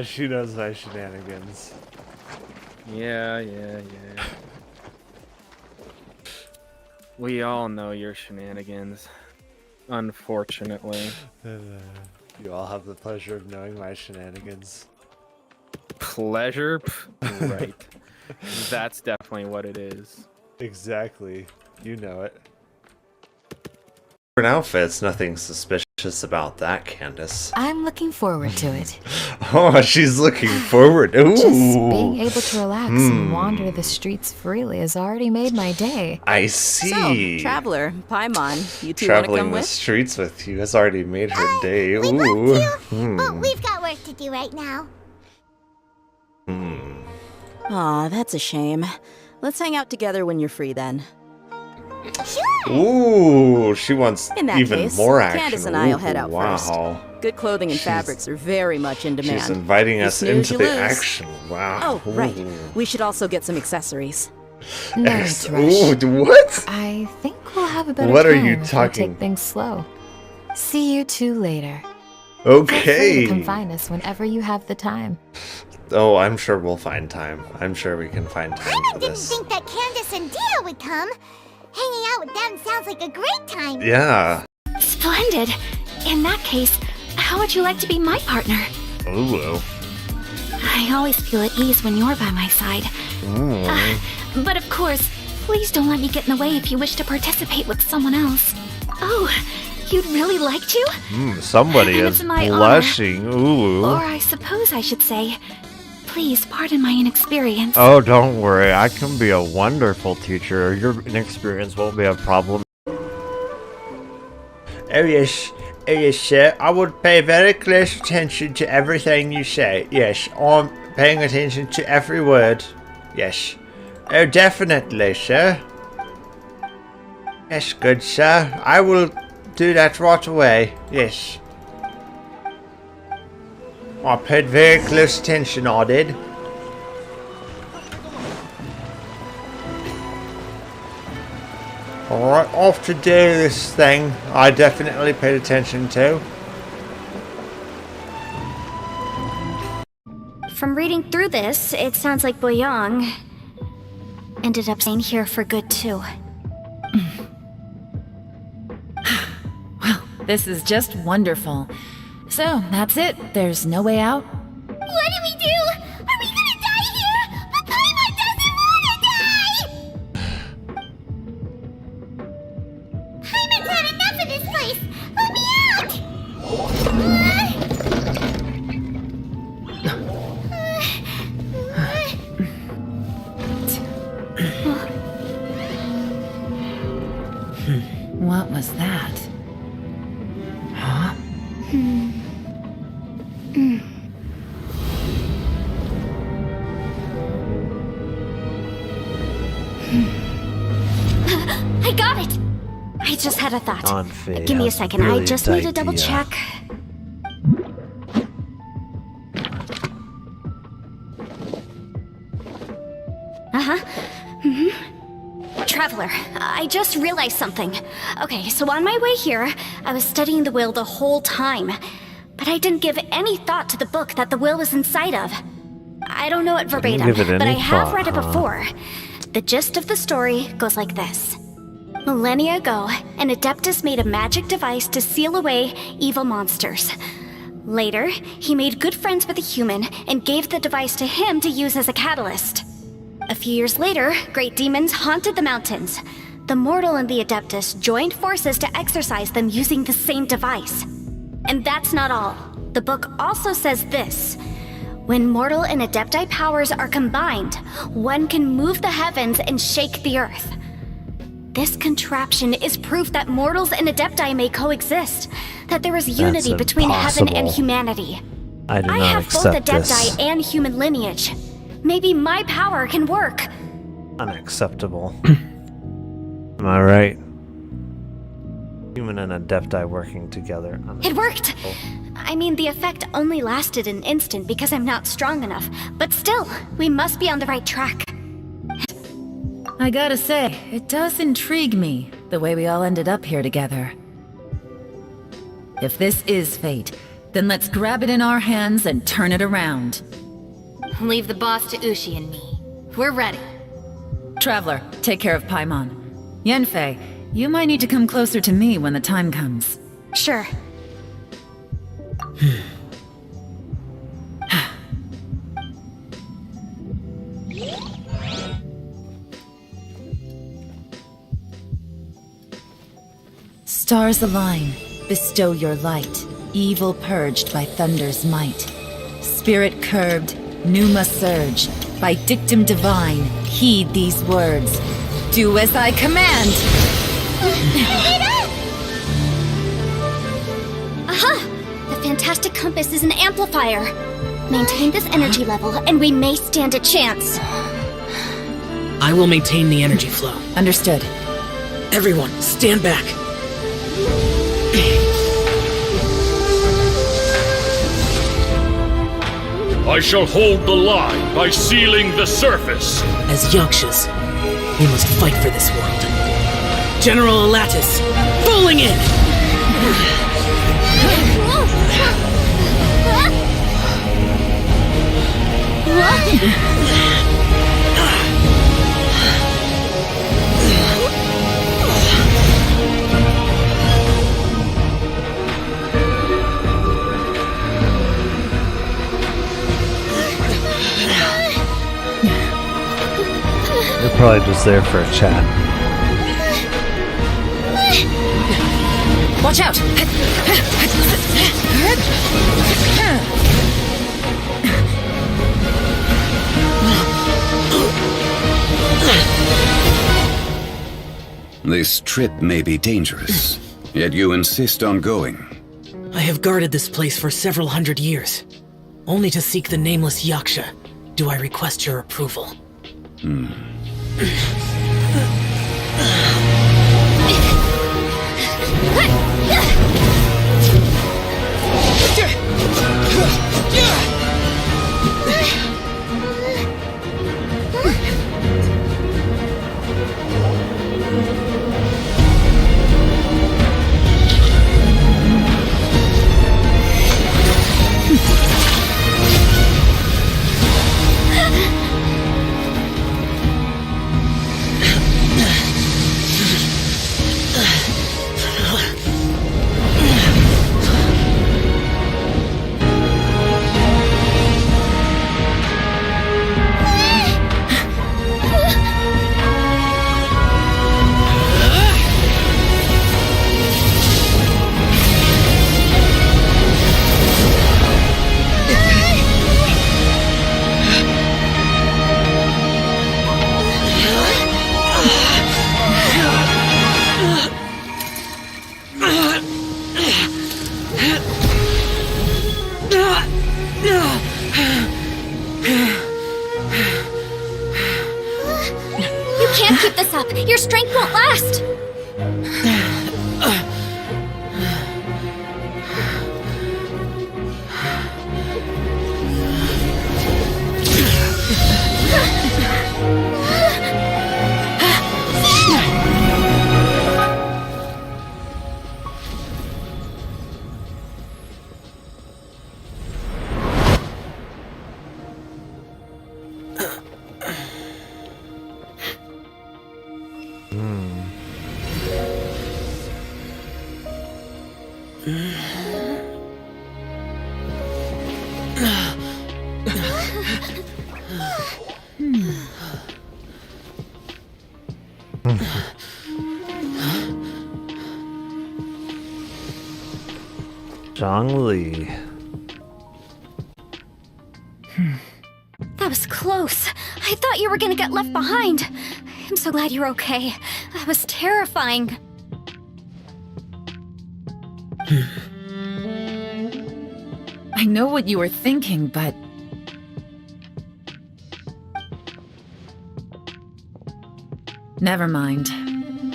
She knows my shenanigans. Yeah. We all know your shenanigans. Unfortunately. You all have the pleasure of knowing my shenanigans. Pleasure? Pff, right. That's definitely what it is. Exactly. You know it. For outfits, nothing suspicious about that, Candace. I'm looking forward to it. Oh, she's looking forward. Ooh. Just being able to relax and wander the streets freely has already made my day. I see. So, Traveler, Paimon, you two want to Traveling come the with? streets with you has already made her day. We'd Ooh. love to, but we've got work to do right now. Aw, that's a shame. Let's hang out together when you're free then. Ooh, she wants In that even case, more action. Candace and I'll head Ooh, out wow. first. Good clothing and fabrics are very much in demand. She's inviting You us snooze, into you the lose. action. Wow. Oh, right. Ooh. We should also get some accessories. No Ex- rush. Ooh, what? I think we'll have a better What are time you if we talking- take things slow. See you two later. Feel free Okay. to come find us whenever you have the time. Oh, I'm sure we'll find time. I'm sure we can find time for Didn't this. think that Candace and Dia would come. Hanging out with them sounds like a great time. Yeah. Splendid. In that case, how would you like to be my partner? Ooh. I always feel at ease when you're by my side. But of course, please don't let me get in the way if you wish to participate with someone else. Oh, you'd really like to? Somebody And is it's my honor. blushing. Ooh. Or I suppose I should say, please pardon my inexperience. Oh, don't worry. I can be a wonderful teacher. Your inexperience won't be a problem. Oh, yes, sir. I would pay very close attention to everything you say. Yes, I'm paying attention to every word. Yes. Oh, definitely, sir. Yes, good, sir. I will do that right away. Yes. I paid very close attention, I did. Alright, off to do this thing I definitely paid attention to. From reading through this, it sounds like Boyang ended up staying here for good too. This is just wonderful. So, that's it. There's no way out. What do we do? Are we gonna die here? But Paimon doesn't wanna die! Paimon's had enough of this place! Let me out! What was that? Huh? I got it! I just had a thought. Anfei Give me a has second, I brilliant just need to double idea. check. Traveler, I just realized something. Okay, so on my way here, I was studying the will the whole time. But I didn't give any thought to the book that the will was inside of. I don't know it verbatim, give it but I any have thought, read it huh? before. The gist of the story goes like this. Millennia ago, an Adeptus made a magic device to seal away evil monsters. Later, he made good friends with a human and gave the device to him to use as a catalyst. A few years later, great demons haunted the mountains. The mortal and the Adeptus joined forces to exorcise them using the same device. And that's not all. The book also says this. When mortal and Adepti powers are combined, one can move the heavens and shake the earth. This contraption is proof that mortals and Adepti may coexist, that there is unity between heaven and impossible. humanity. I do I not have both accept Adepti this. and human lineage. Maybe my power can work. Unacceptable. Am I right? Human and a deaf die working together. It worked! I mean, the effect only lasted an instant because I'm not strong enough. But still, we must be on the right track. I gotta say, it does intrigue me, the way we all ended up here together. If this is fate, then let's grab it in our hands and turn it around. Leave the boss to Ushi and me. We're ready. Traveler, take care of Paimon. Yanfei, you might need to come closer to me when the time comes. Sure. Stars align, bestow your light, evil purged by thunder's might. Spirit curbed, pneuma surge, by dictum divine, heed these words. Do as I command! Aha! The fantastic compass is an amplifier. Maintain this energy level, and we may stand a chance. I will maintain the energy flow. Understood. Everyone, stand back. I shall hold the line by sealing the surface. As Yakshas, we must fight for this world. General Alatus, falling in! They're probably just there for a chat. Watch out! This trip may be dangerous, yet you insist on going. I have guarded this place for several hundred years. Only to seek the nameless Yaksha do I request your approval. You can't keep this up. Your strength won't last. Zhongli. That was close. I thought you were gonna get left behind. I'm so glad you're okay. That was terrifying. I know what you were thinking, but... Never mind.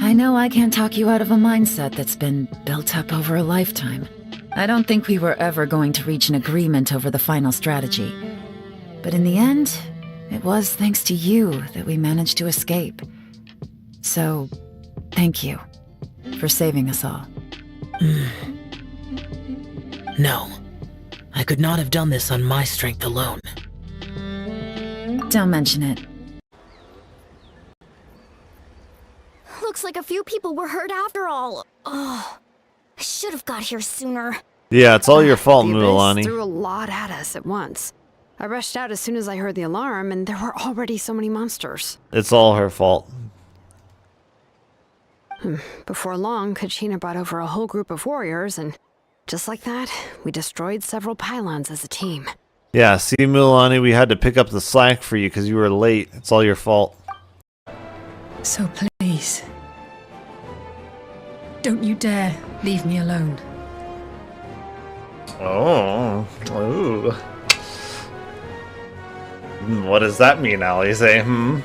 I know I can't talk you out of a mindset that's been built up over a lifetime. I don't think we were ever going to reach an agreement over the final strategy. But in the end, it was thanks to you that we managed to escape. So, thank you for saving us all. No. I could not have done this on my strength alone. Don't mention it. Looks like a few people were hurt after all. Oh, I should have got here sooner. Yeah, it's all your fault, The abyss Mulan. threw a lot at us at once. I rushed out as soon as I heard the alarm, and there were already so many monsters. It's all her fault. Before long, Kachina brought over a whole group of warriors, and just like that, we destroyed several pylons as a team. Yeah, see, Mulani, we had to pick up the slack for you because you were late. It's all your fault. So please, don't you dare leave me alone. Oh, ooh. What does that mean, Alize?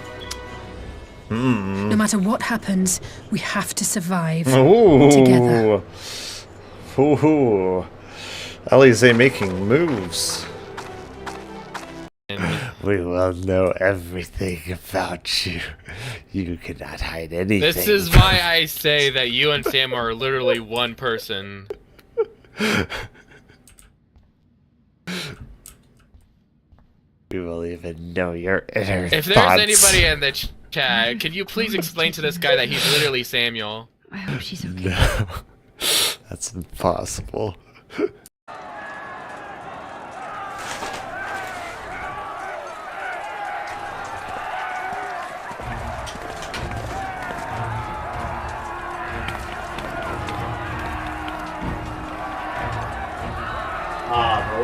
No matter what happens, we have to survive Ooh. together. Ooh. Alize making moves. We will know everything about you. You cannot hide anything. This is why I say that you and Sam are literally one person. We will even know your inner If there's thoughts. anybody in the chat, could you please explain to this guy that he's literally Samuel? I hope she's okay. No. That's impossible. The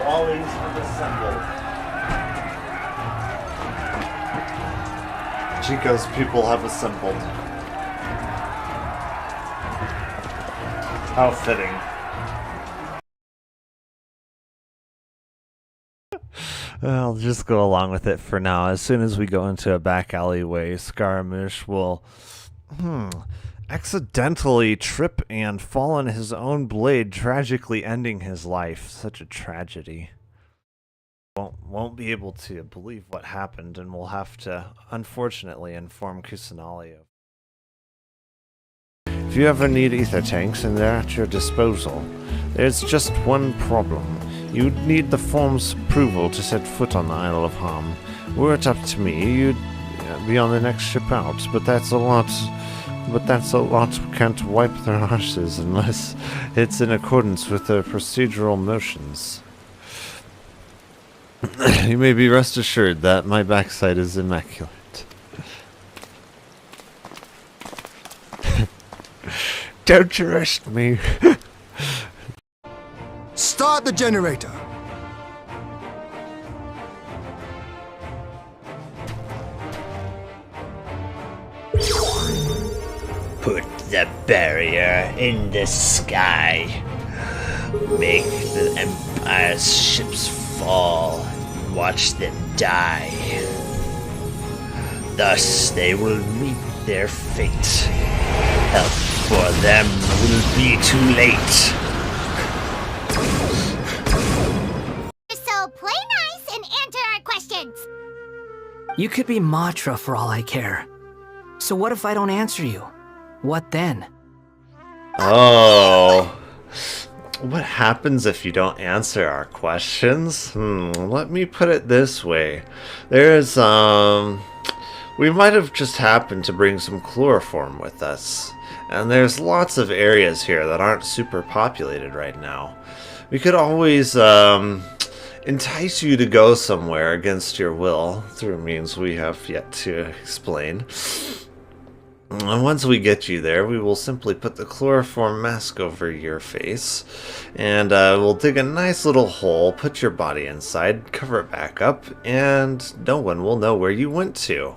Wallies have assembled. Chico's people have assembled. How fitting. I'll just go along with it for now. As soon as we go into a back alleyway, Scaramouche will accidentally trip and fall on his own blade, tragically ending his life. Such a tragedy. Won't be able to believe what happened, and we'll have to, unfortunately, inform Kusanali of. If you ever need ether tanks, and they're at your disposal, there's just one problem. You'd need the form's approval to set foot on the Isle of Harm. Were it up to me, you'd be on the next ship out, but that's a lot. Can't wipe their arses unless it's in accordance with their procedural motions. You may be rest assured that my backside is immaculate. Don't arrest me. Start the generator. Put the barrier in the sky. Make the Empire's ships fall. Watch them die. Thus they will meet their fate. Help for them will be too late. So play nice and answer our questions. You could be Matra for all I care. So what if I don't answer you? What then? Oh. What happens if you don't answer our questions? Let me put it this way. There's, we might have just happened to bring some chloroform with us. And there's lots of areas here that aren't super populated right now. We could always, entice you to go somewhere against your will through means we have yet to explain. And once we get you there, we will simply put the chloroform mask over your face, and we'll dig a nice little hole, put your body inside, cover it back up, and no one will know where you went to.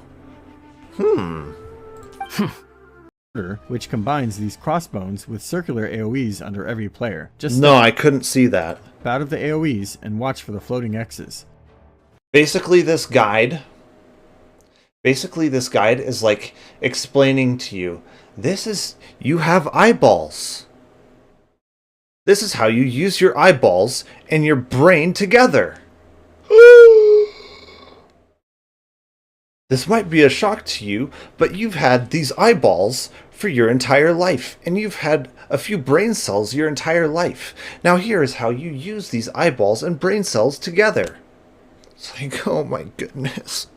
Which combines these crossbones with circular AoEs under every player. Just no, I couldn't see that. Out of the AoEs and watch for the floating X's. Basically, this guide Basically, this guide is like explaining to you, you have eyeballs. This is how you use your eyeballs and your brain together. This might be a shock to you, but you've had these eyeballs for your entire life, and you've had a few brain cells your entire life. Now here is how you use these eyeballs and brain cells together. It's like, oh my goodness.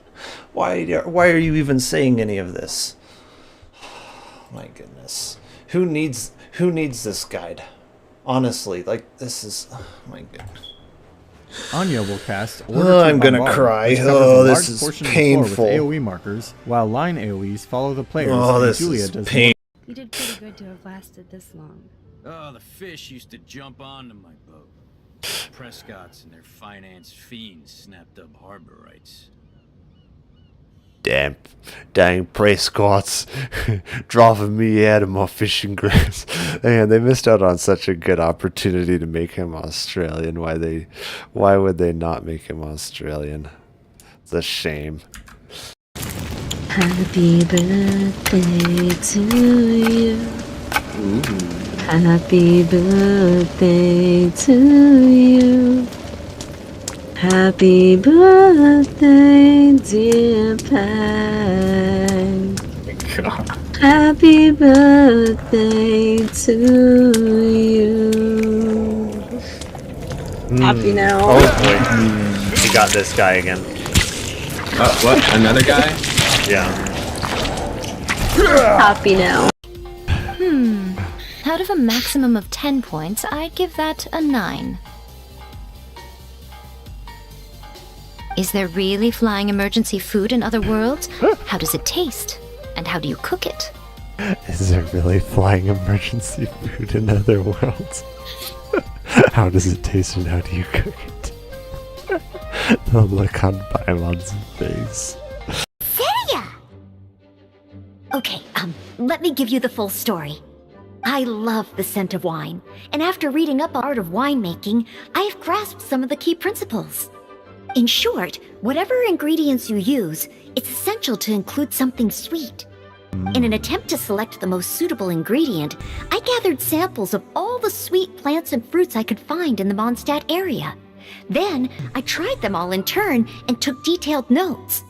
Why are you even saying any of this? My goodness. Who needs this guide? Honestly, like, this is, oh my goodness. Anya will cast I'm gonna cry. This is painful. With AoE markers, while line AoEs follow the players. This Julia is does pain. You did pretty good to have lasted this long. Oh, the fish used to jump onto my boat. Prescott's and their finance fiends snapped up harbor rights. Dang Prescott's driving me out of my fishing grounds. Man, they missed out on such a good opportunity to make him Australian. Why would they not make him Australian? It's a shame. Happy birthday to you. Ooh. Happy birthday to you. Happy birthday, dear Peg. Happy birthday to you. Happy now. Oh boy. He got this guy again. What? Another guy? Yeah. Happy now. Out of a maximum of 10 points, I'd give that a 9. Is there really flying emergency food in other worlds? How does it taste? And how do you cook it? Is there really flying emergency food in other worlds? How does it taste and how do you cook it? The look on Paimon's face. Okay, let me give you the full story. I love the scent of wine, and after reading up on art of winemaking, I've grasped some of the key principles. In short, whatever ingredients you use, it's essential to include something sweet. In an attempt to select the most suitable ingredient, I gathered samples of all the sweet plants and fruits I could find in the Mondstadt area. Then, I tried them all in turn and took detailed notes.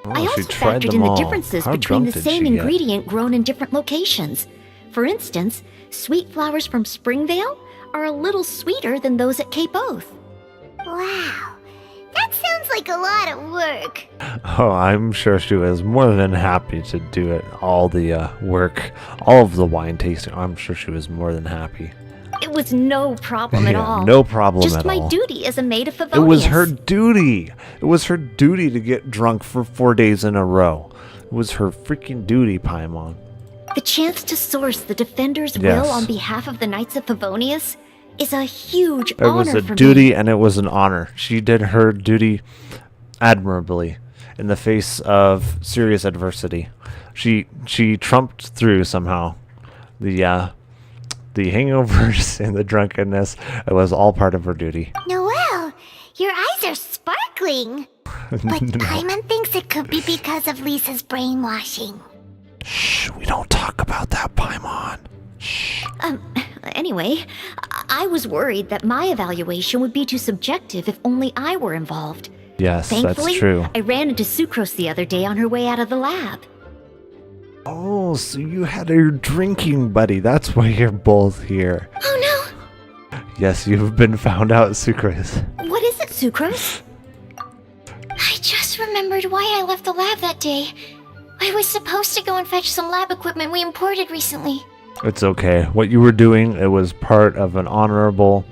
I also factored in the differences between the same ingredient grown in different locations. For instance, sweet flowers from Springvale are a little sweeter than those at Cape Oath. Wow, that sounds like a lot of work. Oh, I'm sure she was more than happy to do it. All the work, all of the wine tasting. I'm sure she was more than happy. It was no problem at all. No problem Just at all. my duty as a maid of Favonius. It was her duty. It was her duty to get drunk for 4 days in a row. It was her freaking duty, Paimon. The chance to source the Defender's will on behalf of the Knights of Favonius is a huge honor for me. It was a duty and it was an honor. She did her duty admirably in the face of serious adversity. She trumped through somehow. The hangovers and the drunkenness, it was all part of her duty. Noelle, your eyes are sparkling. But Paimon thinks it could be because of Lisa's brainwashing. Shh, we don't talk about that, Paimon. Shh. Anyway, I was worried that my evaluation would be too subjective if only I were involved. Yes, Thankfully, that's true. I ran into Sucrose the other day on her way out of the lab. Oh, so you had your drinking buddy. That's why you're both here. Oh no! Yes, you've been found out, Sucrose. What is it, Sucrose? I just remembered why I left the lab that day. I was supposed to go and fetch some lab equipment we imported recently. It's okay. What you were doing, it was part of an honorable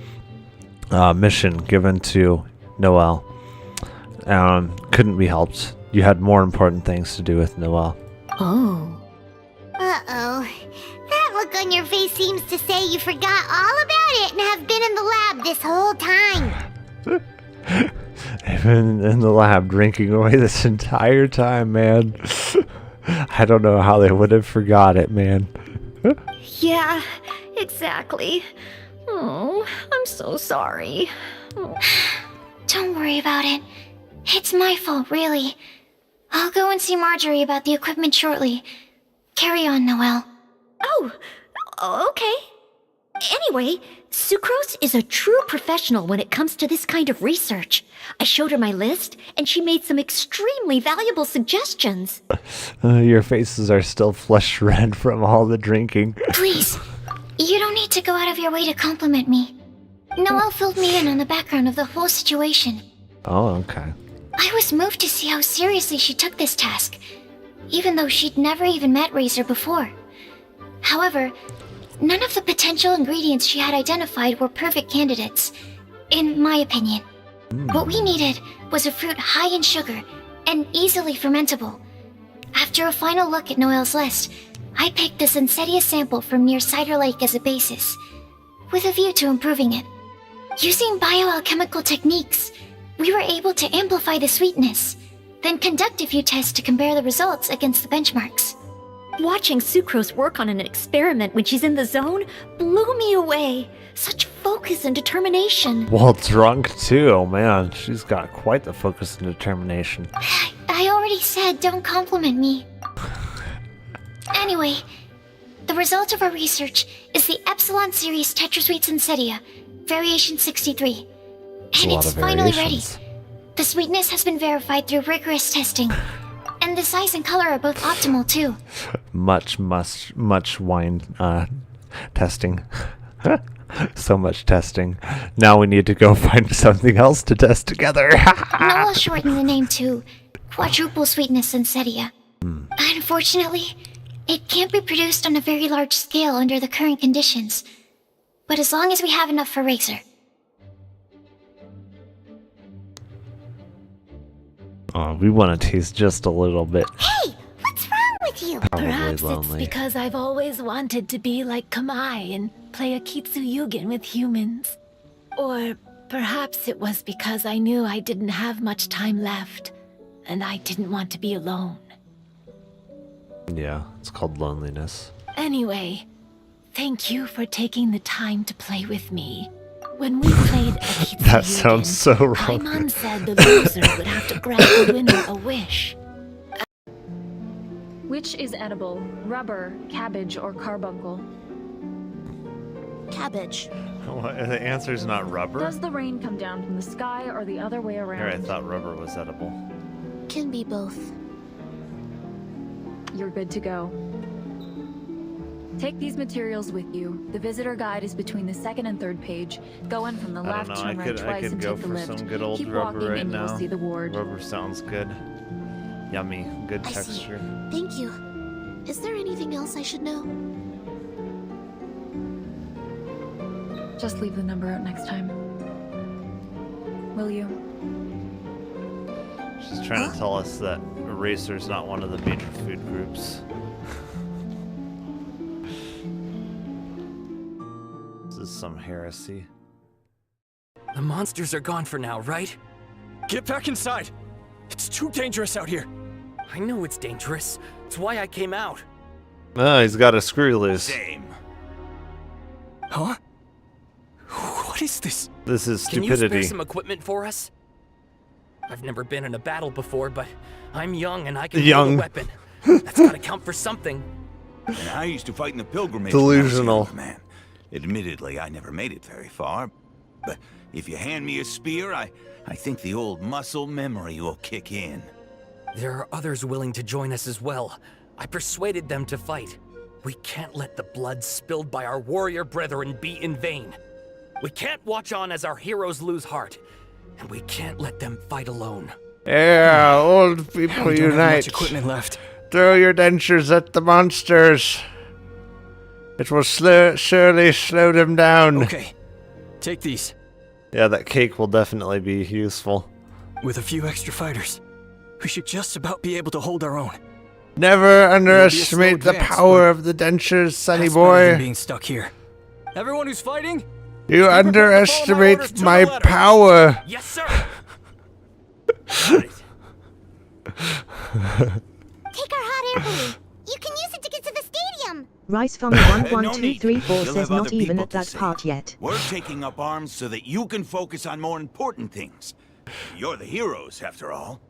mission given to Noelle. Couldn't be helped. You had more important things to do with Noelle. Oh. Uh-oh. That look on your face seems to say you forgot all about it and have been in the lab this whole time. I've been in the lab drinking away this entire time, man. I don't know how they would have forgot it, man. Yeah, exactly. Oh, I'm so sorry. Don't worry about it. It's my fault, really. I'll go and see Marjorie about the equipment shortly. Carry on, Noelle. Oh, okay. Anyway, Sucrose is a true professional when it comes to this kind of research. I showed her my list, and she made some extremely valuable suggestions. Your faces are still flush red from all the drinking. Please, you don't need to go out of your way to compliment me. Noelle filled me in on the background of the whole situation. Oh, okay. I was moved to see how seriously she took this task, even though she'd never even met Razor before. However, none of the potential ingredients she had identified were perfect candidates, in my opinion. What we needed was a fruit high in sugar and easily fermentable. After a final look at Noelle's list, I picked the Sensetia sample from near Cider Lake as a basis, with a view to improving it. Using bioalchemical techniques, we were able to amplify the sweetness, then conduct a few tests to compare the results against the benchmarks. Watching Sucrose work on an experiment when she's in the zone blew me away. Such focus and determination. Well, drunk too. Oh man, she's got quite the focus and determination. I already said don't compliment me. Anyway, the result of our research is the Epsilon Series Tetrasweet Sensetia, Variation 63. And it's finally ready. The sweetness has been verified through rigorous testing. And the size and color are both optimal too. Much wine testing. So much testing. Now we need to go find something else to test together. Noelle shortened the name to Quadruple Sweetness Sensetia. Unfortunately, it can't be produced on a very large scale under the current conditions. But as long as we have enough for Razor. Oh, we want to taste just a little bit. Hey, what's wrong with you? Probably Perhaps lonely. it's because I've always wanted to be like Kamai and play a Kitsuyugen with humans. Or perhaps it was because I knew I didn't have much time left, and I didn't want to be alone. Yeah, it's called loneliness. Anyway, thank you for taking the time to play with me. When we played a Kitsuyugen, That sounds so wrong. Paimon said the loser would have to grant the winner a wish. Which is edible? Rubber, cabbage, or carbuncle? Cabbage. The answer's not rubber? Does the rain come down from the sky or the other way around? Here, I thought rubber was edible. Can be both. You're good to go. Take these materials with you. The visitor guide is between the second and third page. Go in from the I left, don't know. turn right twice, and go take the for lift. some good old Keep rubber walking right and now. you'll see the ward. Rubber sounds good. Yummy. Good I see. texture. Thank you. Is there anything else I should know? Just leave the number out next time. Will you? She's trying to tell us that Eraser's not one of the major food groups. This is some heresy. The monsters are gone for now, right? Get back inside! It's too dangerous out here! I know it's dangerous. It's why I came out. Oh, he's got a screw loose. Same. Huh? What is this? This is Can you stupidity. spare some equipment for us? I've never been in a battle before, but I'm young and I can hold a weapon. That's gotta count for something. And I used to fight in the pilgrimage. Delusional. when I was a younger man. Admittedly, I never made it very far. But if you hand me a spear, I think the old muscle memory will kick in. There are others willing to join us as well. I persuaded them to fight. We can't let the blood spilled by our warrior brethren be in vain. We can't watch on as our heroes lose heart. And we can't let them fight alone. Yeah, old people We don't have unite. much equipment left. Throw your dentures at the monsters. It will surely slow them down. Okay, take these. Yeah, that cake will definitely be useful. With a few extra fighters, we should just about be able to hold our own. Never underestimate slow the advance, power of the dentures, sonny That's better than boy. being stuck here. Everyone who's fighting, You underestimate my power. Yes, sir. Take our hot air balloon. You can use it to get to the stadium. Rice Farmer No 11234 need. You'll says have not other even people at to that see. part yet. We're taking up arms so that you can focus on more important things. You're the heroes, after all.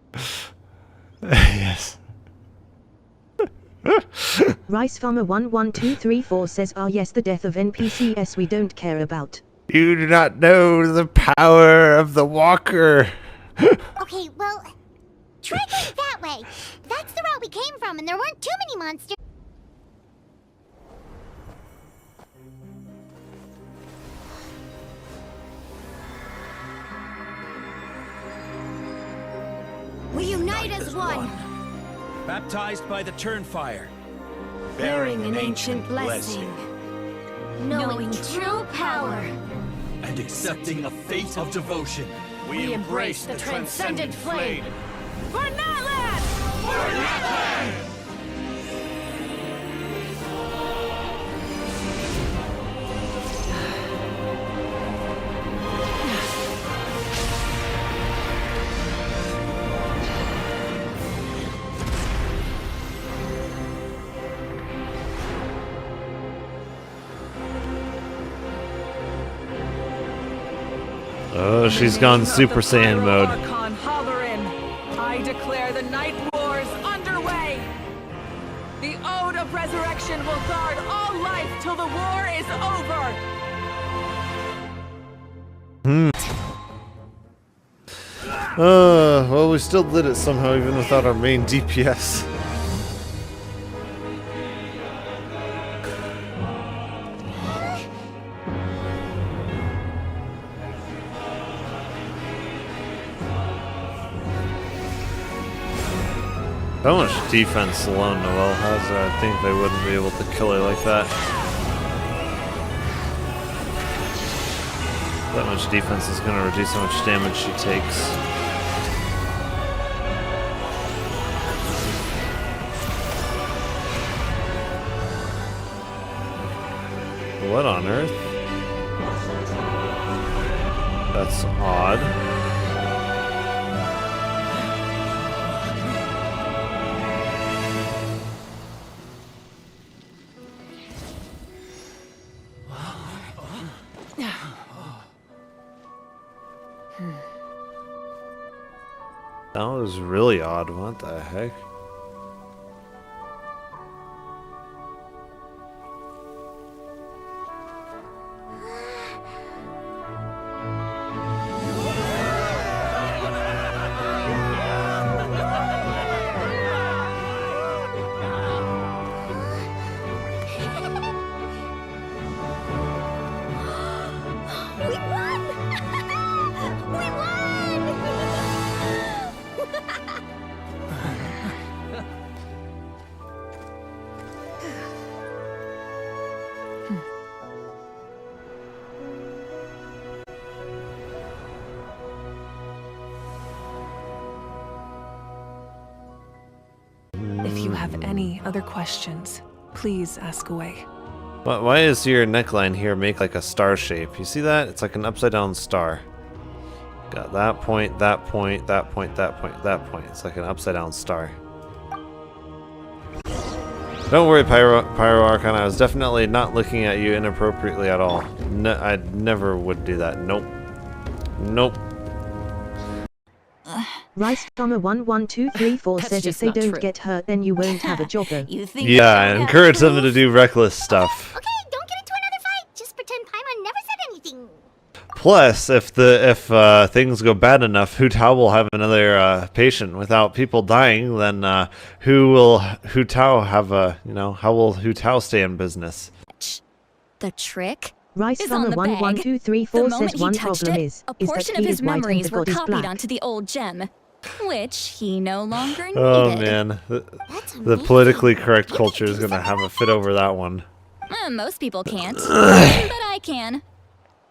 Yes. Rice Farmer 11234 says, "Ah, yes, the death of NPCs we don't care about." You do not know the power of the walker. Okay, well, try going that way. That's the route we came from, and there weren't too many monsters. We unite as one. Baptized by the Turnfire. Bearing an ancient blessing. Knowing true power. And accepting a fate of devotion. We embrace the transcendent flame. For Natlan! For Natlan! Oh, she's gone Super Saiyan mode. I declare the Night Wars underway. The Ode of Resurrection will guard all life till the war is over. Well, we still did it somehow, even without our main DPS. How much defense alone Noelle has? I think they wouldn't be able to kill her like that. That much defense is going to reduce how much damage she takes. What on earth? That's odd. That was really odd. What the heck? If you have any other questions, please ask away. Why is your neckline here make like a star shape? You see that? It's like an upside down star. Got that point, that point, that point, that point, that point. It's like an upside down star. Don't worry, Pyro Archon. I was definitely not looking at you inappropriately at all. No, I never would do that. Nope. Nope. Rice Farmer 11234 says, "If they don't get hurt, then you won't have a jobber." Yeah, I encourage them to do reckless stuff. Okay, don't get into another fight. Just pretend Paimon never said anything. Plus, if things go bad enough, Hu Tao will have another patient. Without people dying, then Hu Tao have a, how will Hu Tao stay in business? The trick? Rice is Farmer on the bag. 11234 The says moment one he touched problem it, is a that portion he of his is white and memories the were god is copied black. onto the old gem, which he no longer needed. Oh man, the politically correct culture is gonna have a fit over that one. Most people can't, but I can.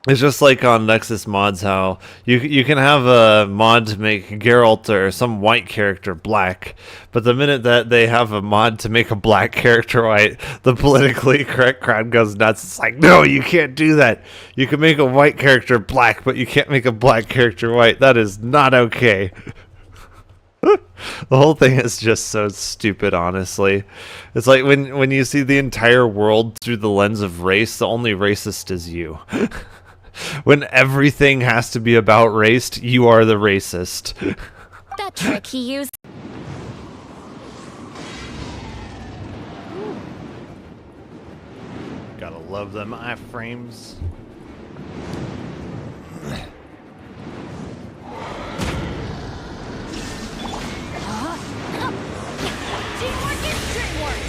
It's just like on Nexus mods, how you can have a mod to make Geralt or some white character black, but the minute that they have a mod to make a black character white, the politically correct crowd goes nuts. It's like, no, you can't do that. You can make a white character black, but you can't make a black character white. That is not okay. The whole thing is just so stupid, honestly. It's like when you see the entire world through the lens of race, the only racist is you. When everything has to be about race, you are the racist. That trick he used. Gotta love them iframes. Teamwork is dreamwork.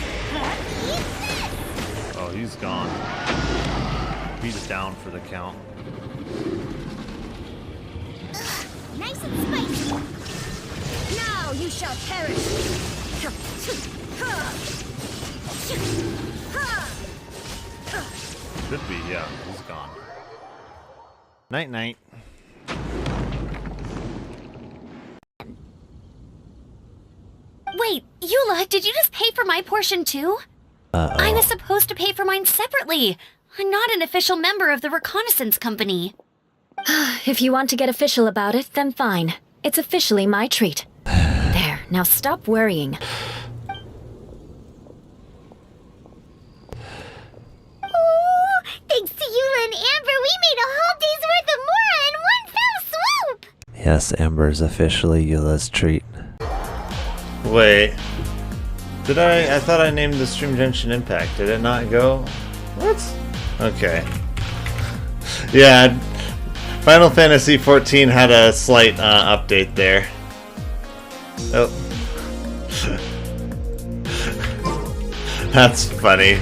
Oh, he's gone. He's down for the count. Nice and spicy. Now you shall perish. Should be, yeah. He's gone. Night night. Wait, Eula, did you just pay for my portion too? I was supposed to pay for mine separately. I'm not an official member of the reconnaissance company. If you want to get official about it, then fine. It's officially my treat. There, now stop worrying. Oh, thanks to Eula and Amber, we made a whole day's worth of Mora in one fell swoop! Yes, Amber's officially Eula's treat. Wait. Did I thought I named the stream Genshin Impact. Did it not go? What? Okay. Yeah, Final Fantasy XIV had a slight update there. Oh. That's funny.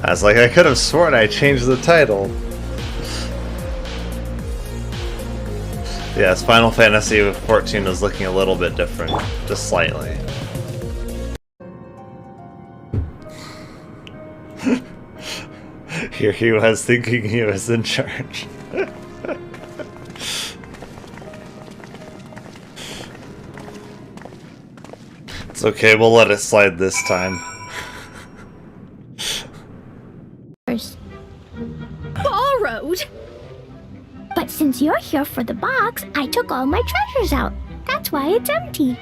I was like, I could have sworn I changed the title. Yes, Final Fantasy XIV is looking a little bit different. Just slightly. Here he was thinking he was in charge. It's okay, we'll let it slide this time. Borrowed? But since you're here for the box, I took all my treasures out. That's why it's empty.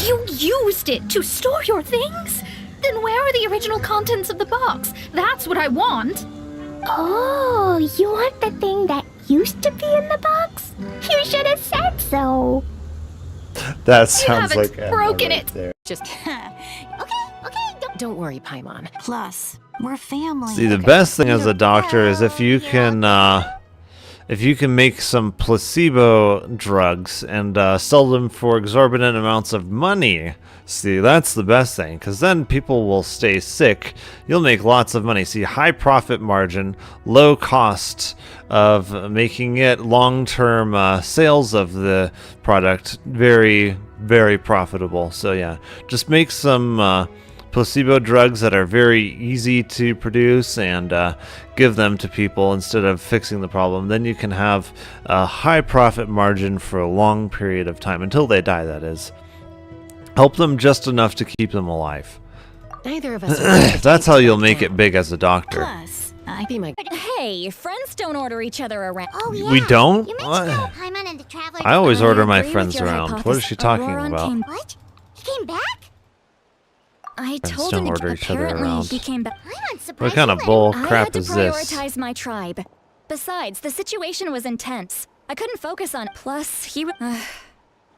You used it to store your things? Then where are the original contents of the box? That's what I want. Oh, you want the thing that used to be in the box? You should have said so. That sounds you haven't like broken right it. there. Just don't worry, Paimon. Plus, we're family. See, the best thing as a doctor is if you can make some placebo drugs and sell them for exorbitant amounts of money. See, that's the best thing, because then people will stay sick. You'll make lots of money. See, high profit margin, low cost of making it, long-term sales of the product, very, very profitable. So yeah, just make some placebo drugs that are very easy to produce and give them to people instead of fixing the problem. Then you can have a high profit margin for a long period of time, until they die, that is. Help them just enough to keep them alive. Neither of us. That's how you'll make it big as a doctor. Plus, I'd be my. Hey, friends don't order each other around. Oh, yeah. We don't? You What? mentioned Paimon and the Traveler. I always order my agree with friends your around. What is she talking about? What? He came back? I Friends told don't him order each other apparently around. he came back. Paimon, surprised What kind you of let bull I crap had to is this? prioritize my tribe. Besides, the situation was intense. I couldn't focus on. Plus, he.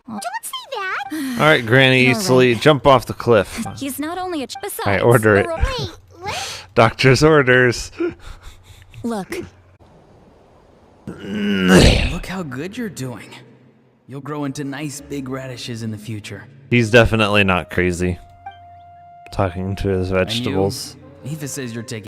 Don't say that! Alright, Granny You're Easley, jump off the cliff. He's not only a. Besides, I order it. Wait, what? Doctor's orders. Look. Look how good you're doing. You'll grow into nice big radishes in the future. He's definitely not crazy. Talking to his vegetables. Eva says you're taking